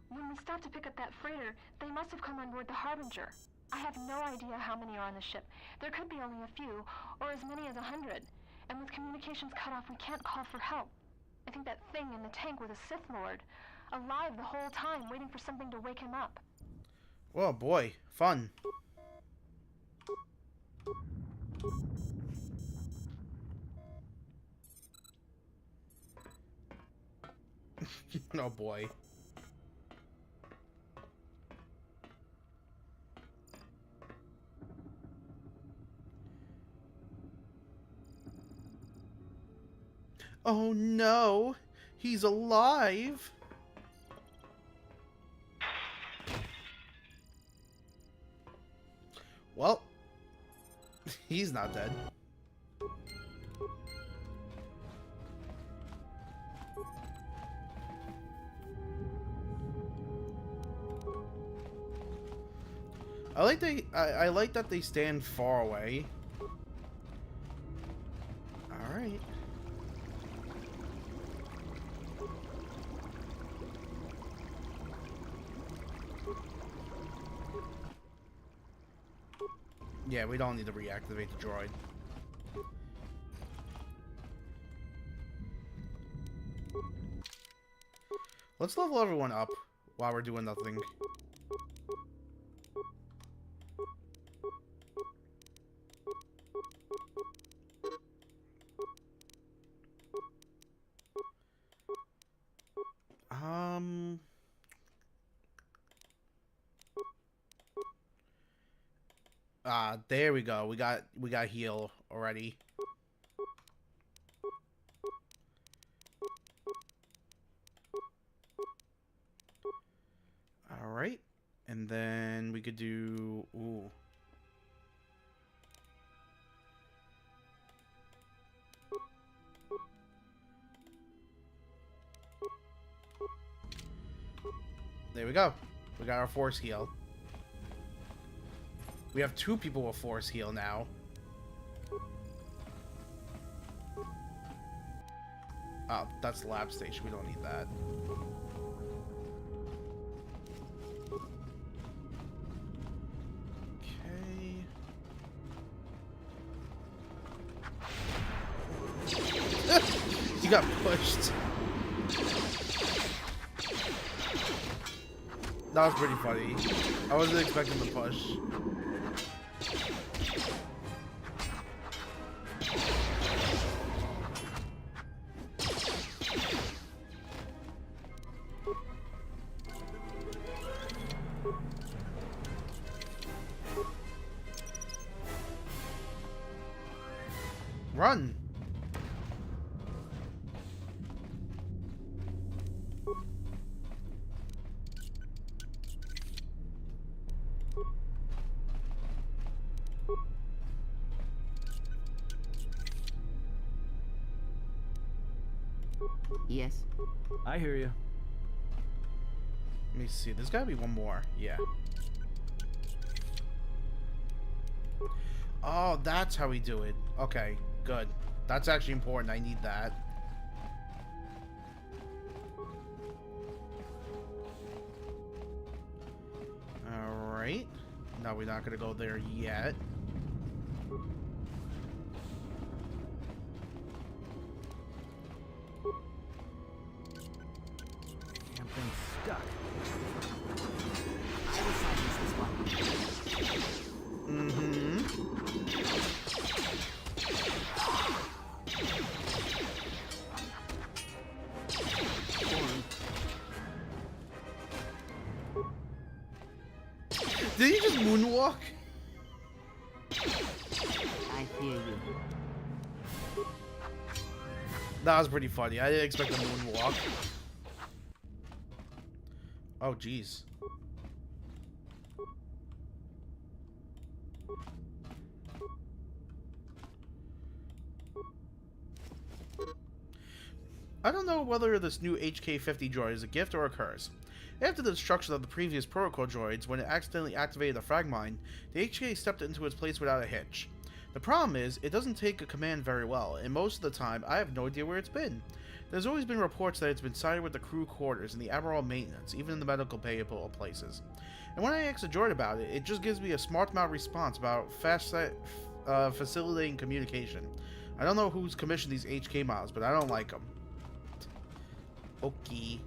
Speaker 4: When we stopped to pick up that freighter, they must have come on board the Harbinger. I have no idea how many are on the ship. There could be only a few, or as many as 100. And with communications cut off, we can't call for help. I think that thing in the tank was a Sith Lord, alive the whole time, waiting for something to wake him up.
Speaker 1: Oh boy, fun. Oh boy. Oh no, he's alive. Well, he's not dead. I like that they stand far away. All right. Yeah, we don't need to reactivate the droid. Let's level everyone up while we're doing nothing. There we go. We got heal already. All right, and then we could do ooh. There we go. We got our force heal. We have 2 people with force heal now. Oh, that's the lab station. We don't need that. Okay. You got pushed. That was pretty funny. I wasn't expecting the push. Run!
Speaker 3: Yes?
Speaker 15: I hear you.
Speaker 1: Let me see. There's gotta be one more. Yeah. Oh, that's how we do it. Okay, good. That's actually important. I need that. Alright. No, we're not gonna go there yet.
Speaker 15: Damn thing's stuck.
Speaker 3: I will silence this one.
Speaker 1: Mm-hmm. Did he just moonwalk?
Speaker 3: I hear you.
Speaker 1: That was pretty funny. I didn't expect a moonwalk. Oh, jeez. I don't know whether this new HK-50 droid is a gift or a curse. After the destruction of the previous protocol droids, when it accidentally activated the frag mine, the HK stepped into its place without a hitch. The problem is, it doesn't take a command very well, and most of the time, I have no idea where it's been. There's always been reports that it's been sighted with the crew quarters and the Admiral maintenance, even in the medical payable places. And when I ask the droid about it, it just gives me a smart mouth response about facilitating communication. I don't know who's commissioned these HK models, but I don't like them. Okay.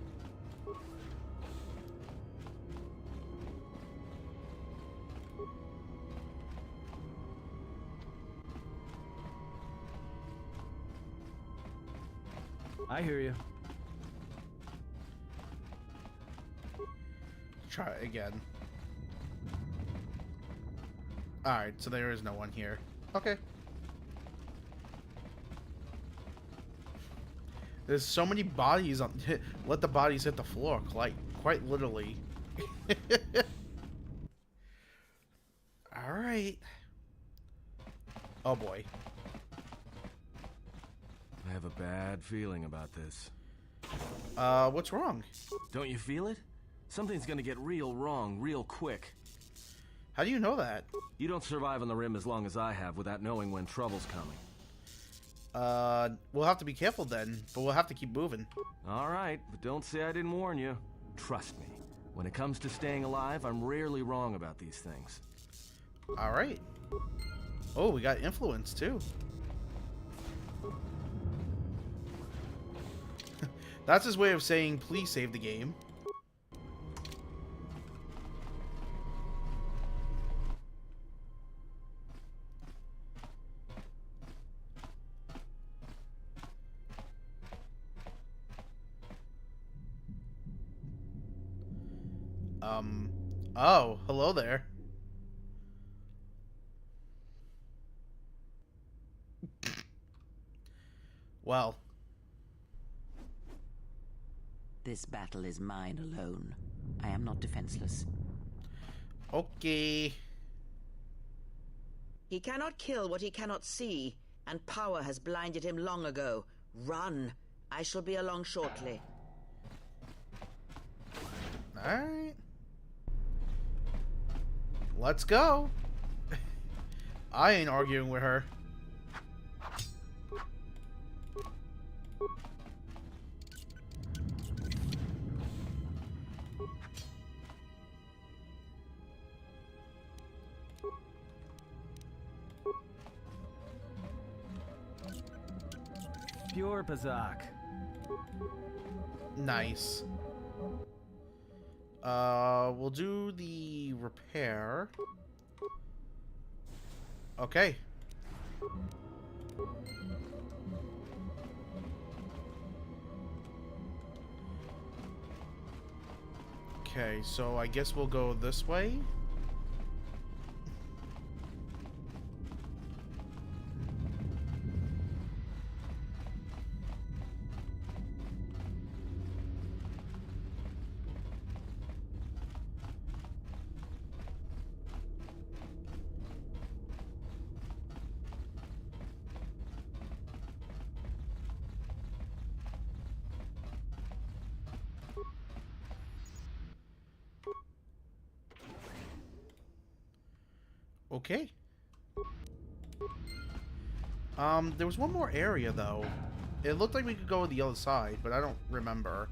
Speaker 15: I hear you.
Speaker 1: Try it again. Alright, so there is no one here. Okay. There's so many bodies on... Let the bodies hit the floor, quite literally. Alright. Oh boy.
Speaker 7: I have a bad feeling about this.
Speaker 1: What's wrong?
Speaker 7: Don't you feel it? Something's gonna get real wrong real quick.
Speaker 1: How do you know that?
Speaker 7: You don't survive on the rim as long as I have without knowing when trouble's coming.
Speaker 1: We'll have to be careful then, but we'll have to keep moving.
Speaker 7: Alright, but don't say I didn't warn you. Trust me, when it comes to staying alive, I'm rarely wrong about these things.
Speaker 1: Alright. Oh, we got influence too. That's his way of saying, please save the game. Oh, hello there. Well.
Speaker 3: This battle is mine alone. I am not defenseless.
Speaker 1: Okay.
Speaker 20: He cannot kill what he cannot see, and power has blinded him long ago. Run. I shall be along shortly.
Speaker 1: Alright. Let's go. I ain't arguing with her.
Speaker 15: Pure Pazak.
Speaker 1: Nice. We'll do the repair. Okay. Okay, so I guess we'll go this way. Okay. There was one more area, though. It looked like we could go to the other side, but I don't remember.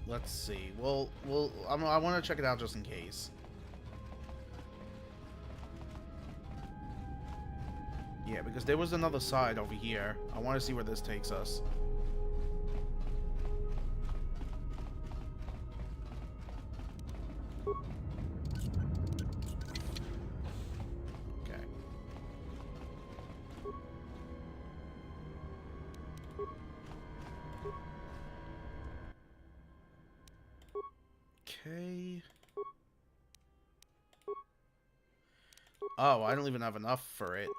Speaker 1: Let's see. I want to check it out just in case. Yeah, because there was another side over here. I want to see where this takes us. Okay. Oh, I don't even have enough for it.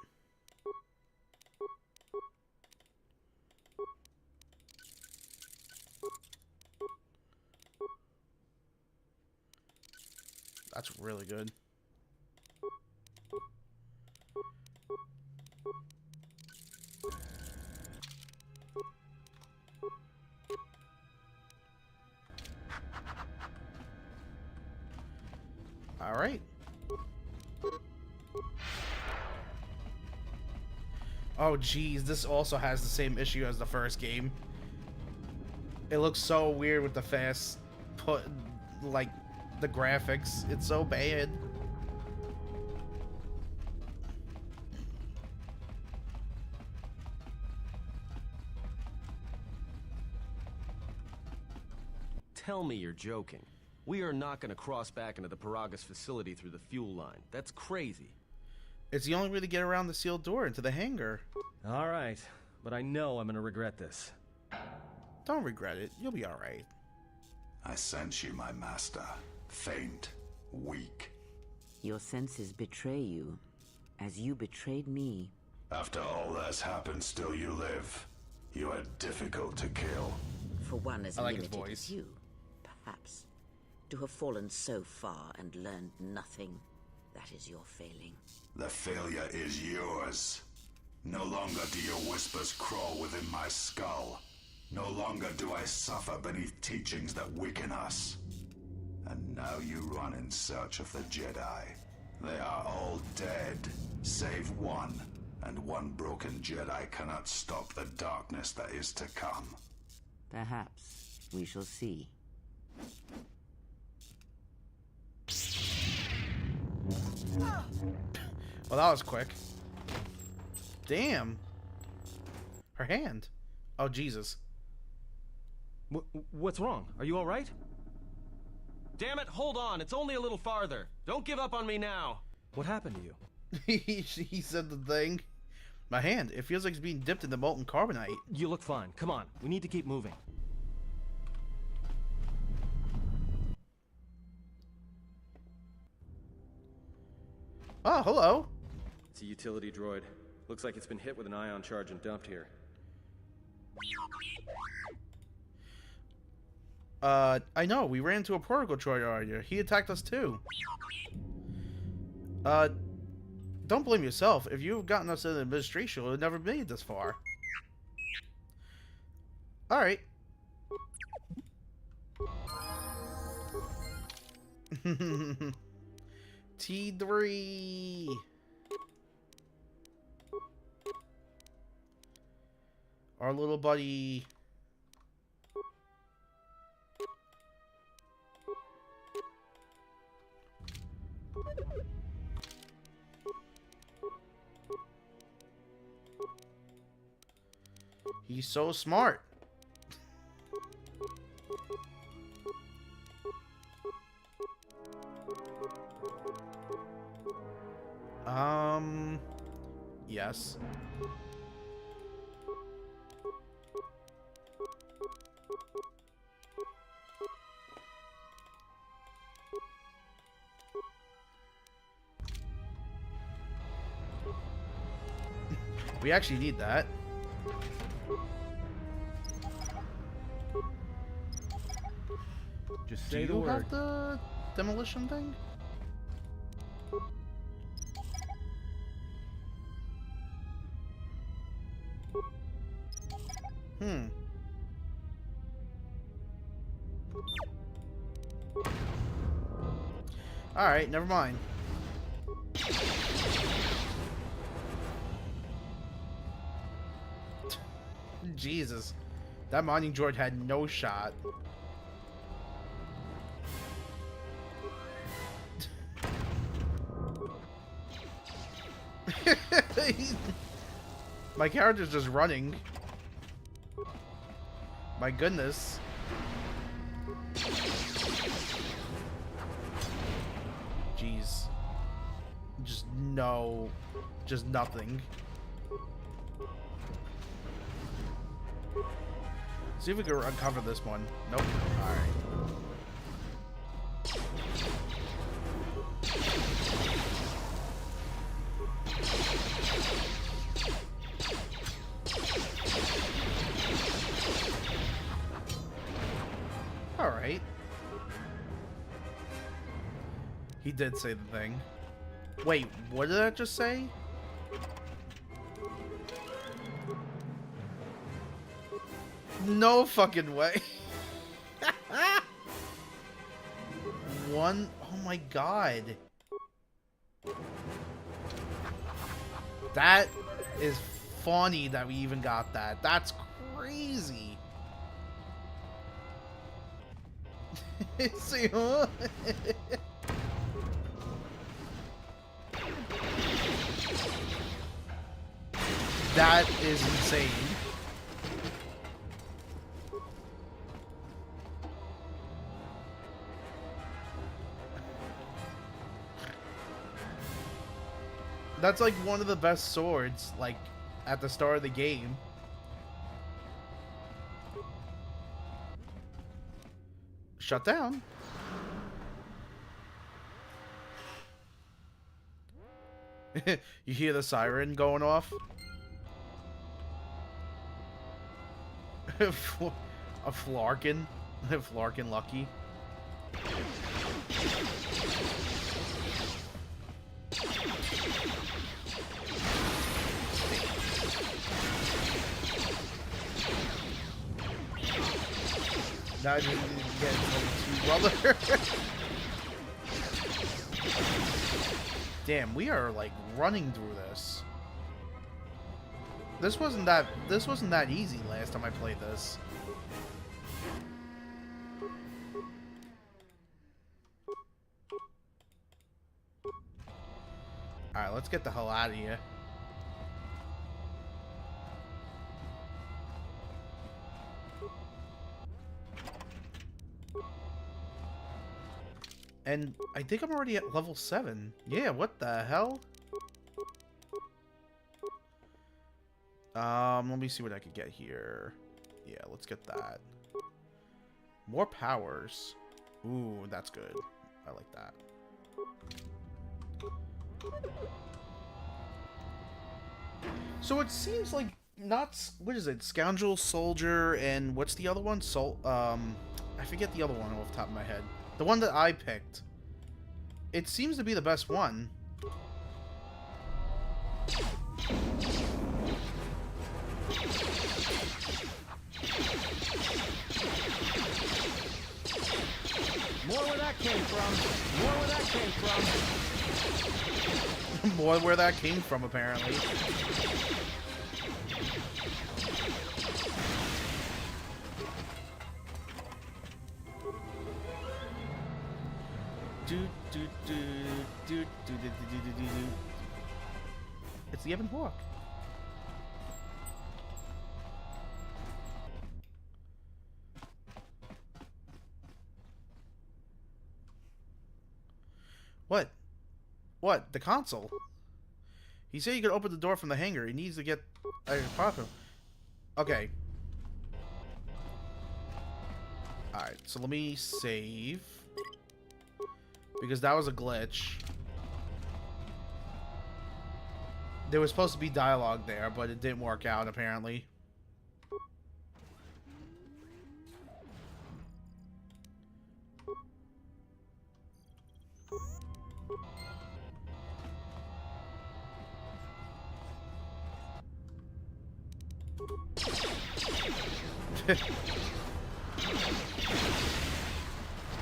Speaker 1: That's really good. All right. Oh, geez, this also has the same issue as the first game. It looks so weird with the fast like, the graphics. It's so bad.
Speaker 7: Tell me you're joking. We are not going to cross back into the Paragas facility through the fuel line. That's crazy.
Speaker 1: It's the only way to get around the sealed door into the hangar.
Speaker 7: All right, but I know I'm going to regret this.
Speaker 1: Don't regret it. You'll be all right.
Speaker 19: I sense you, my master. Faint, weak.
Speaker 3: Your senses betray you, as you betrayed me.
Speaker 19: After all that's happened, still you live. You are difficult to kill.
Speaker 20: For one as
Speaker 1: I like his
Speaker 20: limited
Speaker 1: voice.
Speaker 20: as you, perhaps. To have fallen so far and learned nothing, that is your failing.
Speaker 19: The failure is yours. No longer do your whispers crawl within my skull. No longer do I suffer beneath teachings that weaken us. And now you run in search of the Jedi. They are all dead, save one. And one broken Jedi cannot stop the darkness that is to come.
Speaker 3: Perhaps we shall see.
Speaker 1: Well, that was quick. Damn. Her hand. Oh, Jesus.
Speaker 7: What's wrong? Are you all right? Damn it, hold on. It's only a little farther. Don't give up on me now. What happened to you?
Speaker 1: He said the thing. My hand. It feels like it's being dipped in the molten carbonite.
Speaker 7: You look fine. Come on. We need to keep moving.
Speaker 1: Oh, hello.
Speaker 7: It's a utility droid. Looks like it's been hit with an ion charge and dumped here.
Speaker 1: I know. We ran into a protocol droid earlier. He attacked us too. Don't blame yourself. If you had gotten us in the administration, we would have never made it this far. Alright. T3. Our little buddy. He's so smart. Yes. We actually need that.
Speaker 15: Just say
Speaker 1: Do
Speaker 15: the
Speaker 1: you
Speaker 15: word.
Speaker 1: have the demolition thing? Alright, never mind. Jesus. That mining droid had no shot. My character's just running. My goodness. Jeez. Just no. Just nothing. See if we can uncover this one. Nope. Alright. Alright. He did say the thing. Wait, what did I just say? No fucking way. One, oh my god. That is funny that we even got that. That's crazy. See, huh? That is insane. That's like one of the best swords, like, at the start of the game. Shut down. You hear the siren going off? A Flarkin. Flarkin Lucky. Now I just need to get level 2, brother. Damn, we are like running through this. This wasn't that easy last time I played this. Alright, let's get the hell out of here. And I think I'm already at level 7. Yeah, what the hell? Let me see what I could get here. Yeah, let's get that. More powers. Ooh, that's good. I like that. So it seems like what is it? Scoundrel, Soldier, and what's the other one? I forget the other one off the top of my head. The one that I picked. It seems to be the best one.
Speaker 15: More where that came from. More where that came from.
Speaker 1: More where that came from, apparently. It's the Ebon Hawk. What? What? The console? He said you could open the door from the hangar. He needs to get a profit. Okay. Alright, so let me save. Because that was a glitch. There was supposed to be dialogue there, but it didn't work out, apparently.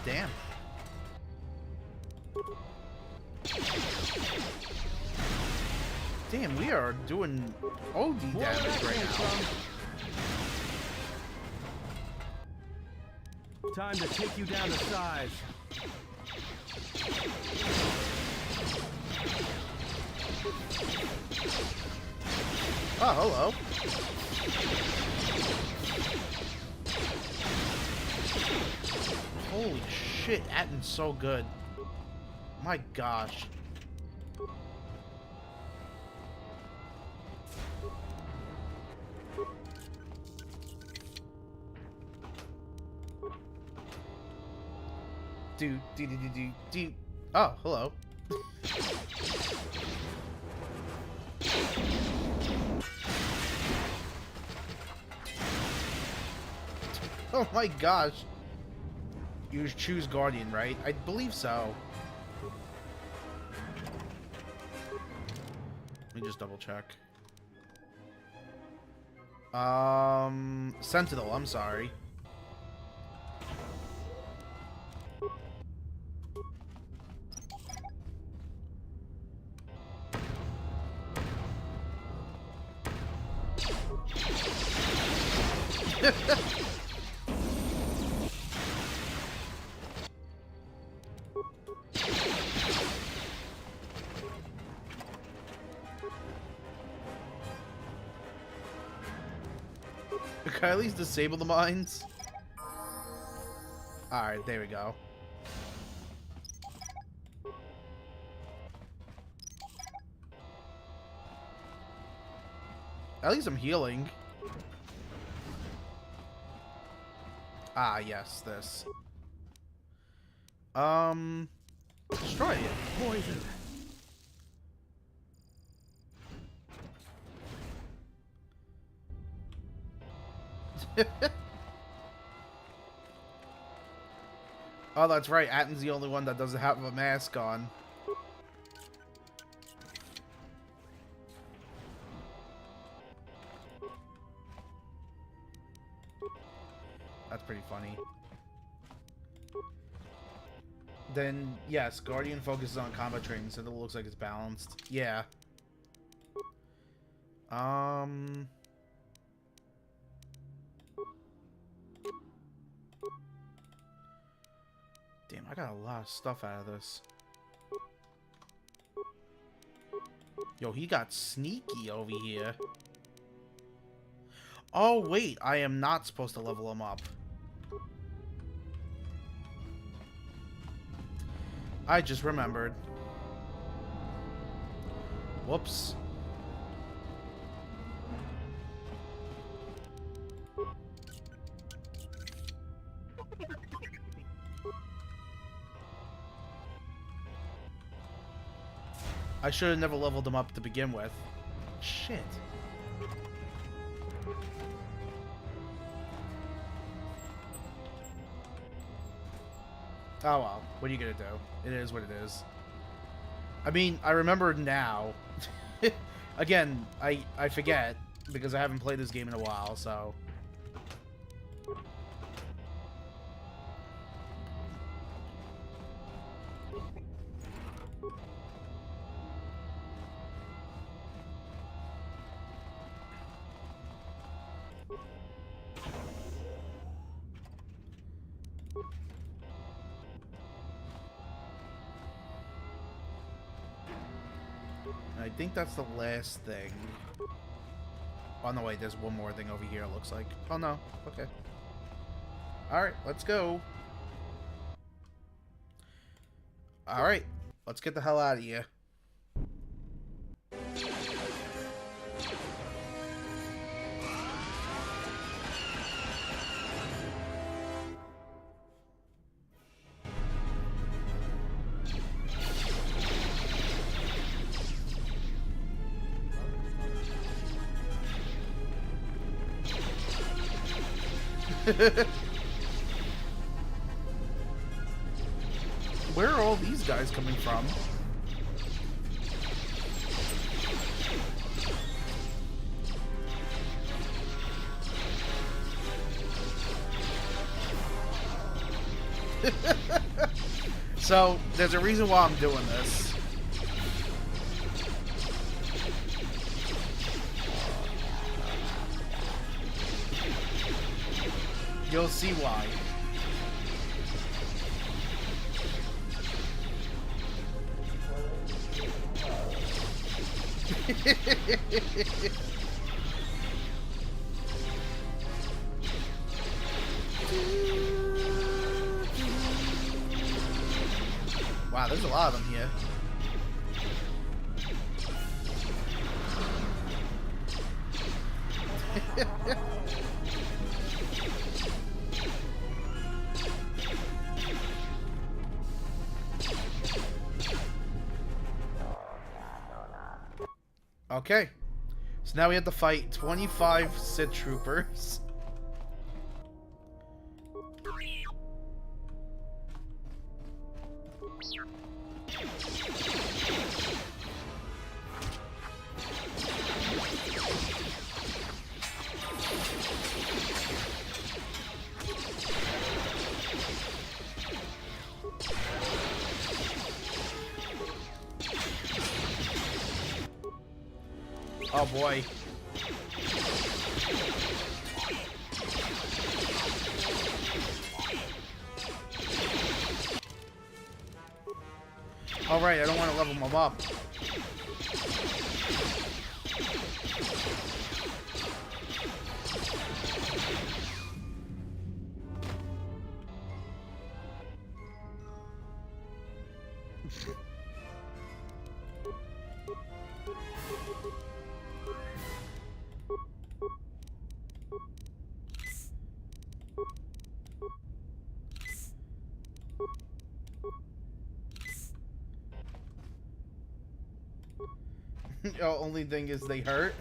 Speaker 1: Damn. Damn, we are doing OD damage right now.
Speaker 15: Time to take you down to size.
Speaker 1: Oh, hello. Holy shit, Atton's so good. My gosh. Do. Oh, hello. Oh my gosh. You choose Guardian, right? I believe so. Let me just double check. Sentinel, I'm sorry. Can I at least disable the mines? Alright, there we go. At least I'm healing. Ah, yes, this. Destroy it.
Speaker 15: Poison.
Speaker 1: Oh, that's right. Atton's the only one that doesn't have a mask on. That's pretty funny. Then, yes, Guardian focuses on combat training, so it looks like it's balanced. Yeah. Damn, I got a lot of stuff out of this. Yo, he got sneaky over here. Oh, wait. I am not supposed to level him up. I just remembered. Whoops. I should have never leveled him up to begin with. Shit. Oh well, what are you gonna do? It is what it is. I mean, I remember now. Again, I forget because I haven't played this game in a while, so... I think that's the last thing. Oh, no, wait, there's one more thing over here, it looks like. Oh, no. Okay. Alright, let's go. Alright, let's get the hell out of here. Where are all these guys coming from? So, there's a reason why I'm doing this. You'll see why. Wow, there's a lot of them here. Okay, so now we have to fight 25 Sith troopers. Oh boy. Alright, I don't want to level them up. The only thing is they hurt.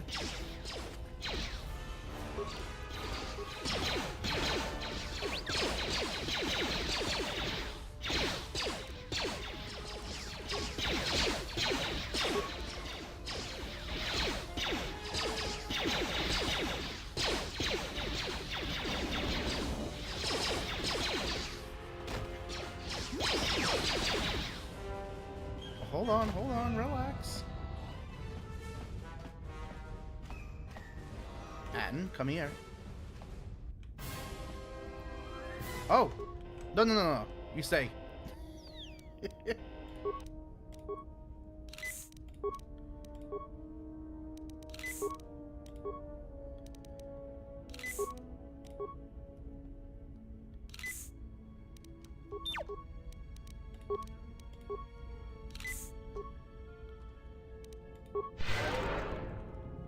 Speaker 1: Hold on, relax. Ann, come here. Oh! No. You stay.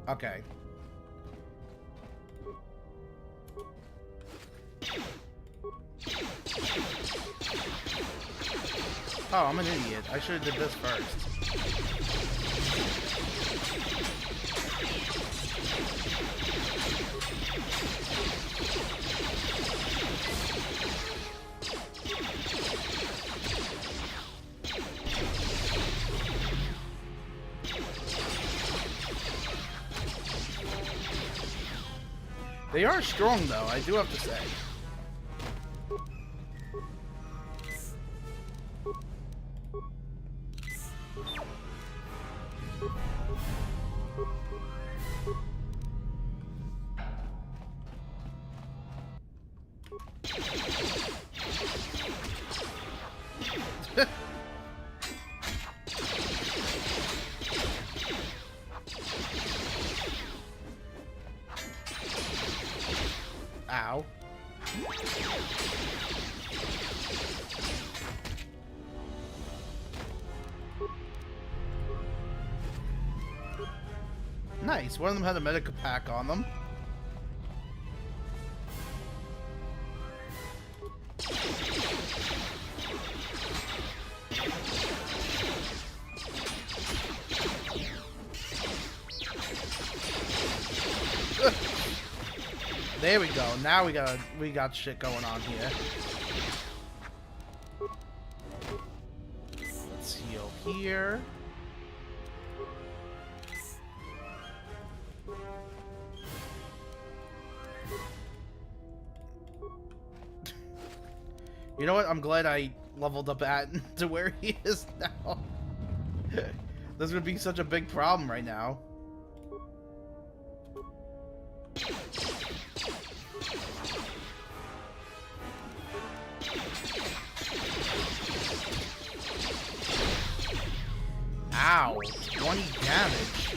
Speaker 1: Okay. Oh, I'm an idiot. I should have did this first. They are strong, though, I do have to say. Ow. Nice. One of them had a medical pack on them. There we go. Now we got shit going on here. Let's heal here. You know what? I'm glad I leveled up at to where he is now. This would be such a big problem right now. Ow, 20 damage.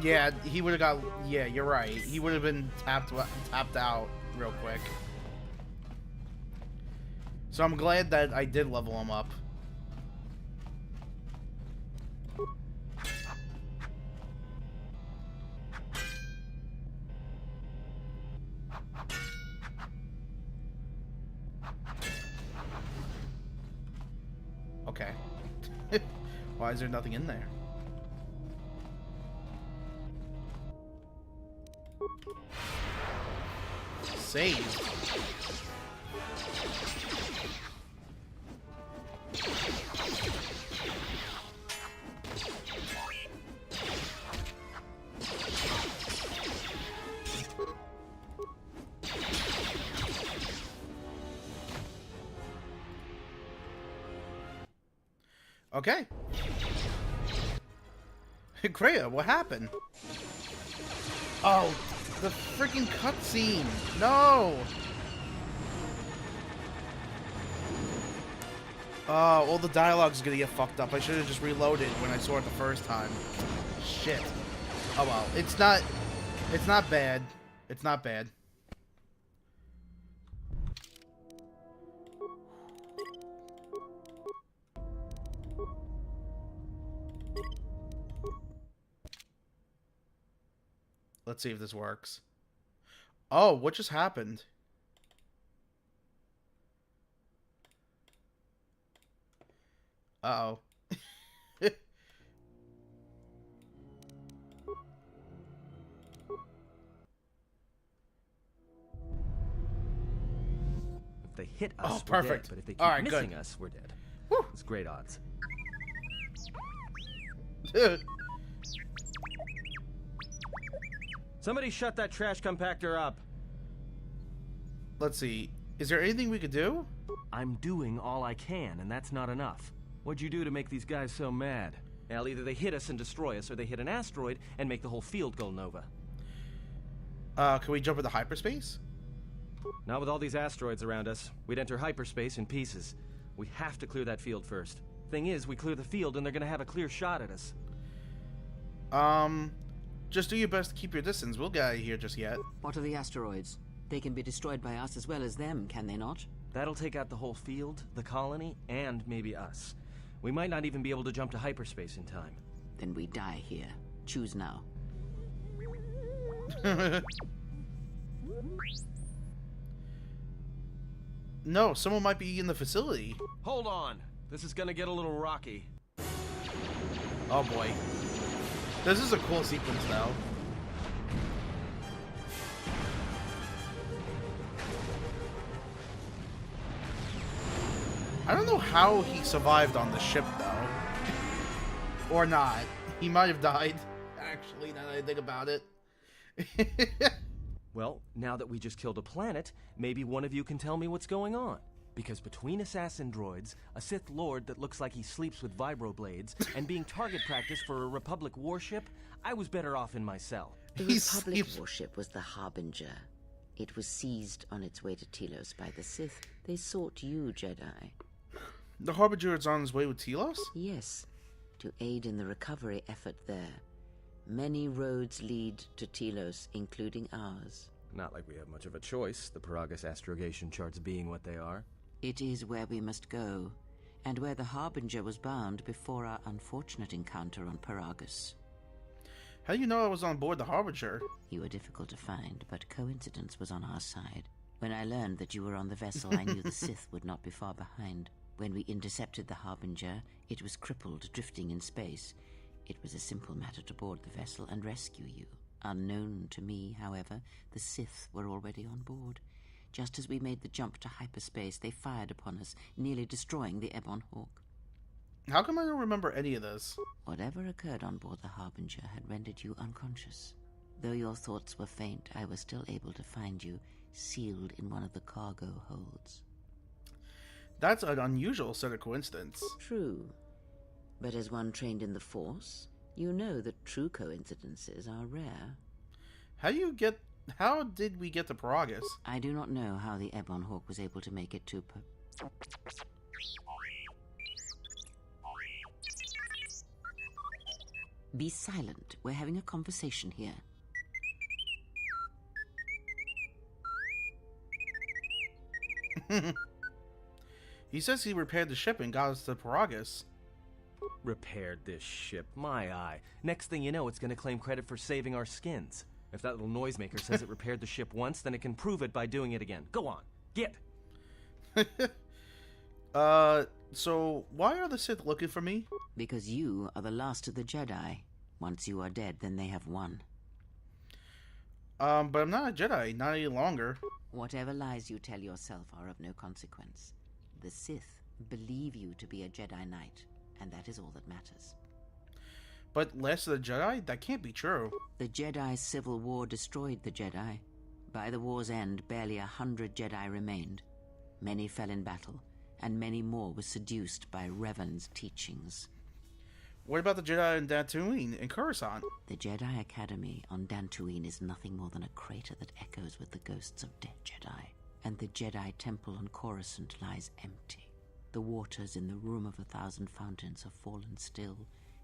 Speaker 1: Yeah, he would have got... Yeah, you're right. He would have been tapped out real quick. So I'm glad that I did level him up. Okay. Why is there nothing in there? Save. Okay. Kreia, what happened? Oh, the freaking cutscene! No! All the dialogue's gonna get fucked up. I should have just reloaded when I saw it the first time. Shit. Oh well, it's not bad. It's not bad. Let's see if this works. Oh, what just happened? Uh-oh.
Speaker 7: If they hit us,
Speaker 1: Oh,
Speaker 7: we're
Speaker 1: perfect.
Speaker 7: dead. But if they keep
Speaker 1: Alright,
Speaker 7: missing
Speaker 1: good.
Speaker 7: us, we're dead.
Speaker 1: Whew.
Speaker 7: It's great odds. Somebody shut that trash compactor up.
Speaker 1: Let's see. Is there anything we could do?
Speaker 7: I'm doing all I can, and that's not enough. What'd you do to make these guys so mad? Well, either they hit us and destroy us, or they hit an asteroid and make the whole field go nova.
Speaker 1: Can we jump into hyperspace?
Speaker 7: Not with all these asteroids around us. We'd enter hyperspace in pieces. We have to clear that field first. Thing is, we clear the field and they're gonna have a clear shot at us.
Speaker 1: Just do your best to keep your distance. We'll get out of here just yet.
Speaker 3: What are the asteroids? They can be destroyed by us as well as them, can they not?
Speaker 7: That'll take out the whole field, the colony, and maybe us. We might not even be able to jump to hyperspace in time.
Speaker 3: Then we die here. Choose now.
Speaker 1: No, someone might be in the facility.
Speaker 7: Hold on. This is gonna get a little rocky.
Speaker 1: Oh boy. This is a cool sequence though. I don't know how he survived on the ship though. Or not. He might have died, actually, now that I think about it.
Speaker 7: Well, now that we just killed a planet, maybe one of you can tell me what's going on. Because between assassin droids, a Sith Lord that looks like he sleeps with vibroblades, and being target practice for a Republic warship, I was better off in my cell.
Speaker 3: The Republic warship was the Harbinger. It was seized on its way to Telos by the Sith. They sought you, Jedi.
Speaker 1: The Harbinger is on his way with Telos?
Speaker 3: Yes, to aid in the recovery effort there. Many roads lead to Telos, including ours.
Speaker 7: Not like we have much of a choice, the Paragus astrogation charts being what they are.
Speaker 3: It is where we must go, and where the Harbinger was bound before our unfortunate encounter on Paragus.
Speaker 1: How do you know I was on board the Harbinger?
Speaker 3: You were difficult to find, but coincidence was on our side. When I learned that you were on the vessel, I knew the Sith would not be far behind. When we intercepted the Harbinger, it was crippled, drifting in space. It was a simple matter to board the vessel and rescue you. Unknown to me, however, the Sith were already on board. Just as we made the jump to hyperspace, they fired upon us, nearly destroying the Ebon Hawk.
Speaker 1: How come I don't remember any of this?
Speaker 3: Whatever occurred on board the Harbinger had rendered you unconscious. Though your thoughts were faint, I was still able to find you, sealed in one of the cargo holds.
Speaker 1: That's an unusual set of coincidence.
Speaker 3: True. But as one trained in the Force, you know that true coincidences are rare.
Speaker 1: How did we get to Paragus?
Speaker 3: I do not know how the Ebon Hawk was able to make it to Be silent. We're having a conversation here.
Speaker 1: He says he repaired the ship and got us to Paragus.
Speaker 7: Repaired this ship, my eye. Next thing you know, it's gonna claim credit for saving our skins. If that little noisemaker says it repaired the ship once, then it can prove it by doing it again. Go on, get!
Speaker 1: So why are the Sith looking for me?
Speaker 3: Because you are the last of the Jedi. Once you are dead, then they have won.
Speaker 1: But I'm not a Jedi, not any longer.
Speaker 3: Whatever lies you tell yourself are of no consequence. The Sith believe you to be a Jedi Knight, and that is all that matters.
Speaker 1: But last of the Jedi? That can't be true.
Speaker 3: The Jedi Civil War destroyed the Jedi. By the war's end, barely 100 Jedi remained. Many fell in battle, and many more were seduced by Revan's teachings.
Speaker 1: What about the Jedi in Dantooine and Coruscant?
Speaker 3: The Jedi Academy on Dantooine is nothing more than a crater that echoes with the ghosts of dead Jedi. And the Jedi Temple on Coruscant lies empty. The waters in the Room of 1,000 Fountains have fallen still,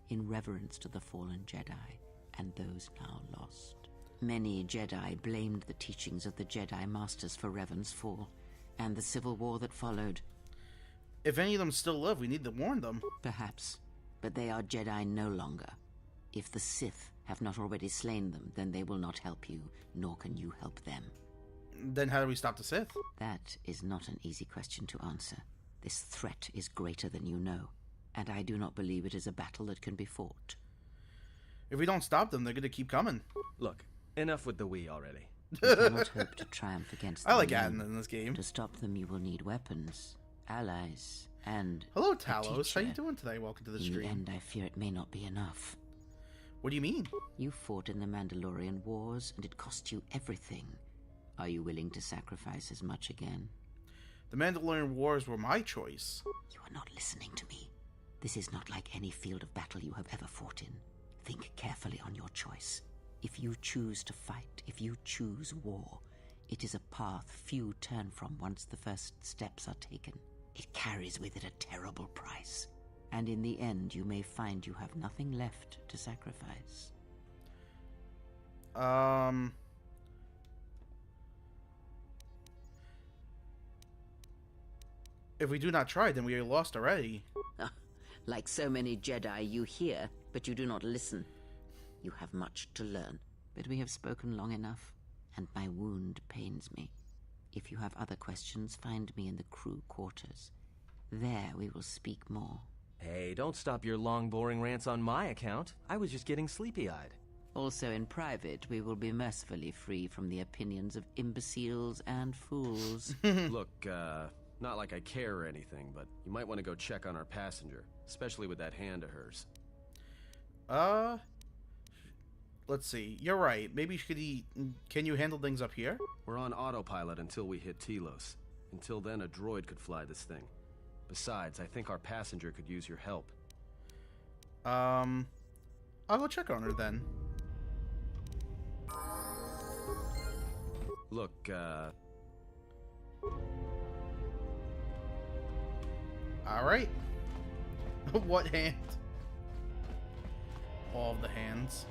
Speaker 3: in reverence to the fallen Jedi, and those now lost. Many Jedi blamed the teachings of the Jedi Masters for Revan's fall, and the civil war that followed.
Speaker 1: If any of them still live, we need to warn them.
Speaker 3: Perhaps, but they are Jedi no longer. If the Sith have not already slain them, then they will not help you, nor can you help them.
Speaker 1: Then how do we stop the Sith?
Speaker 3: That is not an easy question to answer. This threat is greater than you know, and I do not believe it is a battle that can be fought.
Speaker 1: If we don't stop them, they're going to keep coming.
Speaker 7: Look, enough with the we already.
Speaker 3: You cannot hope to triumph against them.
Speaker 1: I like Adam in this game.
Speaker 3: To stop them, you will need weapons, allies, and
Speaker 1: hello, Talos. How you doing today? Welcome to the stream.
Speaker 3: In the end, I fear it may not be enough.
Speaker 1: What do you mean?
Speaker 3: You fought in the Mandalorian Wars, and it cost you everything. Are you willing to sacrifice as much again?
Speaker 1: The Mandalorian Wars were my choice.
Speaker 3: You are not listening to me. This is not like any field of battle you have ever fought in. Think carefully on your choice. If you choose to fight, if you choose war, it is a path few turn from once the first steps are taken. It carries with it a terrible price. And in the end, you may find you have nothing left to sacrifice.
Speaker 1: If we do not try, then we are lost already.
Speaker 3: Like so many Jedi, you hear, but you do not listen. You have much to learn, but we have spoken long enough, and my wound pains me. If you have other questions, find me in the crew quarters. There we will speak more.
Speaker 7: Hey, don't stop your long, boring rants on my account. I was just getting sleepy-eyed.
Speaker 3: Also in private, we will be mercifully free from the opinions of imbeciles and fools.
Speaker 7: Look, not like I care or anything, but you might want to go check on our passenger, especially with that hand of hers.
Speaker 1: Let's see. You're right. Maybe can you handle things up here?
Speaker 7: We're on autopilot until we hit Telos. Until then, a droid could fly this thing. Besides, I think our passenger could use your help.
Speaker 1: I'll go check on her then.
Speaker 7: Look,
Speaker 1: Alright. What hand? All of the hands.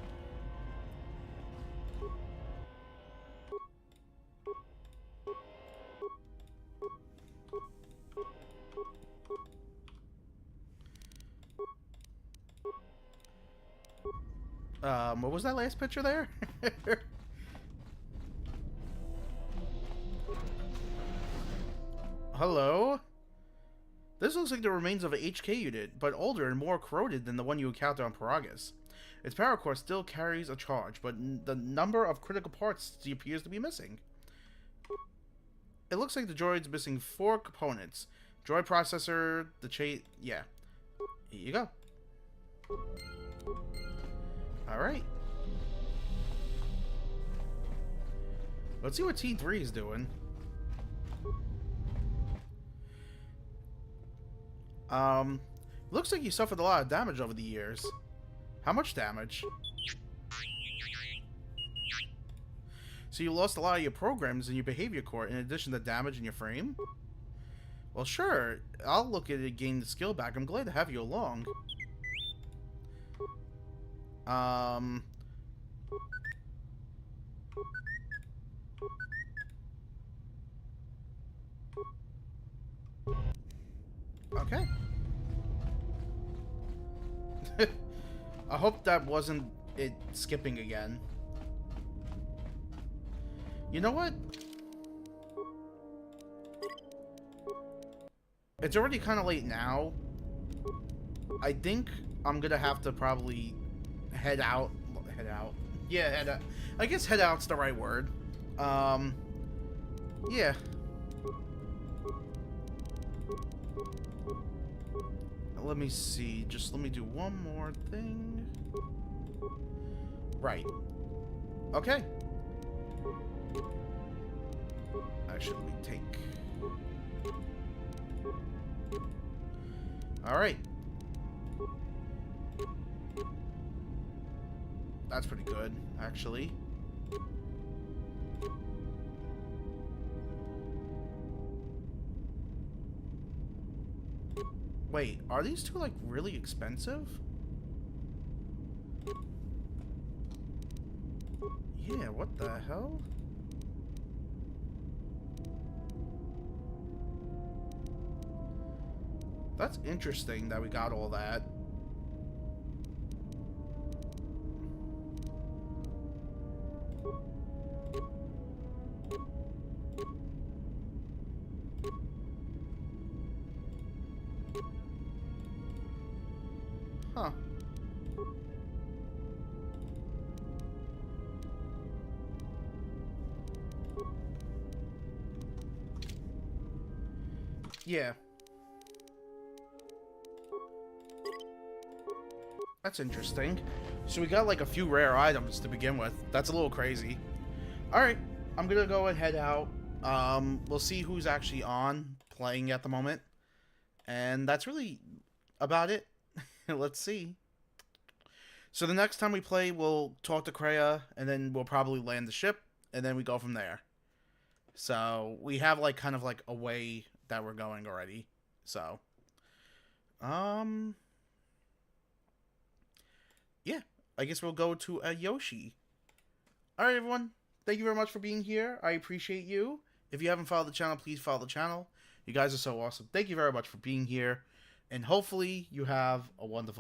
Speaker 1: What was that last picture there? Hello? This looks like the remains of a HK unit, but older and more corroded than the one you encountered on Paragus. Its power core still carries a charge, but the number of critical parts appears to be missing. It looks like the droid's missing 4 components. Droid processor, the yeah. Here you go. Alright. Let's see what T3 is doing. Looks like you suffered a lot of damage over the years. How much damage? So you lost a lot of your programs in your behavior core in addition to damage in your frame? Well, sure. I'll look at it, gain the skill back. I'm glad to have you along. Okay. I hope that wasn't it skipping again. You know what? It's already kind of late now. I think I'm gonna have to probably head out. Head out. Yeah, head out. I guess head out's the right word. Yeah. Let me see. Just let me do one more thing. Right. Okay. Actually, let me take... Alright. That's pretty good, actually. Wait, are these two, like, really expensive? Yeah, what the hell? That's interesting that we got all that. Huh. Yeah. That's interesting. So we got like a few rare items to begin with. That's a little crazy. Alright, I'm gonna go and head out. We'll see who's actually on playing at the moment. And that's really about it. Let's see. So the next time we play, we'll talk to Kreia, and then we'll probably land the ship, and then we go from there. So we have like kind of like a way that we're going already. So, yeah, I guess we'll go to a Yoshi. Alright, everyone. Thank you very much for being here. I appreciate you. If you haven't followed the channel, please follow the channel. You guys are so awesome. Thank you very much for being here, and hopefully you have a wonderful